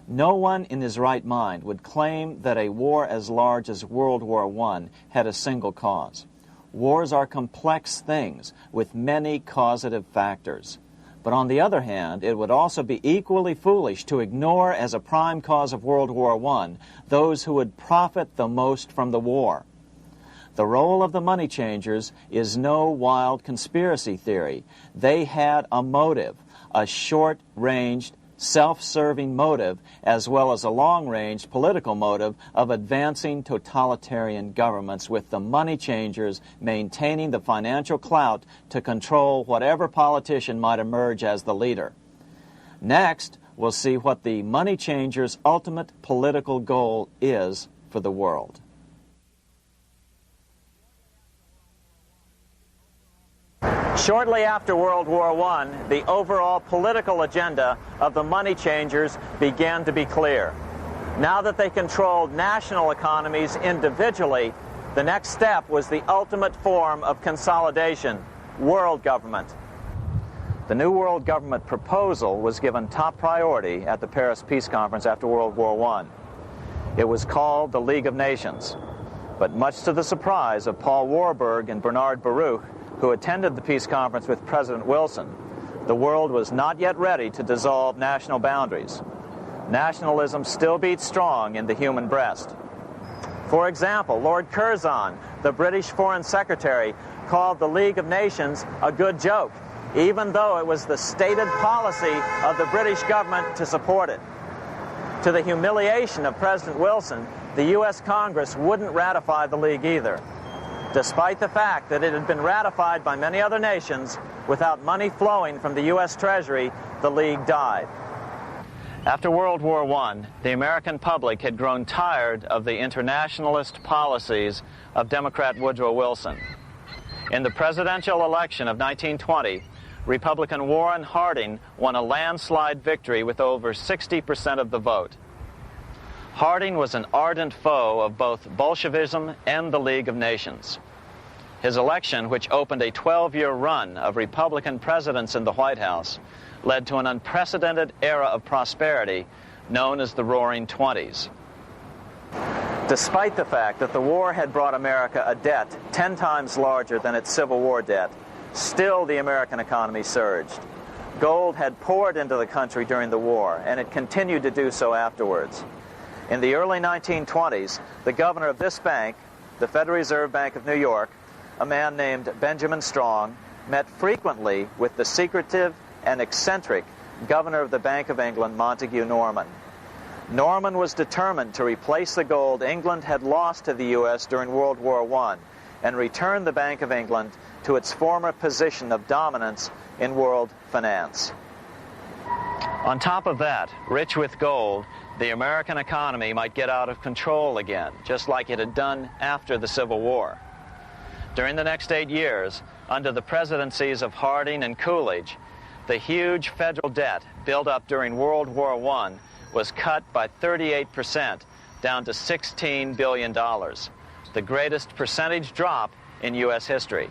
No one in his right mind would claim that a war as large as World War I had a single cause. Wars are complex things with many causative factors. But on the other hand, it would also be equally foolish to ignore as a prime cause of World War I those who would profit the most from the war. The role of the money changers is no wild conspiracy theory. They had a motive, a short-ranged, self-serving motive, as well as a long-range political motive of advancing totalitarian governments, with the money changers maintaining the financial clout to control whatever politician might emerge as the leader. Next, we'll see what the money changers' ultimate political goal is for the world. Shortly after World War I, the overall political agenda of the money changers began to be clear. Now that they controlled national economies individually, the next step was the ultimate form of consolidation, world government. The new world government proposal was given top priority at the Paris Peace Conference after World War I. It was called the League of Nations, but much to the surprise of Paul Warburg and Bernard Baruch, who attended the peace conference with President Wilson, the world was not yet ready to dissolve national boundaries. Nationalism still beats strong in the human breast. For example, Lord Curzon, the British Foreign Secretary, called the League of Nations a good joke. even though it was the stated policy of the British government to support it. To the humiliation of President Wilson, the U.S. Congress wouldn't ratify the League either, despite the fact that it had been ratified by many other nations. Without money flowing from the U.S. Treasury, the League died. After World War I, the American public had grown tired of the internationalist policies of Democrat Woodrow Wilson. In the presidential election of 1920, Republican Warren Harding won a landslide victory with over 60% of the vote. Harding was an ardent foe of both Bolshevism and the League of Nations. His election, which opened a 12-year run of Republican presidents in the White House, led to an unprecedented era of prosperity known as the Roaring Twenties. Despite the fact that the war had brought America a debt 10 times larger than its Civil War debt, still the American economy surged. Gold had poured into the country during the war, and it continued to do so afterwards. In the early 1920s, the governor of this bank, the Federal Reserve Bank of New York, a man named Benjamin Strong, met frequently with the secretive and eccentric governor of the Bank of England, Montague Norman. Norman was determined to replace the gold England had lost to the U.S. during World War I and return the Bank of England to its former position of dominance in world finance. On top of that, rich with gold, the American economy might get out of control again, just like it had done after the Civil War. During the next 8 years, under the presidencies of Harding and Coolidge, the huge federal debt built up during World War I was cut by 38%, down to $16 billion, the greatest percentage drop in U.S. history.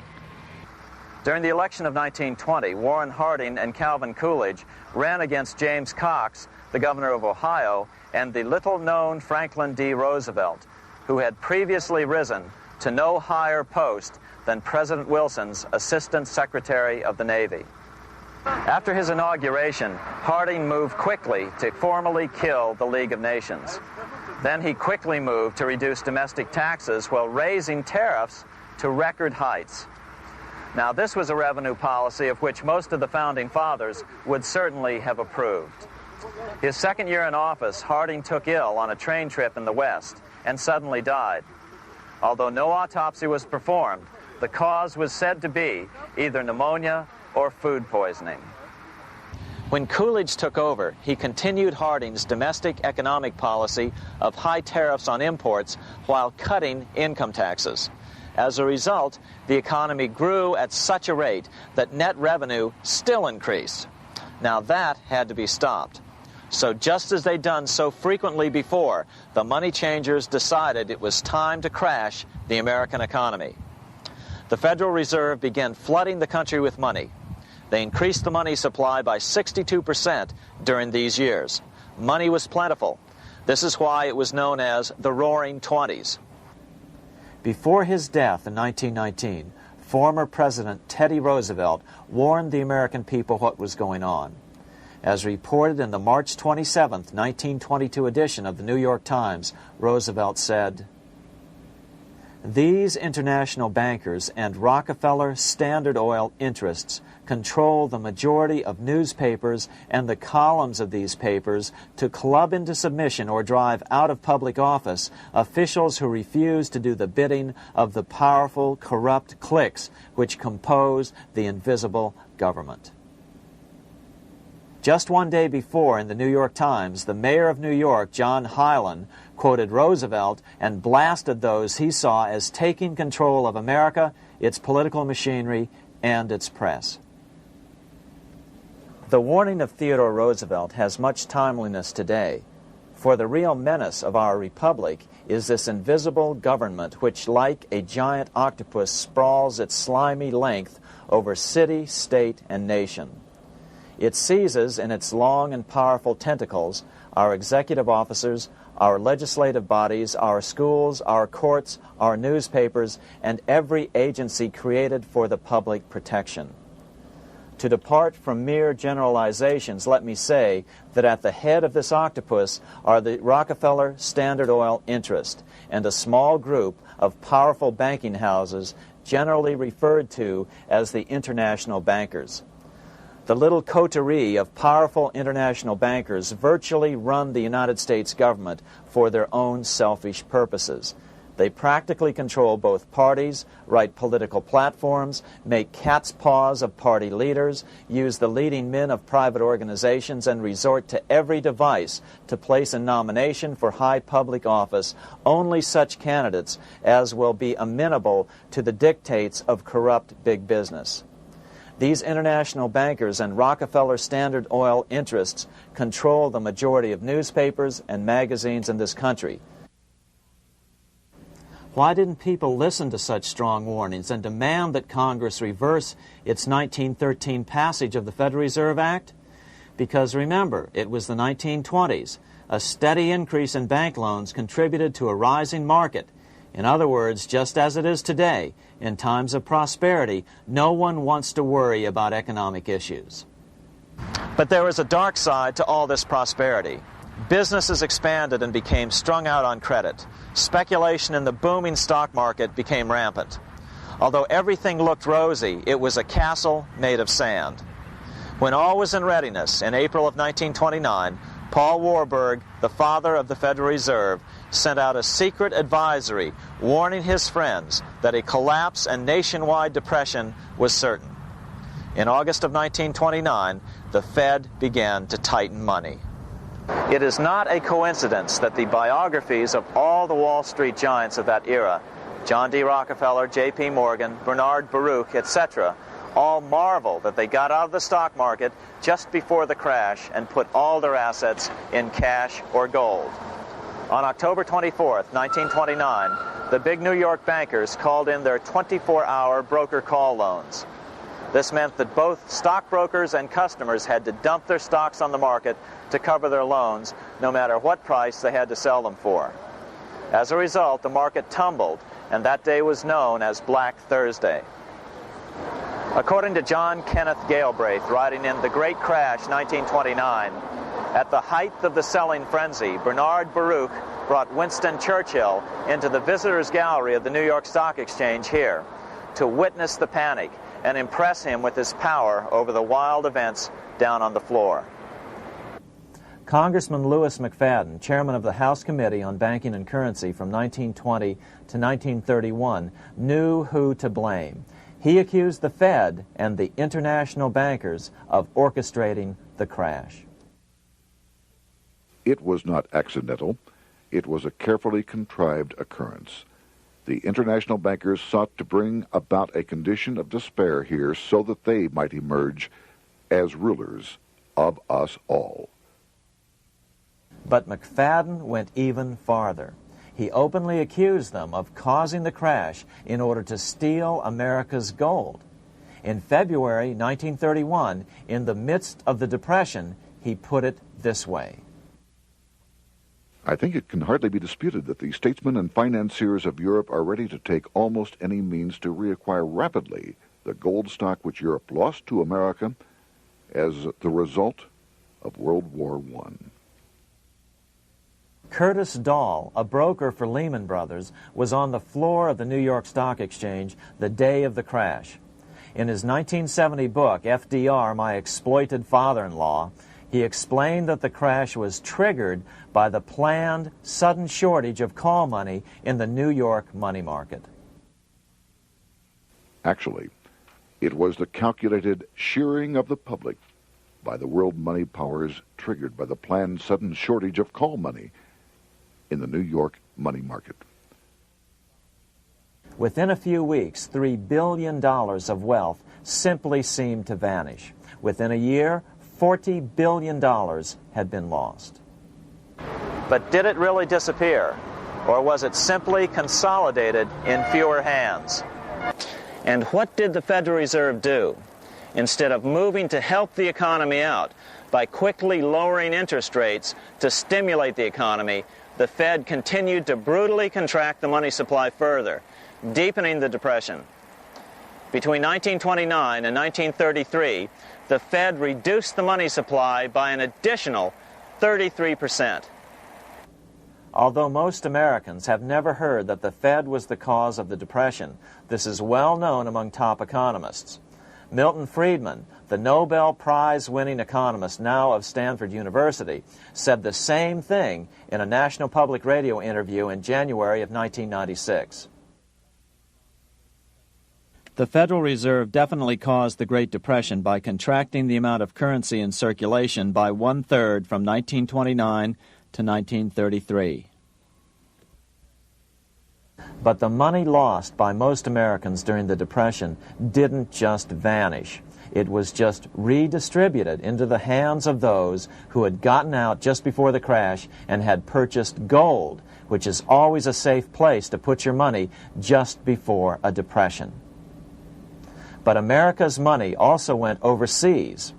During the election of 1920, Warren Harding and Calvin Coolidge ran against James Cox, the governor of Ohio, and the little-known Franklin D. Roosevelt, who had previously risen to no higher post than President Wilson's Assistant Secretary of the Navy. After his inauguration, Harding moved quickly to formally kill the League of Nations. Then he quickly moved to reduce domestic taxes while raising tariffs to record heights. Now, this was a revenue policy of which most of the Founding Fathers would certainly have approved. His second year in office, Harding took ill on a train trip in the West and suddenly died. Although no autopsy was performed, the cause was said to be either pneumonia or food poisoning. When Coolidge took over, he continued Harding's domestic economic policy of high tariffs on imports while cutting income taxes. As a result, the economy grew at such a rate that net revenue still increased. Now that had to be stopped. So just as they'd done so frequently before, the money changers decided it was time to crash the American economy. The Federal Reserve began flooding the country with money. They increased the money supply by 62% during these years. Money was plentiful. This is why it was known as the Roaring Twenties. Before his death in 1919, former President Teddy Roosevelt warned the American people what was going on. As reported in the March 27, 1922 edition of the New York Times, Roosevelt said, "These international bankers and Rockefeller Standard Oil interests control the majority of newspapers and the columns of these papers to club into submission or drive out of public office officials who refuse to do the bidding of the powerful, corrupt cliques which compose the invisible government." Just one day before, in the New York Times, the mayor of New York, John Hylan, quoted Roosevelt and blasted those he saw as taking control of America, its political machinery, and its press. The warning of Theodore Roosevelt has much timeliness today, for the real menace of our republic is this invisible government which, like a giant octopus, sprawls its slimy length over city, state, and nation. It seizes in its long and powerful tentacles our executive officers, our legislative bodies, our schools, our courts, our newspapers, and every agency created for the public protection. To depart from mere generalizations, let me say that at the head of this octopus are the Rockefeller Standard Oil interest and a small group of powerful banking houses generally referred to as the international bankers. The little coterie of powerful international bankers virtually run the United States government for their own selfish purposes. They practically control both parties, write political platforms, make cat's paws of party leaders, use the leading men of private organizations, and resort to every device to place in nomination for high public office only such candidates as will be amenable to the dictates of corrupt big business. These international bankers and Rockefeller Standard Oil interests control the majority of newspapers and magazines in this country. Why didn't people listen to such strong warnings and demand that Congress reverse its 1913 passage of the Federal Reserve Act? Because remember, it was the 1920s. A steady increase in bank loans contributed to a rising market. In other words, just as it is today, in times of prosperity, no one wants to worry about economic issues. But there was a dark side to all this prosperity. Businesses expanded and became strung out on credit. Speculation in the booming stock market became rampant. Although everything looked rosy, it was a castle made of sand. When all was in readiness, in April of 1929, Paul Warburg, the father of the Federal Reserve, sent out a secret advisory warning his friends that a collapse and nationwide depression was certain. In August of 1929, the Fed began to tighten money. It is not a coincidence that the biographies of all the Wall Street giants of that era, John D. Rockefeller, J.P. Morgan, Bernard Baruch, etc., all marvel that they got out of the stock market just before the crash and put all their assets in cash or gold. On October 24th, 1929, the big New York bankers called in their 24-hour broker call loans. This meant that both stockbrokers and customers had to dump their stocks on the market to cover their loans, no matter what price they had to sell them for. As a result, the market tumbled, and that day was known as Black Thursday. According to John Kenneth Galbraith, writing in The Great Crash, 1929, at the height of the selling frenzy, Bernard Baruch brought Winston Churchill into the visitors' gallery of the New York Stock Exchange here to witness the panic and impress him with his power over the wild events down on the floor. Congressman Louis McFadden, chairman of the House Committee on Banking and Currency from 1920 to 1931, knew who to blame. He accused the Fed and the international bankers of orchestrating the crash. It was not accidental. It was a carefully contrived occurrence. The international bankers sought to bring about a condition of despair here so that they might emerge as rulers of us all. But McFadden went even farther. He openly accused them of causing the crash in order to steal America's gold. In February 1931, in the midst of the Depression, he put it this way. I think it can hardly be disputed that the statesmen and financiers of Europe are ready to take almost any means to reacquire rapidly the gold stock which Europe lost to America as the result of World War I. Curtis Dahl, a broker for Lehman Brothers, was on the floor of the New York Stock Exchange the day of the crash. In his 1970 book, FDR, My Exploited Father-in-Law, he explained that the crash was triggered by the planned sudden shortage of call money in the New York money market. Actually, it was the calculated shearing of the public by the world money powers triggered by the planned sudden shortage of call money in the New York money market. Within a few weeks, $3 billion of wealth simply seemed to vanish. Within a year, $40 billion had been lost. But did it really disappear? Or was it simply consolidated in fewer hands? And what did the Federal Reserve do? Instead of moving to help the economy out by quickly lowering interest rates to stimulate the economy, the Fed continued to brutally contract the money supply further, deepening the Depression. Between 1929 and 1933, the Fed reduced the money supply by an additional 33%. Although most Americans have never heard that the Fed was the cause of the Depression, this is well known among top economists. Milton Friedman, the Nobel Prize-winning economist, now of Stanford University, said the same thing in a National Public Radio interview in January of 1996. The Federal Reserve definitely caused the Great Depression by contracting the amount of currency in circulation by 1/3 from 1929 to 1933. But the money lost by most Americans during the Depression didn't just vanish. It was just redistributed into the hands of those who had gotten out just before the crash and had purchased gold, which is always a safe place to put your money just before a depression. But America's money also went overseas.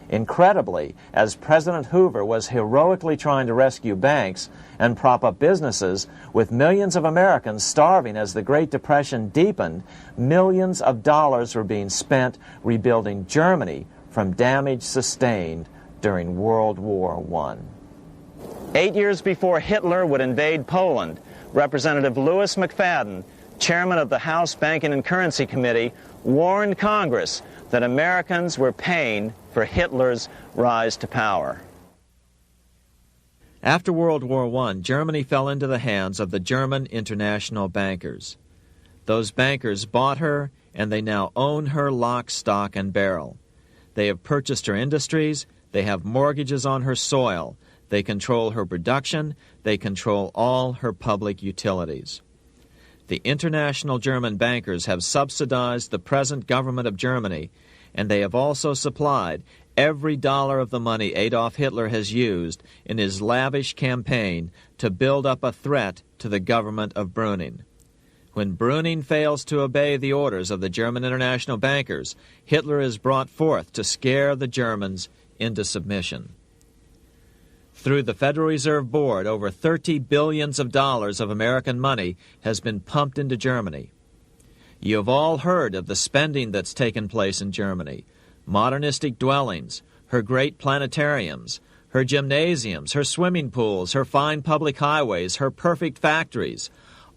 Incredibly, as President Hoover was heroically trying to rescue banks and prop up businesses, with millions of Americans starving as the Great Depression deepened, millions of dollars were being spent rebuilding Germany from damage sustained during World War I. 8 years before Hitler would invade Poland, Representative Louis McFadden, chairman of the House Banking and Currency Committee, warned Congress that Americans were paying for Hitler's rise to power. After World War I, Germany fell into the hands of the German international bankers. Those bankers bought her, and they now own her lock, stock, and barrel. They have purchased her industries, they have mortgages on her soil, they control her production, they control all her public utilities. The international German bankers have subsidized the present government of Germany, and they have also supplied every dollar of the money Adolf Hitler has used in his lavish campaign to build up a threat to the government of Brüning. When Brüning fails to obey the orders of the German international bankers, Hitler is brought forth to scare the Germans into submission. Through the Federal Reserve Board, over $30 billion of American money has been pumped into Germany. You have all heard of the spending that's taken place in Germany. Modernistic dwellings, her great planetariums, her gymnasiums, her swimming pools, her fine public highways, her perfect factories.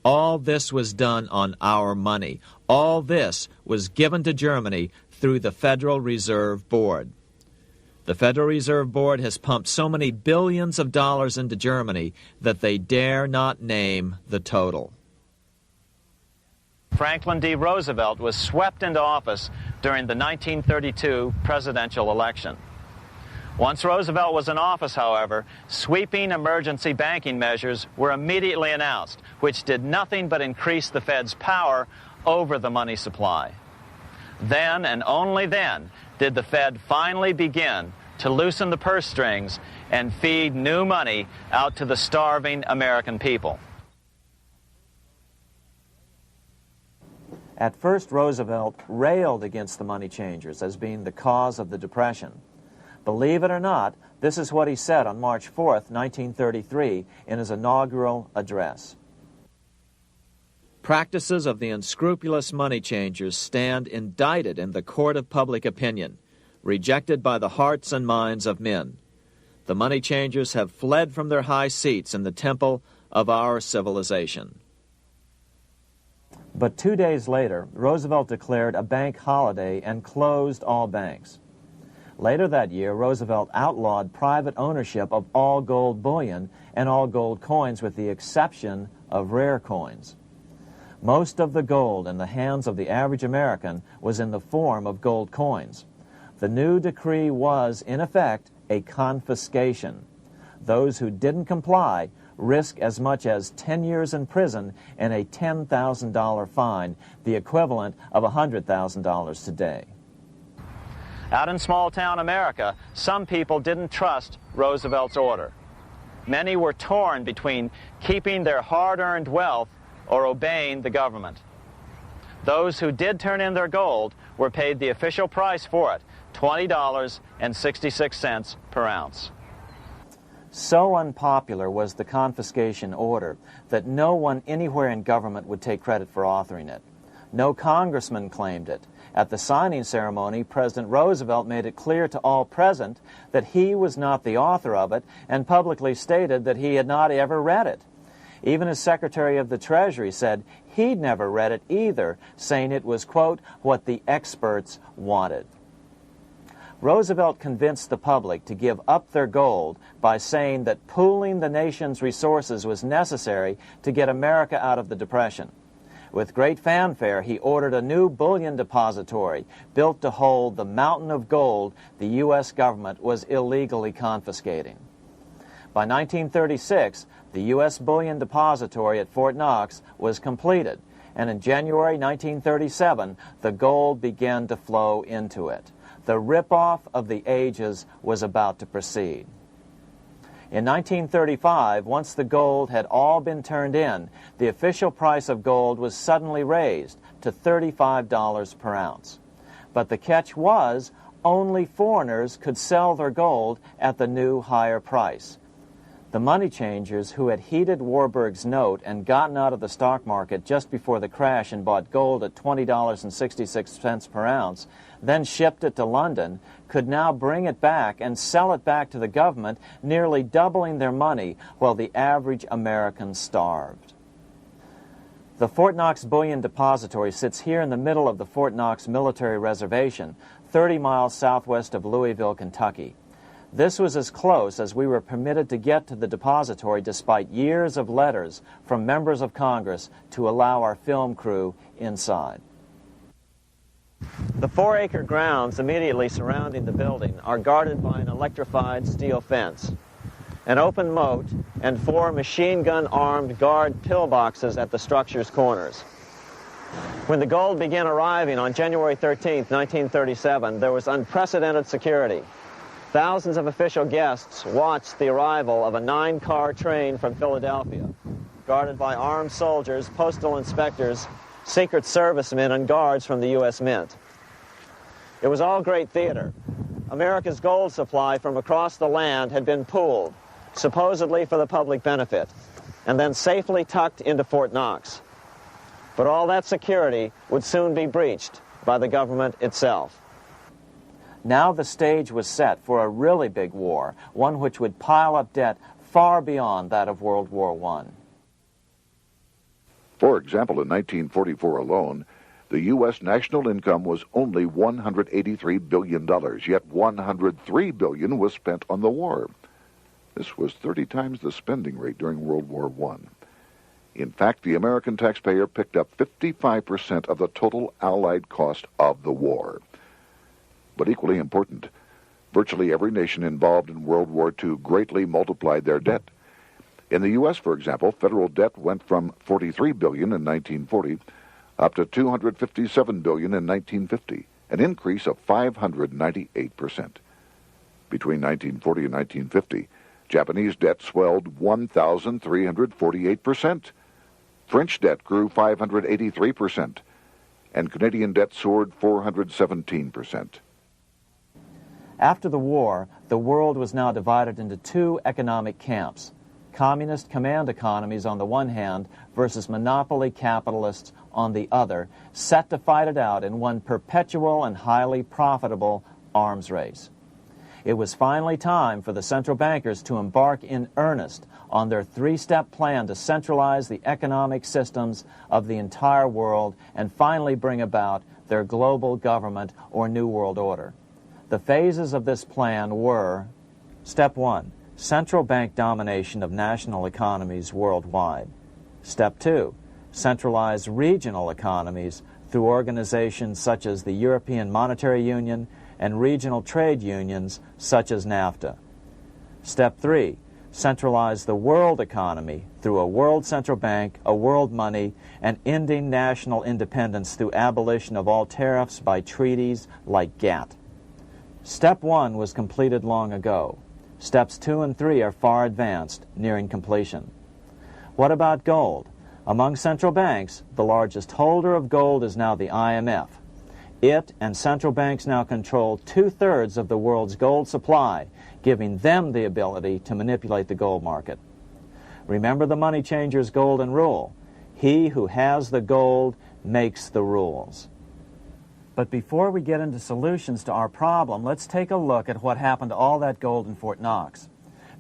All this was done on our money. All this was given to Germany through the Federal Reserve Board. The Federal Reserve Board has pumped so many billions of dollars into Germany that they dare not name the total. Franklin D. Roosevelt was swept into office during the 1932 presidential election. Once Roosevelt was in office, however, sweeping emergency banking measures were immediately announced, which did nothing but increase the Fed's power over the money supply. Then, and only then, did the Fed finally begin to loosen the purse strings and feed new money out to the starving American people. At first, Roosevelt railed against the money changers as being the cause of the Depression. Believe it or not, this is what he said on March 4th, 1933, in his inaugural address. Practices of the unscrupulous money changers stand indicted in the court of public opinion, rejected by the hearts and minds of men. The money changers have fled from their high seats in the temple of our civilization. But 2 days later, Roosevelt declared a bank holiday and closed all banks. Later that year, Roosevelt outlawed private ownership of all gold bullion and all gold coins with the exception of rare coins. Most of the gold in the hands of the average American was in the form of gold coins. The new decree was, in effect, a confiscation. Those who didn't comply risk as much as 10 years in prison and a $10,000 fine, the equivalent of $100,000 today. Out in small-town America, some people didn't trust Roosevelt's order. Many were torn between keeping their hard-earned wealth or obeying the government. Those who did turn in their gold were paid the official price for it, $20.66 per ounce. So unpopular was the confiscation order that no one anywhere in government would take credit for authoring it. No congressman claimed it. At the signing ceremony, President Roosevelt made it clear to all present that he was not the author of it and publicly stated that he had not ever read it. Even his Secretary of the Treasury said he'd never read it either, saying it was, quote, what the experts wanted. Roosevelt convinced the public to give up their gold by saying that pooling the nation's resources was necessary to get America out of the Depression. With great fanfare, he ordered a new bullion depository built to hold the mountain of gold the U.S. government was illegally confiscating. By 1936, the U.S. Bullion Depository at Fort Knox was completed, and in January 1937, the gold began to flow into it. The rip-off of the ages was about to proceed. In 1935, once the gold had all been turned in, the official price of gold was suddenly raised to $35 per ounce. But the catch was, only foreigners could sell their gold at the new higher price. The money changers who had heeded Warburg's note and gotten out of the stock market just before the crash and bought gold at $20.66 per ounce, then shipped it to London, could now bring it back and sell it back to the government, nearly doubling their money while the average American starved. The Fort Knox Bullion Depository sits here in the middle of the Fort Knox Military Reservation, 30 miles southwest of Louisville, Kentucky. This was as close as we were permitted to get to the depository despite years of letters from members of Congress to allow our film crew inside. The 4-acre grounds immediately surrounding the building are guarded by an electrified steel fence, an open moat, and 4 machine-gun-armed guard pillboxes at the structure's corners. When the gold began arriving on January 13, 1937, there was unprecedented security. Thousands of official guests watched the arrival of a 9-car train from Philadelphia, guarded by armed soldiers, postal inspectors, Secret Servicemen, and guards from the U.S. Mint. It was all great theater. America's gold supply from across the land had been pooled, supposedly for the public benefit, and then safely tucked into Fort Knox. But all that security would soon be breached by the government itself. Now the stage was set for a really big war, one which would pile up debt far beyond that of World War I. For example, in 1944 alone, the U.S. national income was only $183 billion, yet $103 billion was spent on the war. This was 30 times the spending rate during World War I. In fact, the American taxpayer picked up 55% of the total Allied cost of the war. But equally important, virtually every nation involved in World War II greatly multiplied their debt. In the U.S., for example, federal debt went from $43 billion in 1940 up to $257 billion in 1950, an increase of 598%. Between 1940 and 1950, Japanese debt swelled 1,348%. French debt grew 583%, and Canadian debt soared 417%. After the war, the world was now divided into 2 economic camps: communist command economies on the one hand versus monopoly capitalists on the other, set to fight it out in one perpetual and highly profitable arms race. It was finally time for the central bankers to embark in earnest on their 3-step plan to centralize the economic systems of the entire world and finally bring about their global government or New World Order. The phases of this plan were: Step 1, central bank domination of national economies worldwide. Step 2, centralize regional economies through organizations such as the European Monetary Union and regional trade unions such as NAFTA. Step 3, centralize the world economy through a world central bank, a world money, and ending national independence through abolition of all tariffs by treaties like GATT. Step 1 was completed long ago. Steps 2 and 3 are far advanced, nearing completion. What about gold? Among central banks, the largest holder of gold is now the IMF. It and central banks now control 2/3 of the world's gold supply, giving them the ability to manipulate the gold market. Remember the money changer's golden rule: he who has the gold makes the rules. But before we get into solutions to our problem, let's take a look at what happened to all that gold in Fort Knox.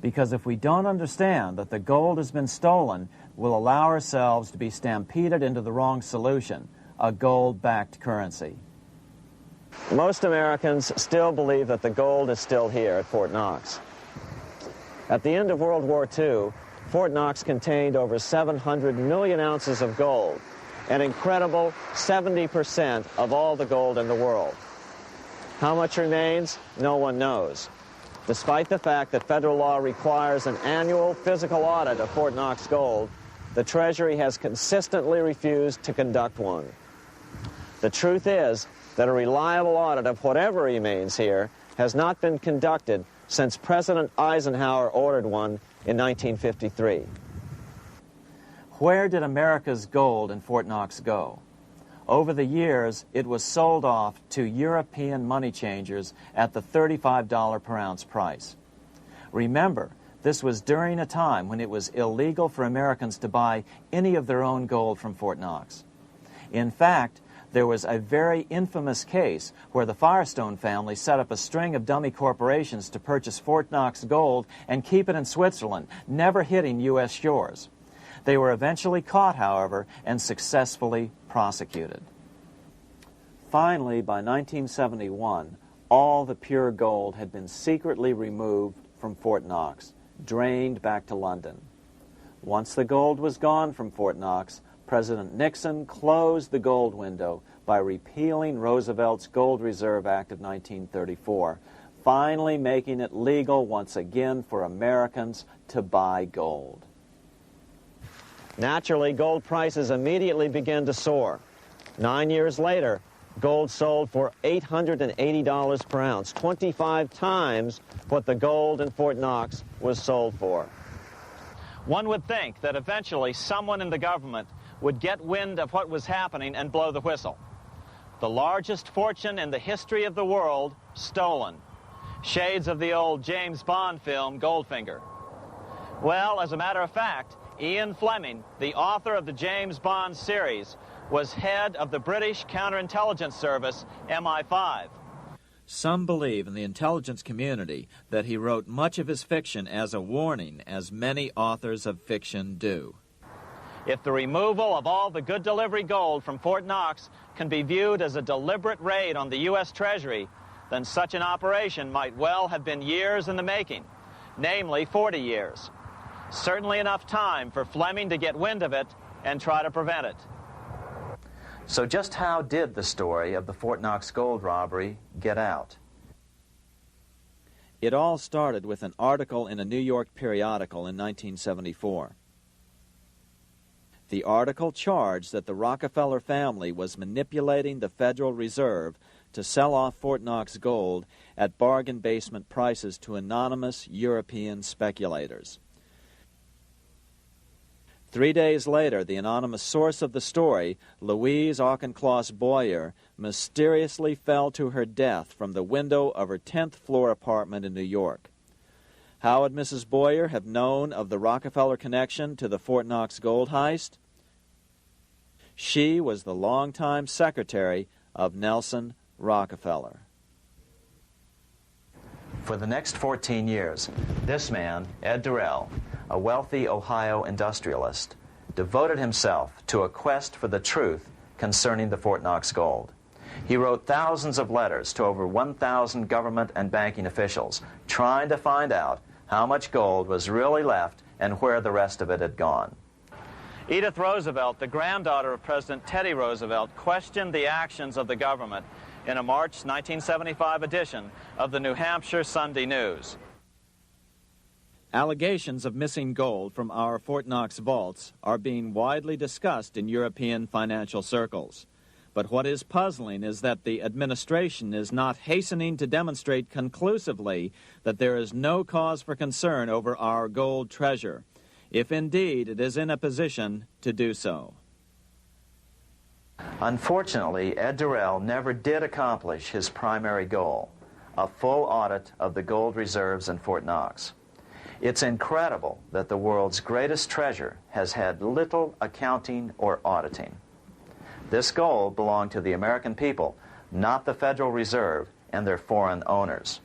Because if we don't understand that the gold has been stolen, we'll allow ourselves to be stampeded into the wrong solution: a gold-backed currency. Most Americans still believe that the gold is still here at Fort Knox. At the end of World War II, Fort Knox contained over 700 million ounces of gold, an incredible 70% of all the gold in the world. How much remains? No one knows. Despite the fact that federal law requires an annual physical audit of Fort Knox gold, the Treasury has consistently refused to conduct one. The truth is that a reliable audit of whatever remains here has not been conducted since President Eisenhower ordered one in 1953. Where did America's gold in Fort Knox go? Over the years, it was sold off to European money changers at the $35 per ounce price. Remember, this was during a time when it was illegal for Americans to buy any of their own gold from Fort Knox. In fact, there was a very infamous case where the Firestone family set up a string of dummy corporations to purchase Fort Knox gold and keep it in Switzerland, never hitting U.S. shores. They were eventually caught, however, and successfully prosecuted. Finally, by 1971, all the pure gold had been secretly removed from Fort Knox, drained back to London. Once the gold was gone from Fort Knox, President Nixon closed the gold window by repealing Roosevelt's Gold Reserve Act of 1934, finally making it legal once again for Americans to buy gold. Naturally, gold prices immediately began to soar. 9 years later, gold sold for $880 per ounce, 25 times what the gold in Fort Knox was sold for. One would think that eventually someone in the government would get wind of what was happening and blow the whistle. The largest fortune in the history of the world stolen. Shades of the old James Bond film, Goldfinger. Well, as a matter of fact, Ian Fleming, the author of the James Bond series, was head of the British counterintelligence service, MI5. Some believe in the intelligence community that he wrote much of his fiction as a warning, as many authors of fiction do. If the removal of all the good delivery gold from Fort Knox can be viewed as a deliberate raid on the U.S. Treasury, then such an operation might well have been years in the making, namely 40 years. Certainly enough time for Fleming to get wind of it and try to prevent it. So just how did the story of the Fort Knox gold robbery get out? It all started with an article in a New York periodical in 1974. The article charged that the Rockefeller family was manipulating the Federal Reserve to sell off Fort Knox gold at bargain basement prices to anonymous European speculators. 3 days later, the anonymous source of the story, Louise Auchincloss Boyer, mysteriously fell to her death from the window of her 10th floor apartment in New York. How would Mrs. Boyer have known of the Rockefeller connection to the Fort Knox gold heist? She was the longtime secretary of Nelson Rockefeller. For the next 14 years, this man, Ed Durrell, a wealthy Ohio industrialist, devoted himself to a quest for the truth concerning the Fort Knox gold. He wrote thousands of letters to over 1,000 government and banking officials, trying to find out how much gold was really left and where the rest of it had gone. Edith Roosevelt, the granddaughter of President Teddy Roosevelt, questioned the actions of the government in a March 1975 edition of the New Hampshire Sunday News. Allegations of missing gold from our Fort Knox vaults are being widely discussed in European financial circles. But what is puzzling is that the administration is not hastening to demonstrate conclusively that there is no cause for concern over our gold treasure, if indeed it is in a position to do so. Unfortunately, Ed Durrell never did accomplish his primary goal, a full audit of the gold reserves in Fort Knox. It's incredible that the world's greatest treasure has had little accounting or auditing. This gold belonged to the American people, not the Federal Reserve and their foreign owners.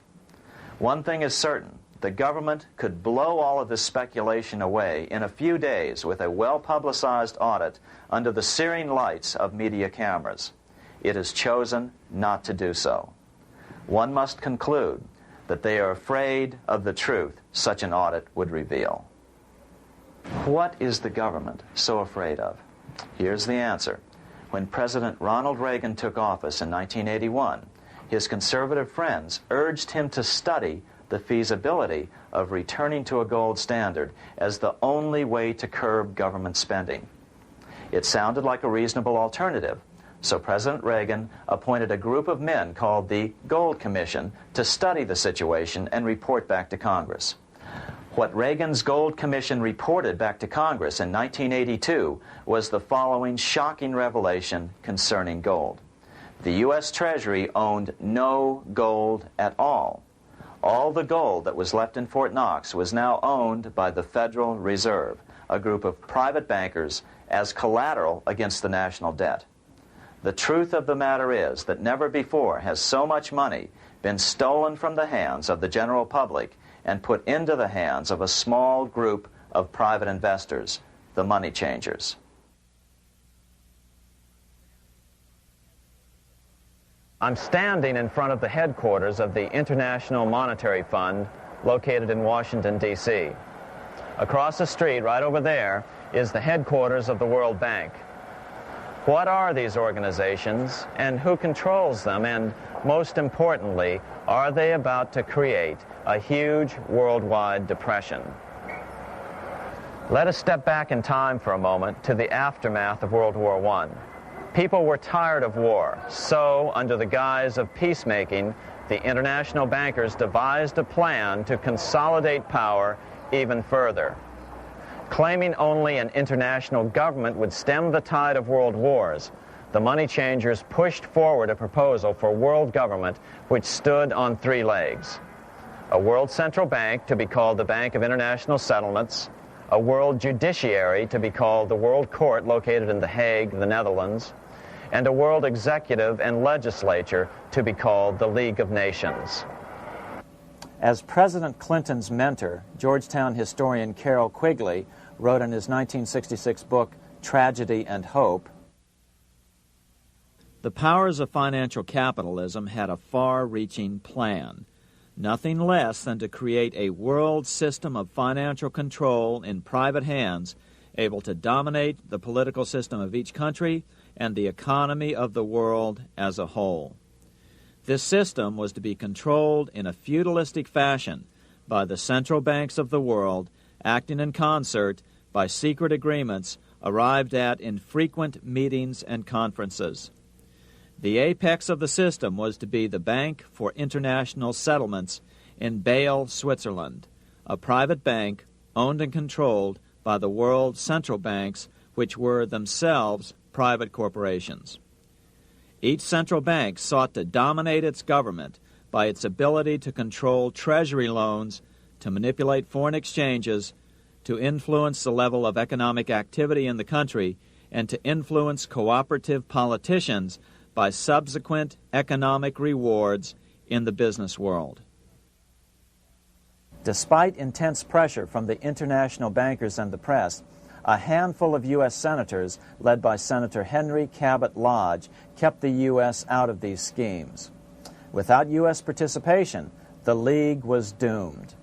One thing is certain, the government could blow all of this speculation away in a few days with a well-publicized audit under the searing lights of media cameras. it has chosen not to do so. One must conclude that they are afraid of the truth such an audit would reveal. What is the government so afraid of? Here's the answer. When President Ronald Reagan took office in 1981, his conservative friends urged him to study the feasibility of returning to a gold standard as the only way to curb government spending. It sounded like a reasonable alternative, so President Reagan appointed a group of men called the Gold Commission to study the situation and report back to Congress. What Reagan's Gold Commission reported back to Congress in 1982 was the following shocking revelation concerning gold. The U.S. Treasury owned no gold at all. All the gold that was left in Fort Knox was now owned by the Federal Reserve, a group of private bankers, as collateral against the national debt. The truth of the matter is that never before has so much money been stolen from the hands of the general public and put into the hands of a small group of private investors, the money changers. I'm standing in front of the headquarters of the International Monetary Fund located in Washington, D.C. Across the street, right over there, is the headquarters of the World Bank. What are these organizations and who controls them? And most importantly, are they about to create a huge worldwide depression? Let us step back in time for a moment to the aftermath of World War I. People were tired of war, so under the guise of peacemaking, the international bankers devised a plan to consolidate power even further. Claiming only an international government would stem the tide of world wars, the money changers pushed forward a proposal for world government which stood on three legs. A world central bank to be called the Bank of International Settlements, a world judiciary to be called the World Court located in The Hague, the Netherlands, and a world executive and legislature to be called the League of Nations. As President Clinton's mentor, Georgetown historian Carroll Quigley wrote in his 1966 book, Tragedy and Hope, the powers of financial capitalism had a far-reaching plan, nothing less than to create a world system of financial control in private hands, able to dominate the political system of each country and the economy of the world as a whole. This system was to be controlled in a feudalistic fashion by the central banks of the world, acting in concert by secret agreements arrived at in frequent meetings and conferences. The apex of the system was to be the Bank for International Settlements in Bâle, Switzerland, a private bank owned and controlled by the world central banks, which were themselves private corporations. Each central bank sought to dominate its government by its ability to control treasury loans, to manipulate foreign exchanges, to influence the level of economic activity in the country, and to influence cooperative politicians by subsequent economic rewards in the business world. Despite intense pressure from the international bankers and the press, a handful of U.S. senators, led by Senator Henry Cabot Lodge, kept the U.S. out of these schemes. Without U.S. participation, the League was doomed.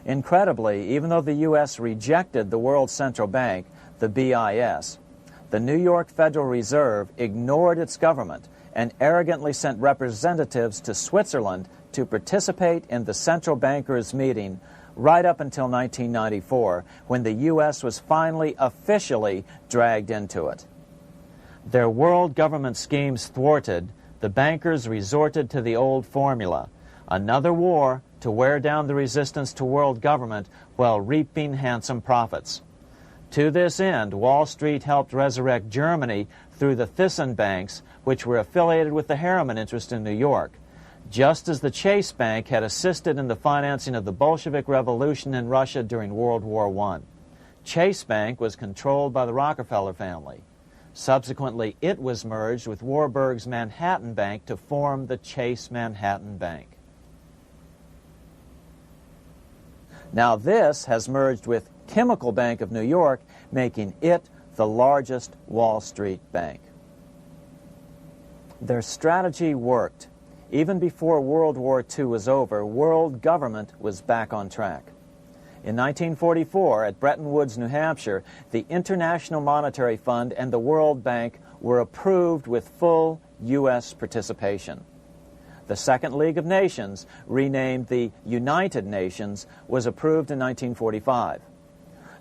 Incredibly, even though the U.S. rejected the World Central Bank, the BIS, the New York Federal Reserve ignored its government and arrogantly sent representatives to Switzerland to participate in the central bankers' meeting right up until 1994, when the U.S. was finally officially dragged into it. Their world government schemes thwarted, the bankers resorted to the old formula, another war to wear down the resistance to world government while reaping handsome profits. To this end, Wall Street helped resurrect Germany through the Thyssen banks, which were affiliated with the Harriman interest in New York, just as the Chase Bank had assisted in the financing of the Bolshevik Revolution in Russia during World War I. Chase Bank was controlled by the Rockefeller family. Subsequently, it was merged with Warburg's Manhattan Bank to form the Chase Manhattan Bank. Now this has merged with Chemical Bank of New York, making it the largest Wall Street bank. Their strategy worked. Even before World War II was over, world government was back on track. In 1944, at Bretton Woods, New Hampshire, the International Monetary Fund and the World Bank were approved with full U.S. participation. The Second League of Nations, renamed the United Nations, was approved in 1945.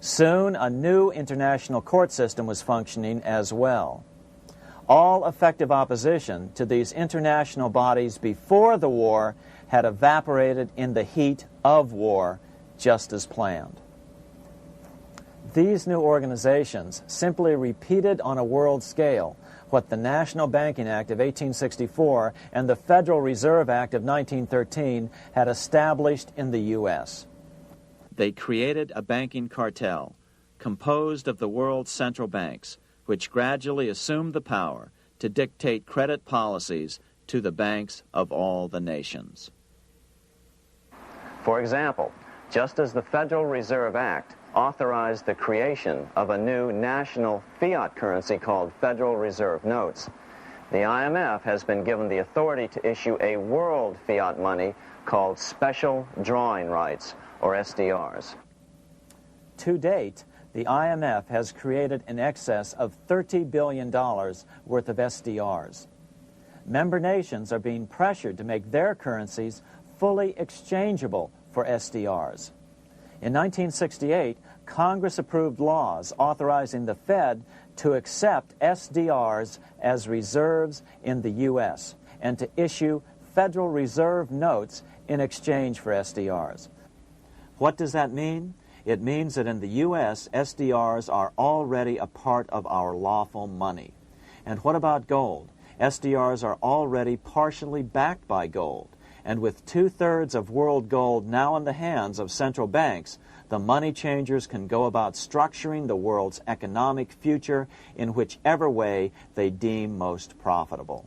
Soon, a new international court system was functioning as well. All effective opposition to these international bodies before the war had evaporated in the heat of war, just as planned. These new organizations simply repeated on a world scale what the National Banking Act of 1864 and the Federal Reserve Act of 1913 had established in the U.S. They created a banking cartel composed of the world's central banks, which gradually assumed the power to dictate credit policies to the banks of all the nations. For example, just as the Federal Reserve Act authorized the creation of a new national fiat currency called Federal Reserve Notes, the IMF has been given the authority to issue a world fiat money called Special Drawing Rights, or SDRs. To date, the IMF has created in excess of $30 billion worth of SDRs. Member nations are being pressured to make their currencies fully exchangeable for SDRs. In 1968, Congress approved laws authorizing the Fed to accept SDRs as reserves in the U.S. and to issue Federal Reserve notes in exchange for SDRs. What does that mean? It means that in the U.S., SDRs are already a part of our lawful money. And what about gold? SDRs are already partially backed by gold. And with 2/3 of world gold now in the hands of central banks, the money changers can go about structuring the world's economic future in whichever way they deem most profitable.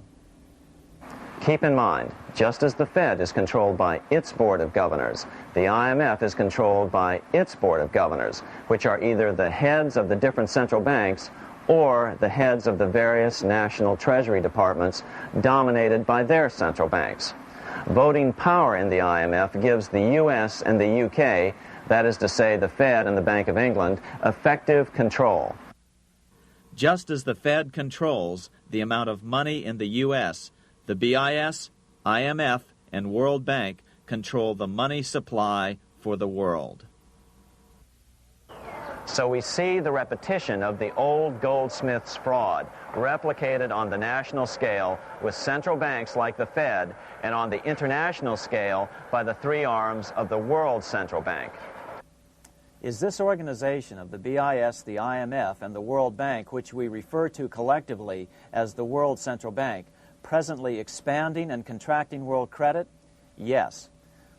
Keep in mind, just as the Fed is controlled by its Board of Governors, the IMF is controlled by its Board of Governors, which are either the heads of the different central banks or the heads of the various national treasury departments dominated by their central banks. Voting power in the IMF gives the U.S. and the UK, that is to say the Fed and the Bank of England, effective control. Just as the Fed controls the amount of money in the U.S., the BIS, IMF, and World Bank control the money supply for the world. So we see the repetition of the old goldsmith's fraud replicated on the national scale with central banks like the Fed and on the international scale by the three arms of the World Central Bank. Is this organization of the BIS, the IMF, and the World Bank, which we refer to collectively as the World Central Bank, presently expanding and contracting world credit? Yes.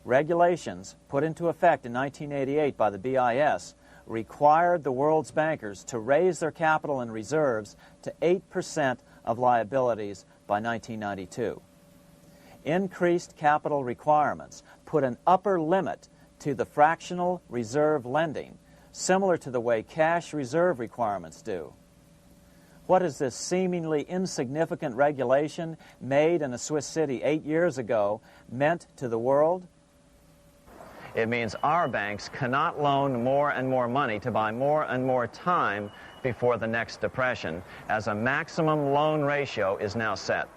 Regulations put into effect in 1988 by the BIS required the world's bankers to raise their capital and reserves to 8% of liabilities by 1992. Increased capital requirements put an upper limit to the fractional reserve lending, similar to the way cash reserve requirements do. What has this seemingly insignificant regulation made in a Swiss city 8 years ago meant to the world? It means our banks cannot loan more and more money to buy more and more time before the next depression, as a maximum loan ratio is now set.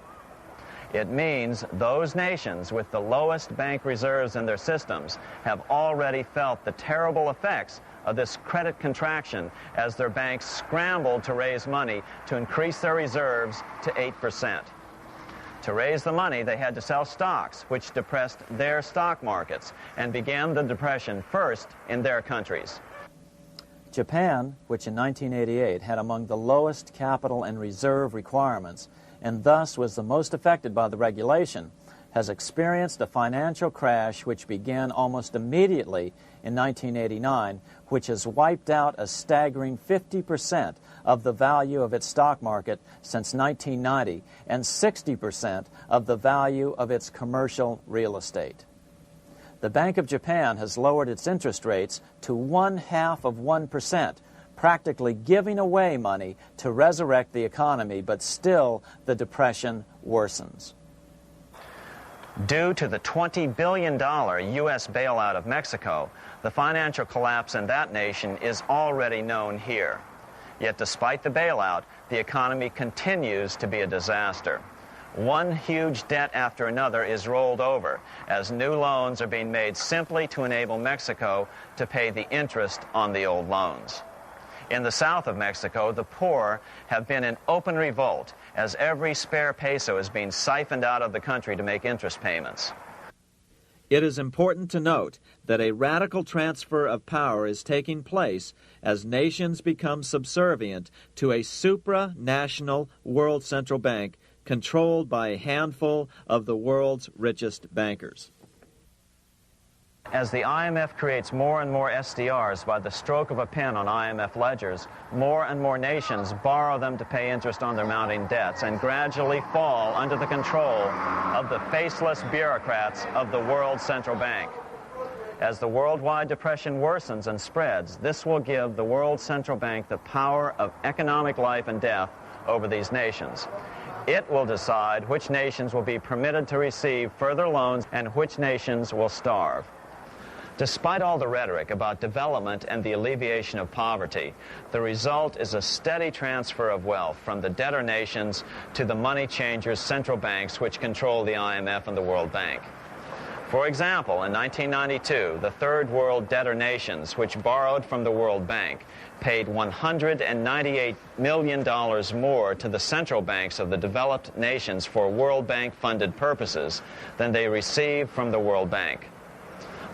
It means those nations with the lowest bank reserves in their systems have already felt the terrible effects of this credit contraction as their banks scrambled to raise money to increase their reserves to 8%. To raise the money, they had to sell stocks, which depressed their stock markets and began the depression first in their countries. Japan, which in 1988 had among the lowest capital and reserve requirements and thus was the most affected by the regulation, has experienced a financial crash which began almost immediately in 1989, which has wiped out a staggering 50% of the value of its stock market since 1990 and 60% of the value of its commercial real estate. The Bank of Japan has lowered its interest rates to 0.5%, practically giving away money to resurrect the economy, but still the depression worsens. Due to the $20 billion U.S. bailout of Mexico, the financial collapse in that nation is already known here. Yet despite the bailout, the economy continues to be a disaster. One huge debt after another is rolled over as new loans are being made simply to enable Mexico to pay the interest on the old loans. In the south of Mexico, the poor have been in open revolt as every spare peso is being siphoned out of the country to make interest payments. It is important to note that a radical transfer of power is taking place as nations become subservient to a supranational world central bank controlled by a handful of the world's richest bankers. As the IMF creates more and more SDRs by the stroke of a pen on IMF ledgers, more and more nations borrow them to pay interest on their mounting debts and gradually fall under the control of the faceless bureaucrats of the World Central Bank. As the worldwide depression worsens and spreads, this will give the World Central Bank the power of economic life and death over these nations. It will decide which nations will be permitted to receive further loans and which nations will starve. Despite all the rhetoric about development and the alleviation of poverty, the result is a steady transfer of wealth from the debtor nations to the money changers' central banks which control the IMF and the World Bank. For example, in 1992, the third world debtor nations, which borrowed from the World Bank, paid $198 million more to the central banks of the developed nations for World Bank-funded purposes than they received from the World Bank.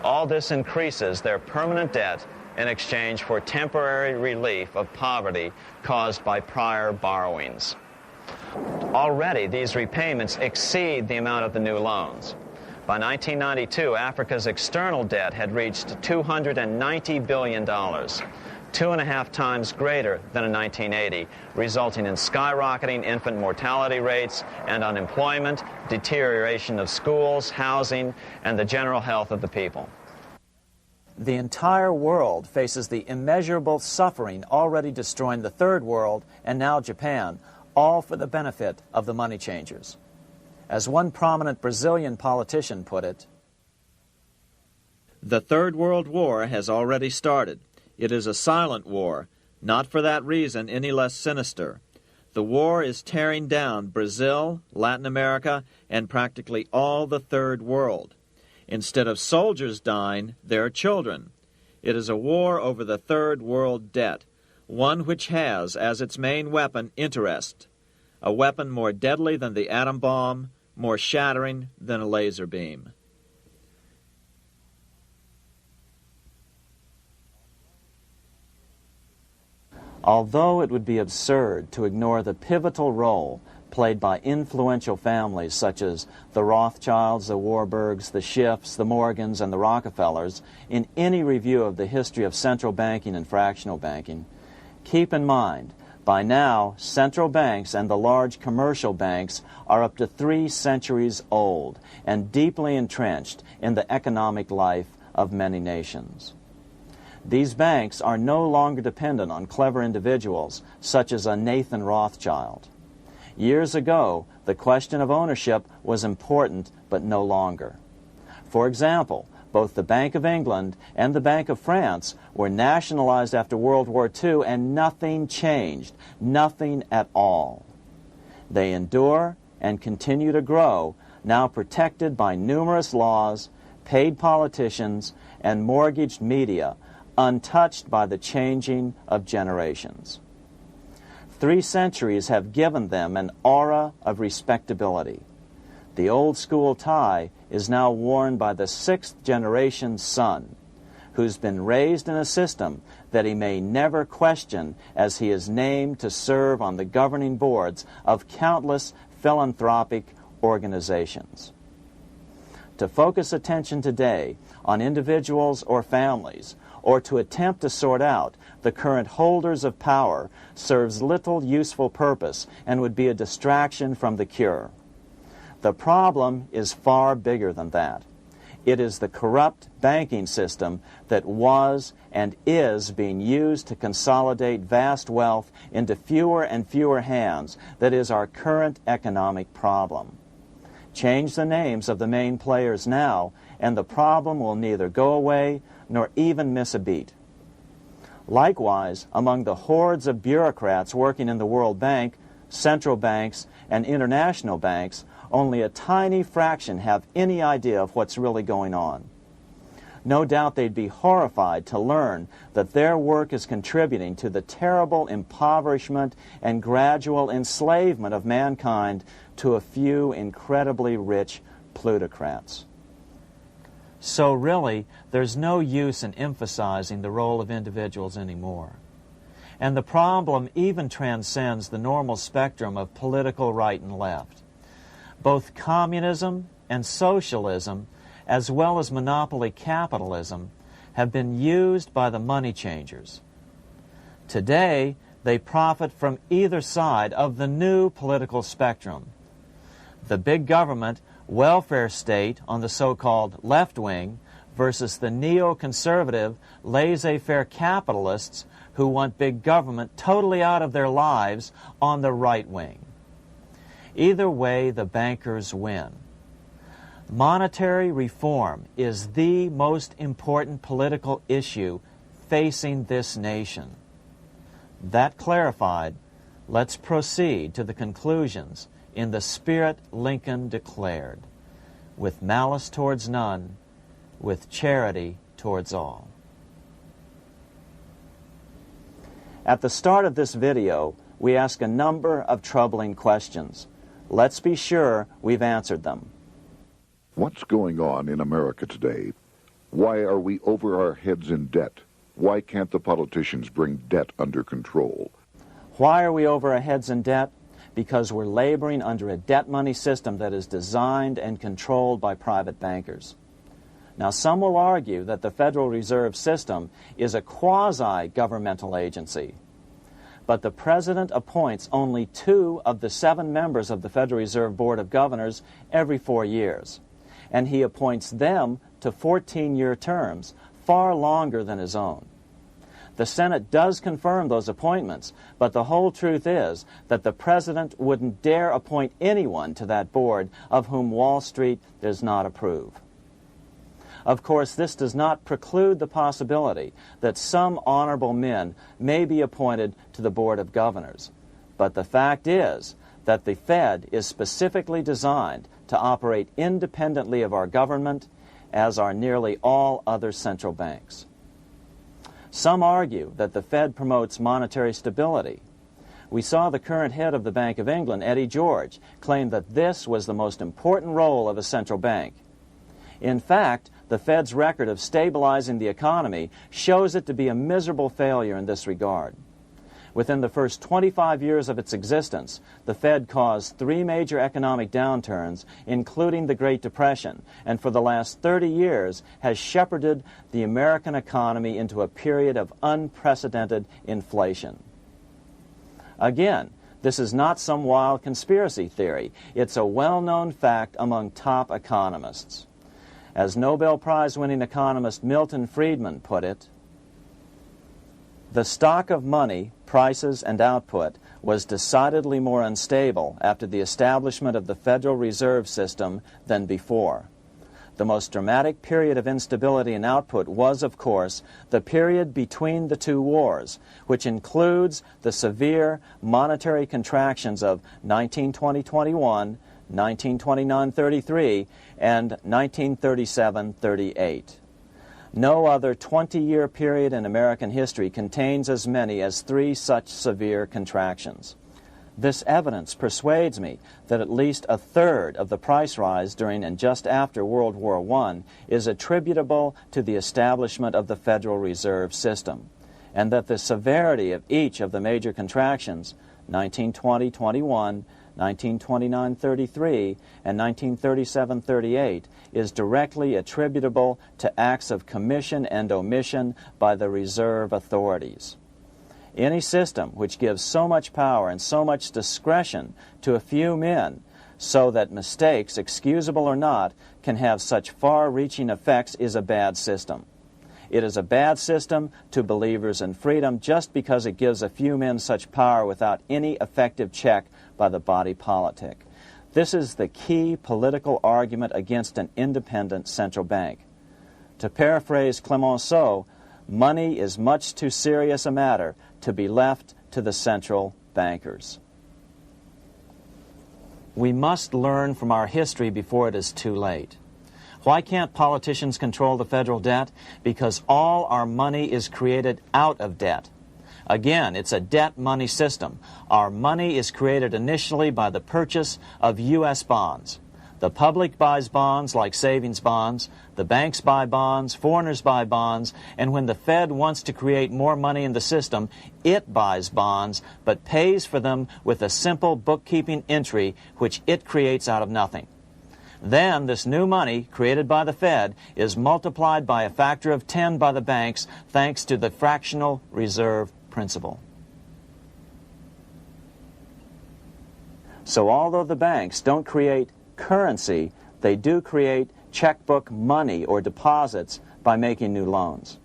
All this increases their permanent debt in exchange for temporary relief of poverty caused by prior borrowings. Already, these repayments exceed the amount of the new loans. By 1992, Africa's external debt had reached $290 billion, 2.5 times greater than in 1980, resulting in skyrocketing infant mortality rates and unemployment, deterioration of schools, housing, and the general health of the people. The entire world faces the immeasurable suffering already destroying the third world and now Japan, all for the benefit of the money changers. As one prominent Brazilian politician put it, "The Third World War has already started. It is a silent war, not for that reason any less sinister. The war is tearing down Brazil, Latin America, and practically all the Third World. Instead of soldiers dying, there are children. It is a war over the Third World debt, one which has as its main weapon interest, a weapon more deadly than the atom bomb, more shattering than a laser beam." Although it would be absurd to ignore the pivotal role played by influential families such as the Rothschilds, the Warburgs, the Schiffs, the Morgans, and the Rockefellers in any review of the history of central banking and fractional banking, keep in mind, by now, central banks and the large commercial banks are up to 3 centuries old and deeply entrenched in the economic life of many nations. These banks are no longer dependent on clever individuals such as a Nathan Rothschild. Years ago, the question of ownership was important, but no longer. For example, both the Bank of England and the Bank of France were nationalized after World War II, and nothing changed, nothing at all. They endure and continue to grow, now protected by numerous laws, paid politicians, and mortgaged media, untouched by the changing of generations. 3 centuries have given them an aura of respectability. The old school tie is now worn by the 6th generation son, who's been raised in a system that he may never question as he is named to serve on the governing boards of countless philanthropic organizations. To focus attention today on individuals or families, or to attempt to sort out the current holders of power, serves little useful purpose and would be a distraction from the cure. The problem is far bigger than that. It is the corrupt banking system that was and is being used to consolidate vast wealth into fewer and fewer hands that is our current economic problem. Change the names of the main players now, and the problem will neither go away nor even miss a beat. Likewise, among the hordes of bureaucrats working in the World Bank, central banks, and international banks, only a tiny fraction have any idea of what's really going on. No doubt they'd be horrified to learn that their work is contributing to the terrible impoverishment and gradual enslavement of mankind to a few incredibly rich plutocrats. So really, there's no use in emphasizing the role of individuals anymore. And the problem even transcends the normal spectrum of political right and left. Both communism and socialism, as well as monopoly capitalism, have been used by the money changers. Today, they profit from either side of the new political spectrum. The big government welfare state on the so-called left wing versus the neoconservative laissez-faire capitalists who want big government totally out of their lives on the right wing. Either way, the bankers win. Monetary reform is the most important political issue facing this nation. That clarified, let's proceed to the conclusions in the spirit Lincoln declared, with malice towards none, with charity towards all. At the start of this video, we ask a number of troubling questions. Let's be sure we've answered them. What's going on in America today? Why are we over our heads in debt? Why can't the politicians bring debt under control? Why are we over our heads in debt? Because we're laboring under a debt money system that is designed and controlled by private bankers. Now, some will argue that the Federal Reserve System is a quasi-governmental agency. But the President appoints only 2 of the 7 members of the Federal Reserve Board of Governors every 4 years. And he appoints them to 14-year terms, far longer than his own. The Senate does confirm those appointments, but the whole truth is that the President wouldn't dare appoint anyone to that board of whom Wall Street does not approve. Of course, this does not preclude the possibility that some honorable men may be appointed to the Board of Governors. But the fact is that the Fed is specifically designed to operate independently of our government, as are nearly all other central banks. Some argue that the Fed promotes monetary stability. We saw the current head of the Bank of England, Eddie George, claim that this was the most important role of a central bank. In fact, the Fed's record of stabilizing the economy shows it to be a miserable failure in this regard. Within the first 25 years of its existence, the Fed caused 3 major economic downturns, including the Great Depression, and for the last 30 years has shepherded the American economy into a period of unprecedented inflation. Again, this is not some wild conspiracy theory. It's a well-known fact among top economists. As Nobel Prize-winning economist Milton Friedman put it, the stock of money, prices, and output was decidedly more unstable after the establishment of the Federal Reserve System than before. The most dramatic period of instability in output was, of course, the period between the 2 wars, which includes the severe monetary contractions of 1920-21, 1929-33, and 1937-38. No other 20-year period in American history contains as many as 3 such severe contractions. This evidence persuades me that at least a third of the price rise during and just after World War I is attributable to the establishment of the Federal Reserve System, and that the severity of each of the major contractions, 1920-21, 1929-33, and 1937-38, is directly attributable to acts of commission and omission by the reserve authorities. Any system which gives so much power and so much discretion to a few men so that mistakes, excusable or not, can have such far-reaching effects is a bad system. It is a bad system to believers in freedom just because it gives a few men such power without any effective check by the body politic. This is the key political argument against an independent central bank. To paraphrase Clemenceau, money is much too serious a matter to be left to the central bankers. We must learn from our history before it is too late. Why can't politicians control the federal debt? Because all our money is created out of debt. Again, it's a debt money system. Our money is created initially by the purchase of U.S. bonds. The public buys bonds like savings bonds, the banks buy bonds, foreigners buy bonds, and when the Fed wants to create more money in the system, it buys bonds, but pays for them with a simple bookkeeping entry which it creates out of nothing. Then this new money, created by the Fed, is multiplied by a factor of 10 by the banks thanks to the fractional reserve principle. So although the banks don't create currency, they do create checkbook money or deposits by making new loans.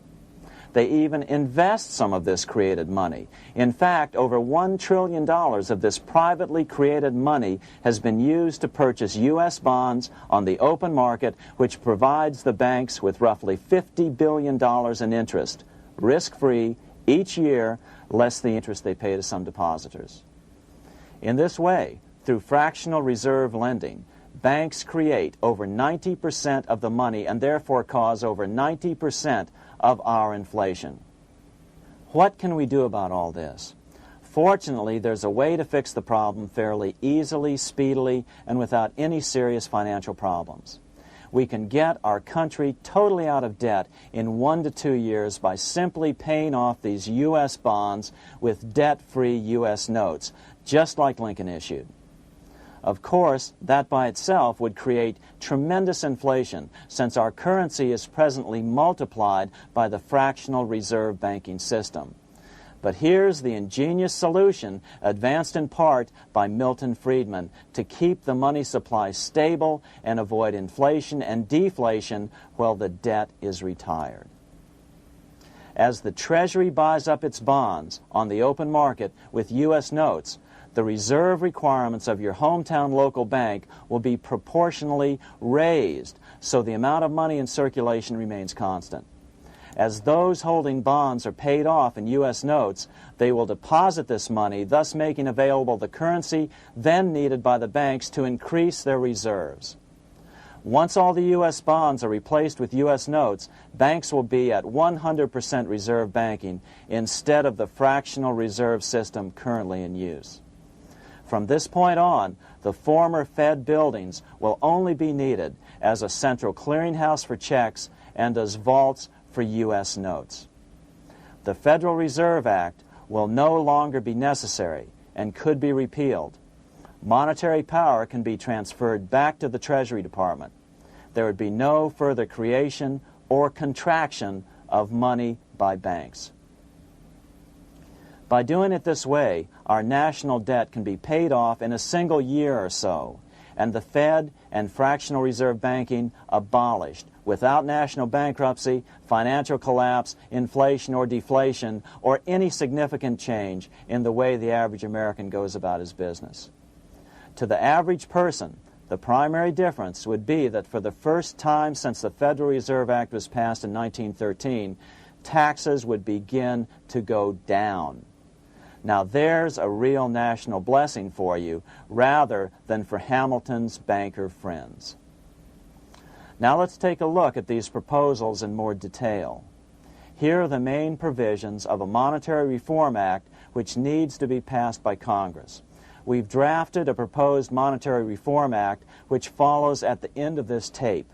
They even invest some of this created money. In fact, over $1 trillion of this privately created money has been used to purchase U.S. bonds on the open market, which provides the banks with roughly $50 billion in interest, risk-free, each year, less the interest they pay to some depositors. In this way, through fractional reserve lending, banks create over 90% of the money and therefore cause over 90% of our inflation. What can we do about all this? Fortunately, there's a way to fix the problem fairly easily, speedily, and without any serious financial problems. We can get our country totally out of debt in 1 to 2 years by simply paying off these U.S. bonds with debt-free U.S. notes, just like Lincoln issued. Of course, that by itself would create tremendous inflation, since our currency is presently multiplied by the fractional reserve banking system. But here's the ingenious solution, advanced in part by Milton Friedman, to keep the money supply stable and avoid inflation and deflation while the debt is retired. As the Treasury buys up its bonds on the open market with U.S. notes, the reserve requirements of your hometown local bank will be proportionally raised, so the amount of money in circulation remains constant. As those holding bonds are paid off in U.S. notes, they will deposit this money, thus making available the currency then needed by the banks to increase their reserves. Once all the U.S. bonds are replaced with U.S. notes, banks will be at 100% reserve banking instead of the fractional reserve system currently in use. From this point on, the former Fed buildings will only be needed as a central clearinghouse for checks and as vaults for U.S. notes. The Federal Reserve Act will no longer be necessary and could be repealed. Monetary power can be transferred back to the Treasury Department. There would be no further creation or contraction of money by banks. By doing it this way, our national debt can be paid off in a single year or so, and the Fed and fractional reserve banking abolished without national bankruptcy, financial collapse, inflation or deflation, or any significant change in the way the average American goes about his business. To the average person, the primary difference would be that for the first time since the Federal Reserve Act was passed in 1913, taxes would begin to go down. Now there's a real national blessing for you, rather than for Hamilton's banker friends. Now let's take a look at these proposals in more detail. Here are the main provisions of a Monetary Reform Act which needs to be passed by Congress. We've drafted a proposed Monetary Reform Act which follows at the end of this tape.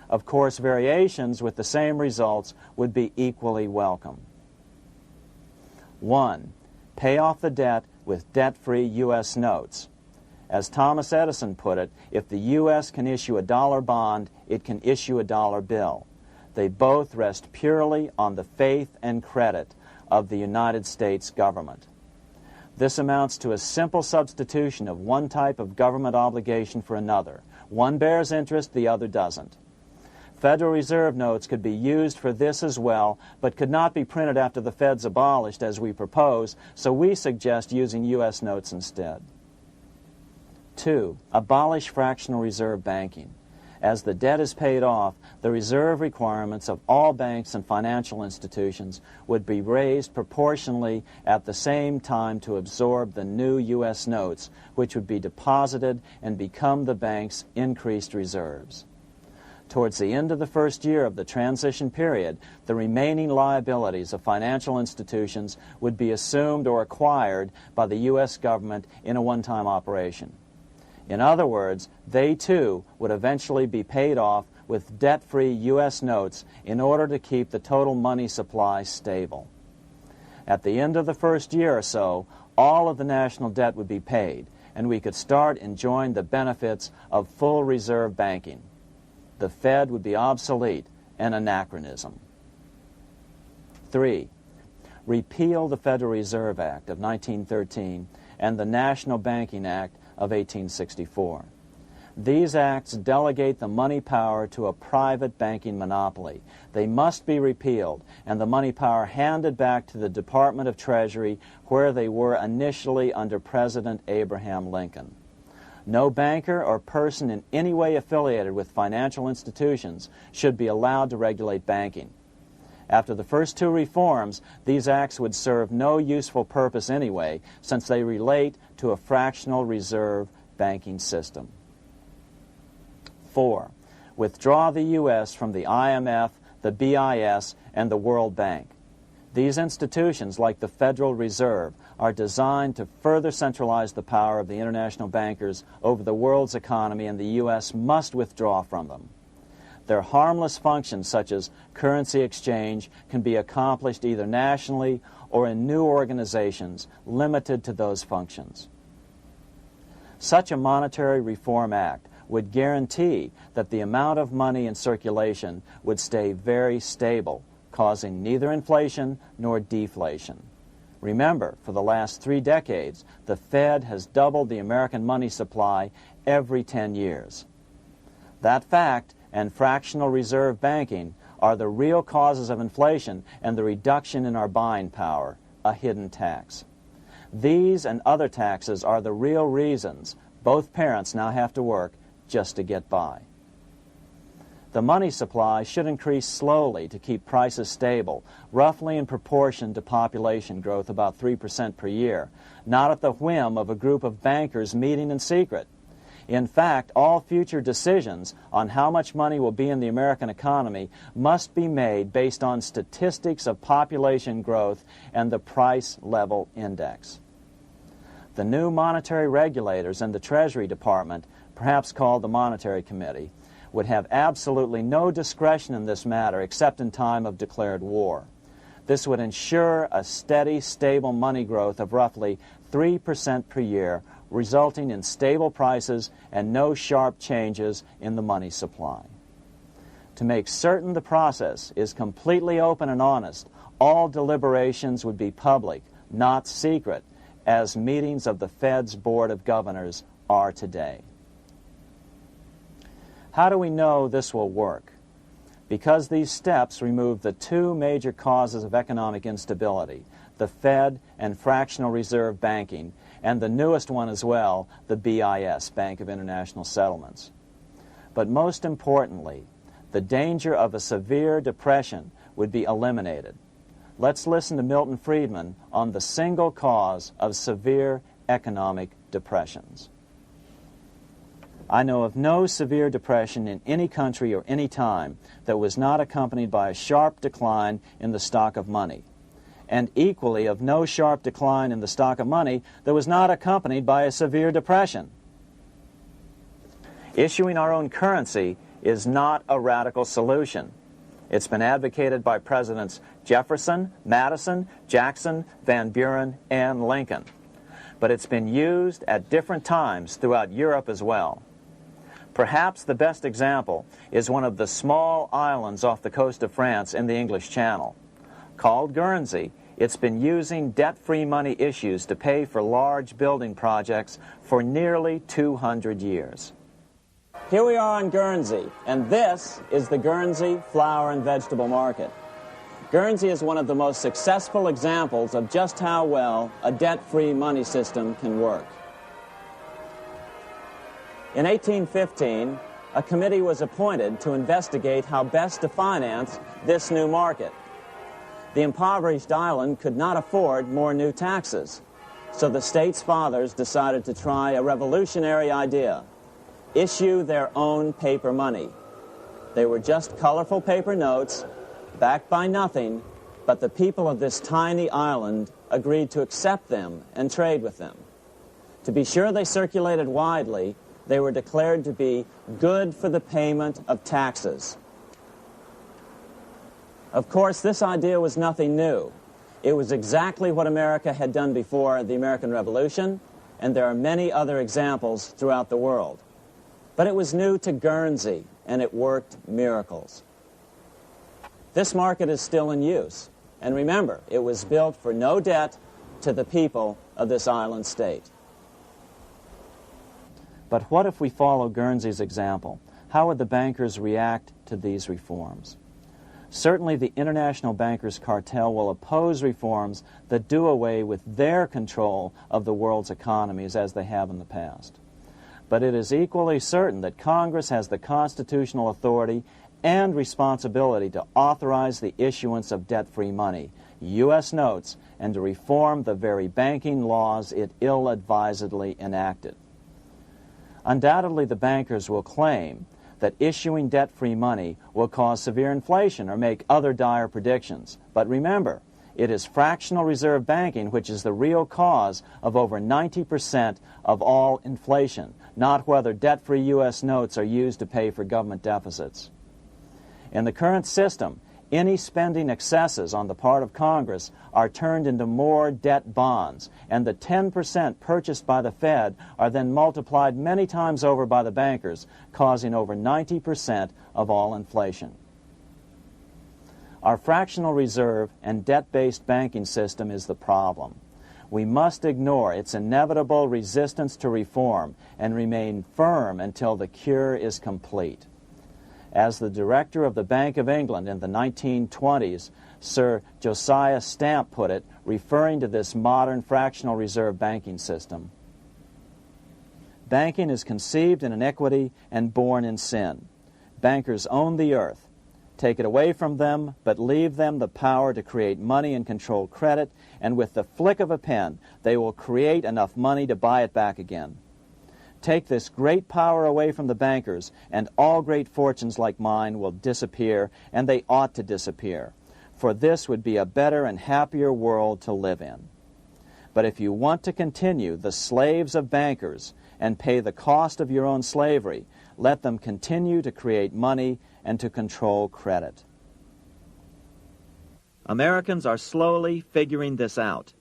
Of course, variations with the same results would be equally welcome. 1. Pay off the debt with debt-free U.S. notes. As Thomas Edison put it, if the U.S. can issue a dollar bond, it can issue a dollar bill. They both rest purely on the faith and credit of the United States government. This amounts to a simple substitution of one type of government obligation for another. One bears interest, the other doesn't. Federal Reserve notes could be used for this as well, but could not be printed after the Fed's abolished as we propose, so we suggest using U.S. notes instead. 2. Abolish fractional reserve banking. As the debt is paid off, the reserve requirements of all banks and financial institutions would be raised proportionally at the same time to absorb the new U.S. notes, which would be deposited and become the bank's increased reserves. Towards the end of the first year of the transition period, the remaining liabilities of financial institutions would be assumed or acquired by the U.S. government in a one-time operation. In other words, they too would eventually be paid off with debt-free U.S. notes in order to keep the total money supply stable. At the end of the first year or so, all of the national debt would be paid, and we could start enjoying the benefits of full reserve banking. The Fed would be obsolete, an anachronism. 3. Repeal the Federal Reserve Act of 1913 and the National Banking Act of 1864. These acts delegate the money power to a private banking monopoly. They must be repealed, and the money power handed back to the Department of Treasury, where they were initially under President Abraham Lincoln. No banker or person in any way affiliated with financial institutions should be allowed to regulate banking. After the first two reforms, these acts would serve no useful purpose anyway, since they relate to a fractional reserve banking system. 4. Withdraw the U.S. from the IMF, the BIS, and the World Bank. These institutions, like the Federal Reserve, are designed to further centralize the power of the international bankers over the world's economy, and the U.S. must withdraw from them. Their harmless functions, such as currency exchange, can be accomplished either nationally or in new organizations limited to those functions. Such a monetary reform act would guarantee that the amount of money in circulation would stay very stable, causing neither inflation nor deflation. Remember, for the last 3 decades, the Fed has doubled the American money supply every 10 years. That fact and fractional reserve banking are the real causes of inflation and the reduction in our buying power, a hidden tax. These and other taxes are the real reasons both parents now have to work just to get by. The money supply should increase slowly to keep prices stable, roughly in proportion to population growth, about 3% per year, not at the whim of a group of bankers meeting in secret. In fact, all future decisions on how much money will be in the American economy must be made based on statistics of population growth and the price level index. The new monetary regulators and the Treasury Department, perhaps called the Monetary Committee, would have absolutely no discretion in this matter except in time of declared war. This would ensure a steady, stable money growth of roughly 3% per year, resulting in stable prices and no sharp changes in the money supply. To make certain the process is completely open and honest, all deliberations would be public, not secret, as meetings of the Fed's Board of Governors are today. How do we know this will work? Because these steps remove the 2 major causes of economic instability, the Fed and fractional reserve banking, and the newest one as well, the BIS, Bank of International Settlements. But most importantly, the danger of a severe depression would be eliminated. Let's listen to Milton Friedman on the single cause of severe economic depressions. I know of no severe depression in any country or any time that was not accompanied by a sharp decline in the stock of money, and equally of no sharp decline in the stock of money that was not accompanied by a severe depression. Issuing our own currency is not a radical solution. It's been advocated by Presidents Jefferson, Madison, Jackson, Van Buren, and Lincoln. But it's been used at different times throughout Europe as well. Perhaps the best example is one of the small islands off the coast of France in the English Channel. Called Guernsey, It's been using debt-free money issues to pay for large building projects for nearly 200 years. Here we are on Guernsey, and this is the Guernsey Flower and Vegetable Market. Guernsey is one of the most successful examples of just how well a debt-free money system can work. In 1815, a committee was appointed to investigate how best to finance this new market. The impoverished island could not afford more new taxes, so the state's fathers decided to try a revolutionary idea: issue their own paper money. They were just colorful paper notes, backed by nothing, but the people of this tiny island agreed to accept them and trade with them. To be sure they circulated widely, they were declared to be good for the payment of taxes. Of course, this idea was nothing new. It was exactly what America had done before the American Revolution, and there are many other examples throughout the world. But it was new to Guernsey, and it worked miracles. This market is still in use, and remember, it was built for no debt to the people of this island state. But what if we follow Guernsey's example? How would the bankers react to these reforms? Certainly the international bankers' cartel will oppose reforms that do away with their control of the world's economies as they have in the past. But it is equally certain that Congress has the constitutional authority and responsibility to authorize the issuance of debt-free money, U.S. notes, and to reform the very banking laws it ill-advisedly enacted. Undoubtedly, the bankers will claim that issuing debt-free money will cause severe inflation or make other dire predictions. But remember, it is fractional reserve banking which is the real cause of over 90% of all inflation, not whether debt-free U.S. notes are used to pay for government deficits. In the current system, any spending excesses on the part of Congress are turned into more debt bonds, and the 10% purchased by the Fed are then multiplied many times over by the bankers, causing over 90% of all inflation. Our fractional reserve and debt-based banking system is the problem. We must ignore its inevitable resistance to reform and remain firm until the cure is complete. As the director of the Bank of England in the 1920s, Sir Josiah Stamp put it, referring to this modern fractional reserve banking system, "Banking is conceived in iniquity and born in sin. Bankers own the earth. Take it away from them, but leave them the power to create money and control credit, and with the flick of a pen, they will create enough money to buy it back again. Take this great power away from the bankers, and all great fortunes like mine will disappear, and they ought to disappear, for this would be a better and happier world to live in. But if you want to continue the slaves of bankers and pay the cost of your own slavery, let them continue to create money and to control credit." Americans are slowly figuring this out.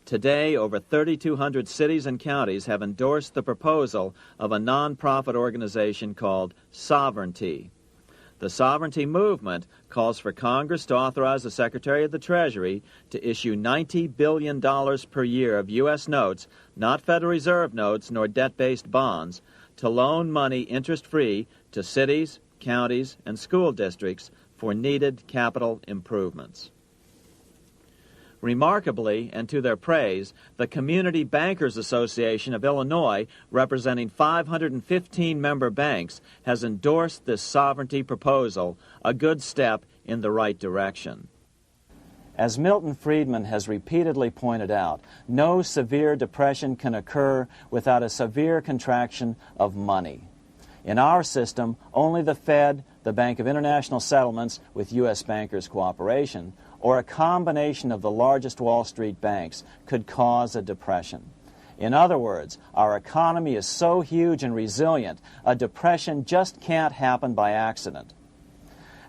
Today, over 3,200 cities and counties have endorsed the proposal of a nonprofit organization called Sovereignty. The Sovereignty movement calls for Congress to authorize the Secretary of the Treasury to issue $90 billion per year of U.S. notes, not Federal Reserve notes nor debt-based bonds, to loan money interest-free to cities, counties, and school districts for needed capital improvements. Remarkably, and to their praise, the Community Bankers Association of Illinois, representing 515 member banks, has endorsed this sovereignty proposal, a good step in the right direction. As Milton Friedman has repeatedly pointed out, no severe depression can occur without a severe contraction of money. In our system, only the Fed, the Bank of International Settlements, with U.S. bankers' cooperation, or a combination of the largest Wall Street banks could cause a depression. In other words, our economy is so huge and resilient, a depression just can't happen by accident.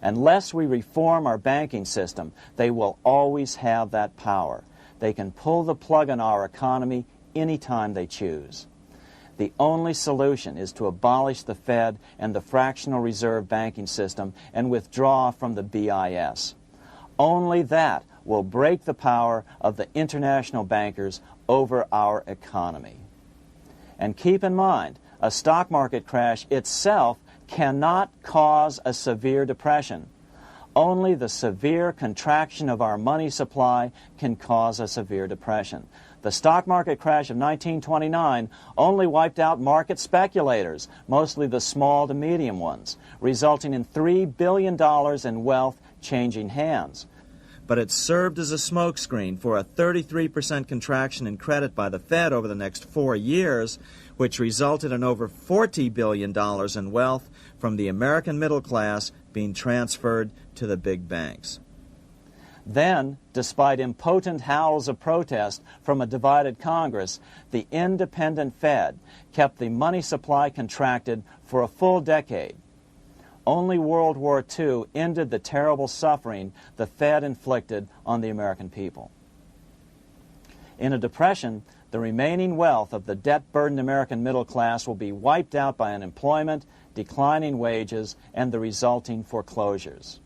Unless we reform our banking system, they will always have that power. They can pull the plug on our economy anytime they choose. The only solution is to abolish the Fed and the fractional reserve banking system and withdraw from the BIS. Only that will break the power of the international bankers over our economy. And keep in mind, a stock market crash itself cannot cause a severe depression. Only the severe contraction of our money supply can cause a severe depression. The stock market crash of 1929 only wiped out market speculators, mostly the small to medium ones, resulting in $3 billion in wealth changing hands. But it served as a smokescreen for a 33% contraction in credit by the Fed over the next 4 years, which resulted in over $40 billion in wealth from the American middle class being transferred to the big banks. Then, despite impotent howls of protest from a divided Congress, the independent Fed kept the money supply contracted for a full decade. Only World War II ended the terrible suffering the Fed inflicted on the American people. In a depression, the remaining wealth of the debt-burdened American middle class will be wiped out by unemployment, declining wages, and the resulting foreclosures.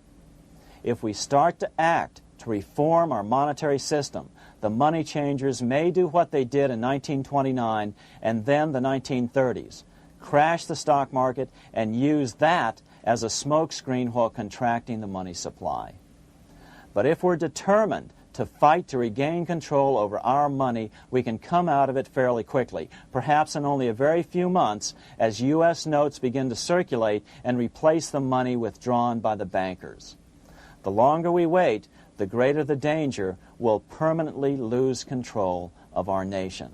If we start to act to reform our monetary system, the money changers may do what they did in 1929 and then the 1930s, crash the stock market and use that as a smokescreen while contracting the money supply. But if we're determined to fight to regain control over our money, we can come out of it fairly quickly, perhaps in only a very few months, as U.S. notes begin to circulate and replace the money withdrawn by the bankers. The longer we wait, the greater the danger we'll permanently lose control of our nation.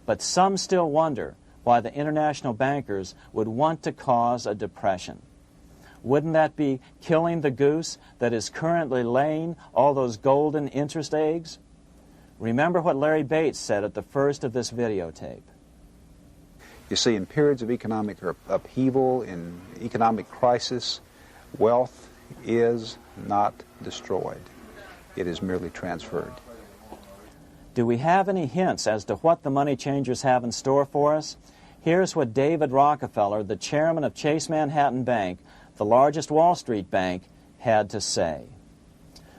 But some still wonder why the international bankers would want to cause a depression. Wouldn't that be killing the goose that is currently laying all those golden interest eggs? Remember what Larry Bates said at the first of this videotape. You see, in periods of economic upheaval, in economic crisis, wealth is not destroyed. It is merely transferred. Do we have any hints as to what the money changers have in store for us? Here's what David Rockefeller, the chairman of Chase Manhattan Bank, the largest Wall Street bank, had to say.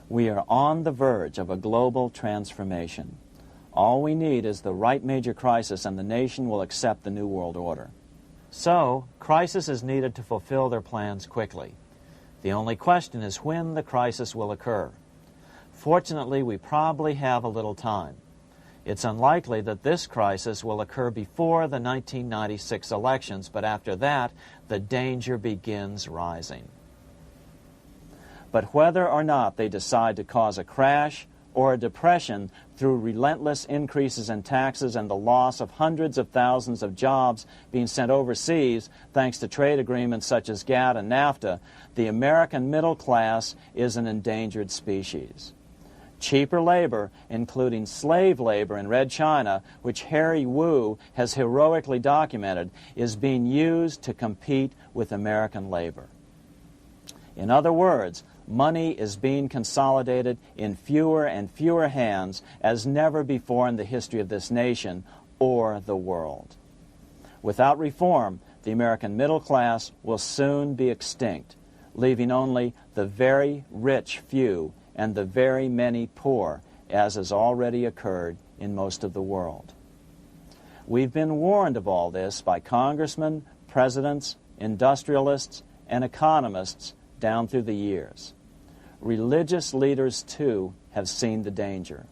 We are on the verge of a global transformation. All we need is the right major crisis and the nation will accept the New World Order. So, crisis is needed to fulfill their plans quickly. The only question is when the crisis will occur. Fortunately, we probably have a little time. It's unlikely that this crisis will occur before the 1996 elections, but after that, the danger begins rising. But whether or not they decide to cause a crash or a depression through relentless increases in taxes and the loss of hundreds of thousands of jobs being sent overseas thanks to trade agreements such as GATT and NAFTA, the American middle class is an endangered species. Cheaper labor, including slave labor in Red China, which Harry Wu has heroically documented, is being used to compete with American labor. In other words, money is being consolidated in fewer and fewer hands as never before in the history of this nation or the world. Without reform, the American middle class will soon be extinct, leaving only the very rich few and the very many poor, as has already occurred in most of the world. We've been warned of all this by congressmen, presidents, industrialists, and economists down through the years. Religious leaders, too, have seen the danger.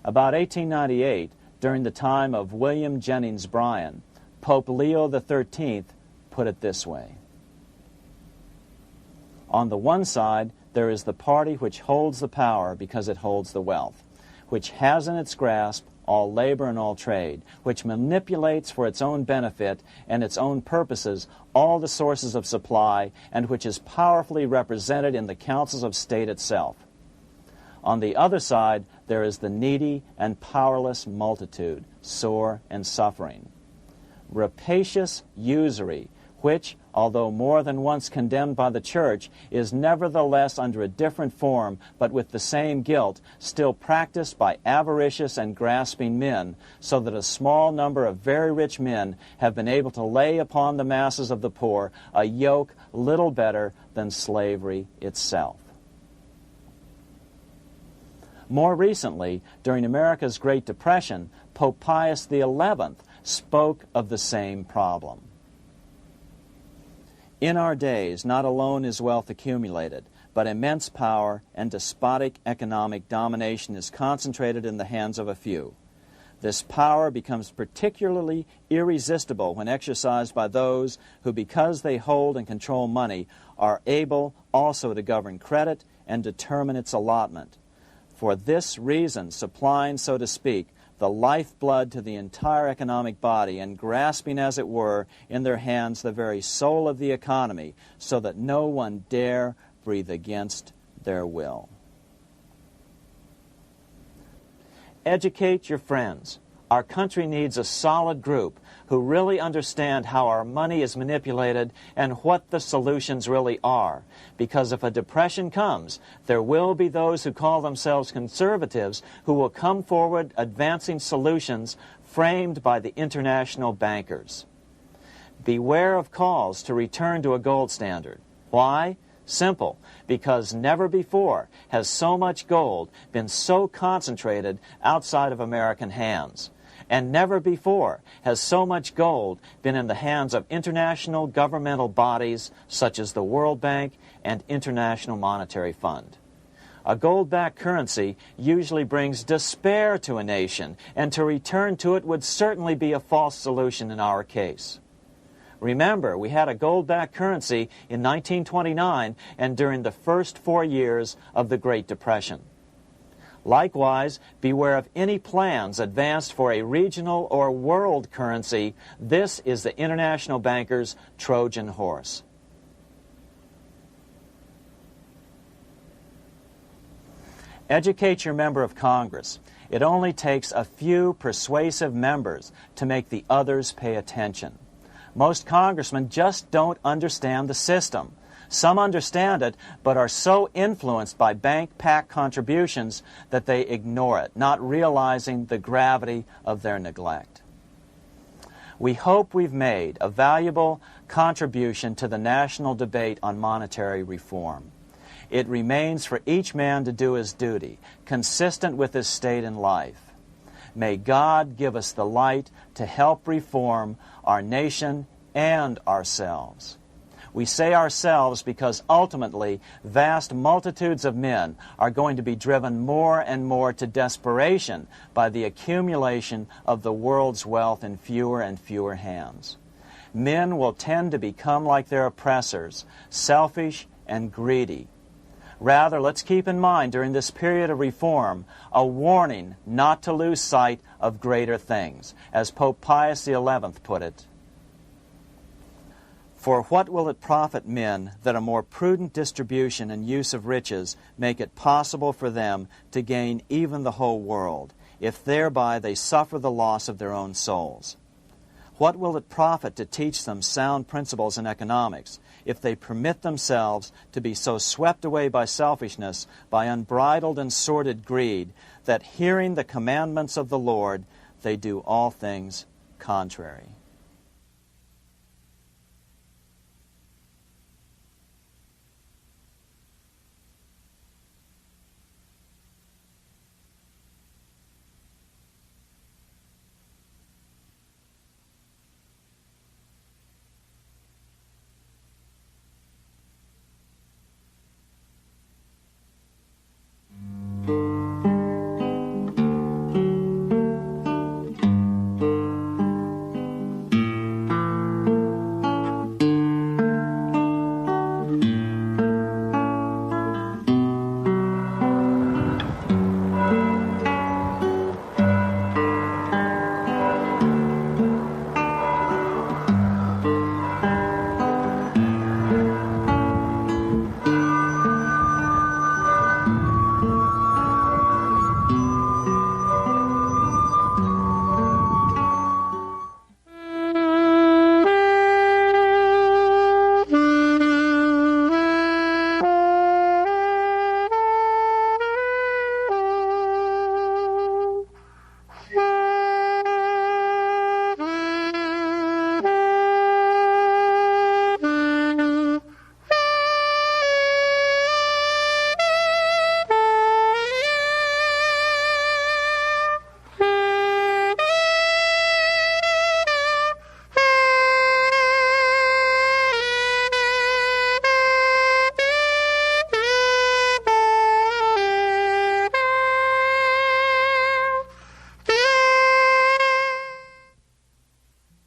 About 1898, during the time of William Jennings Bryan, Pope Leo XIII put it this way. On the one side, there is the party which holds the power because it holds the wealth, which has in its grasp all labor and all trade, which manipulates for its own benefit and its own purposes all the sources of supply, and which is powerfully represented in the councils of state itself. On the other side, there is the needy and powerless multitude, sore and suffering. Rapacious usury, which, although more than once condemned by the Church, is nevertheless under a different form, but with the same guilt, still practiced by avaricious and grasping men, so that a small number of very rich men have been able to lay upon the masses of the poor a yoke little better than slavery itself. More recently, during America's Great Depression, Pope Pius XI spoke of the same problem. In our days, not alone is wealth accumulated, but immense power and despotic economic domination is concentrated in the hands of a few. This power becomes particularly irresistible when exercised by those who, because they hold and control money, are able also to govern credit and determine its allotment. For this reason, supplying, so to speak, the lifeblood to the entire economic body and grasping, as it were, in their hands the very soul of the economy, so that no one dare breathe against their will. Educate your friends. Our country needs a solid group who really understand how our money is manipulated and what the solutions really are. Because if a depression comes, there will be those who call themselves conservatives who will come forward advancing solutions framed by the international bankers. Beware of calls to return to a gold standard. Why? Simple, because never before has so much gold been so concentrated outside of American hands. And never before has so much gold been in the hands of international governmental bodies such as the World Bank and International Monetary Fund. A gold-backed currency usually brings despair to a nation, and to return to it would certainly be a false solution in our case. Remember, we had a gold-backed currency in 1929 and during the first 4 years of the Great Depression. Likewise, beware of any plans advanced for a regional or world currency. This is the international bankers' Trojan horse. Educate your member of Congress. It only takes a few persuasive members to make the others pay attention. Most congressmen just don't understand the system. Some understand it, but are so influenced by bank PAC contributions that they ignore it, not realizing the gravity of their neglect. We hope we've made a valuable contribution to the national debate on monetary reform. It remains for each man to do his duty, consistent with his state in life. May God give us the light to help reform our nation and ourselves. We say ourselves because ultimately vast multitudes of men are going to be driven more and more to desperation by the accumulation of the world's wealth in fewer and fewer hands. Men will tend to become like their oppressors, selfish and greedy. Rather, let's keep in mind during this period of reform a warning not to lose sight of greater things, as Pope Pius XI put it. For what will it profit men that a more prudent distribution and use of riches make it possible for them to gain even the whole world, if thereby they suffer the loss of their own souls? What will it profit to teach them sound principles in economics, if they permit themselves to be so swept away by selfishness, by unbridled and sordid greed, that hearing the commandments of the Lord, they do all things contrary?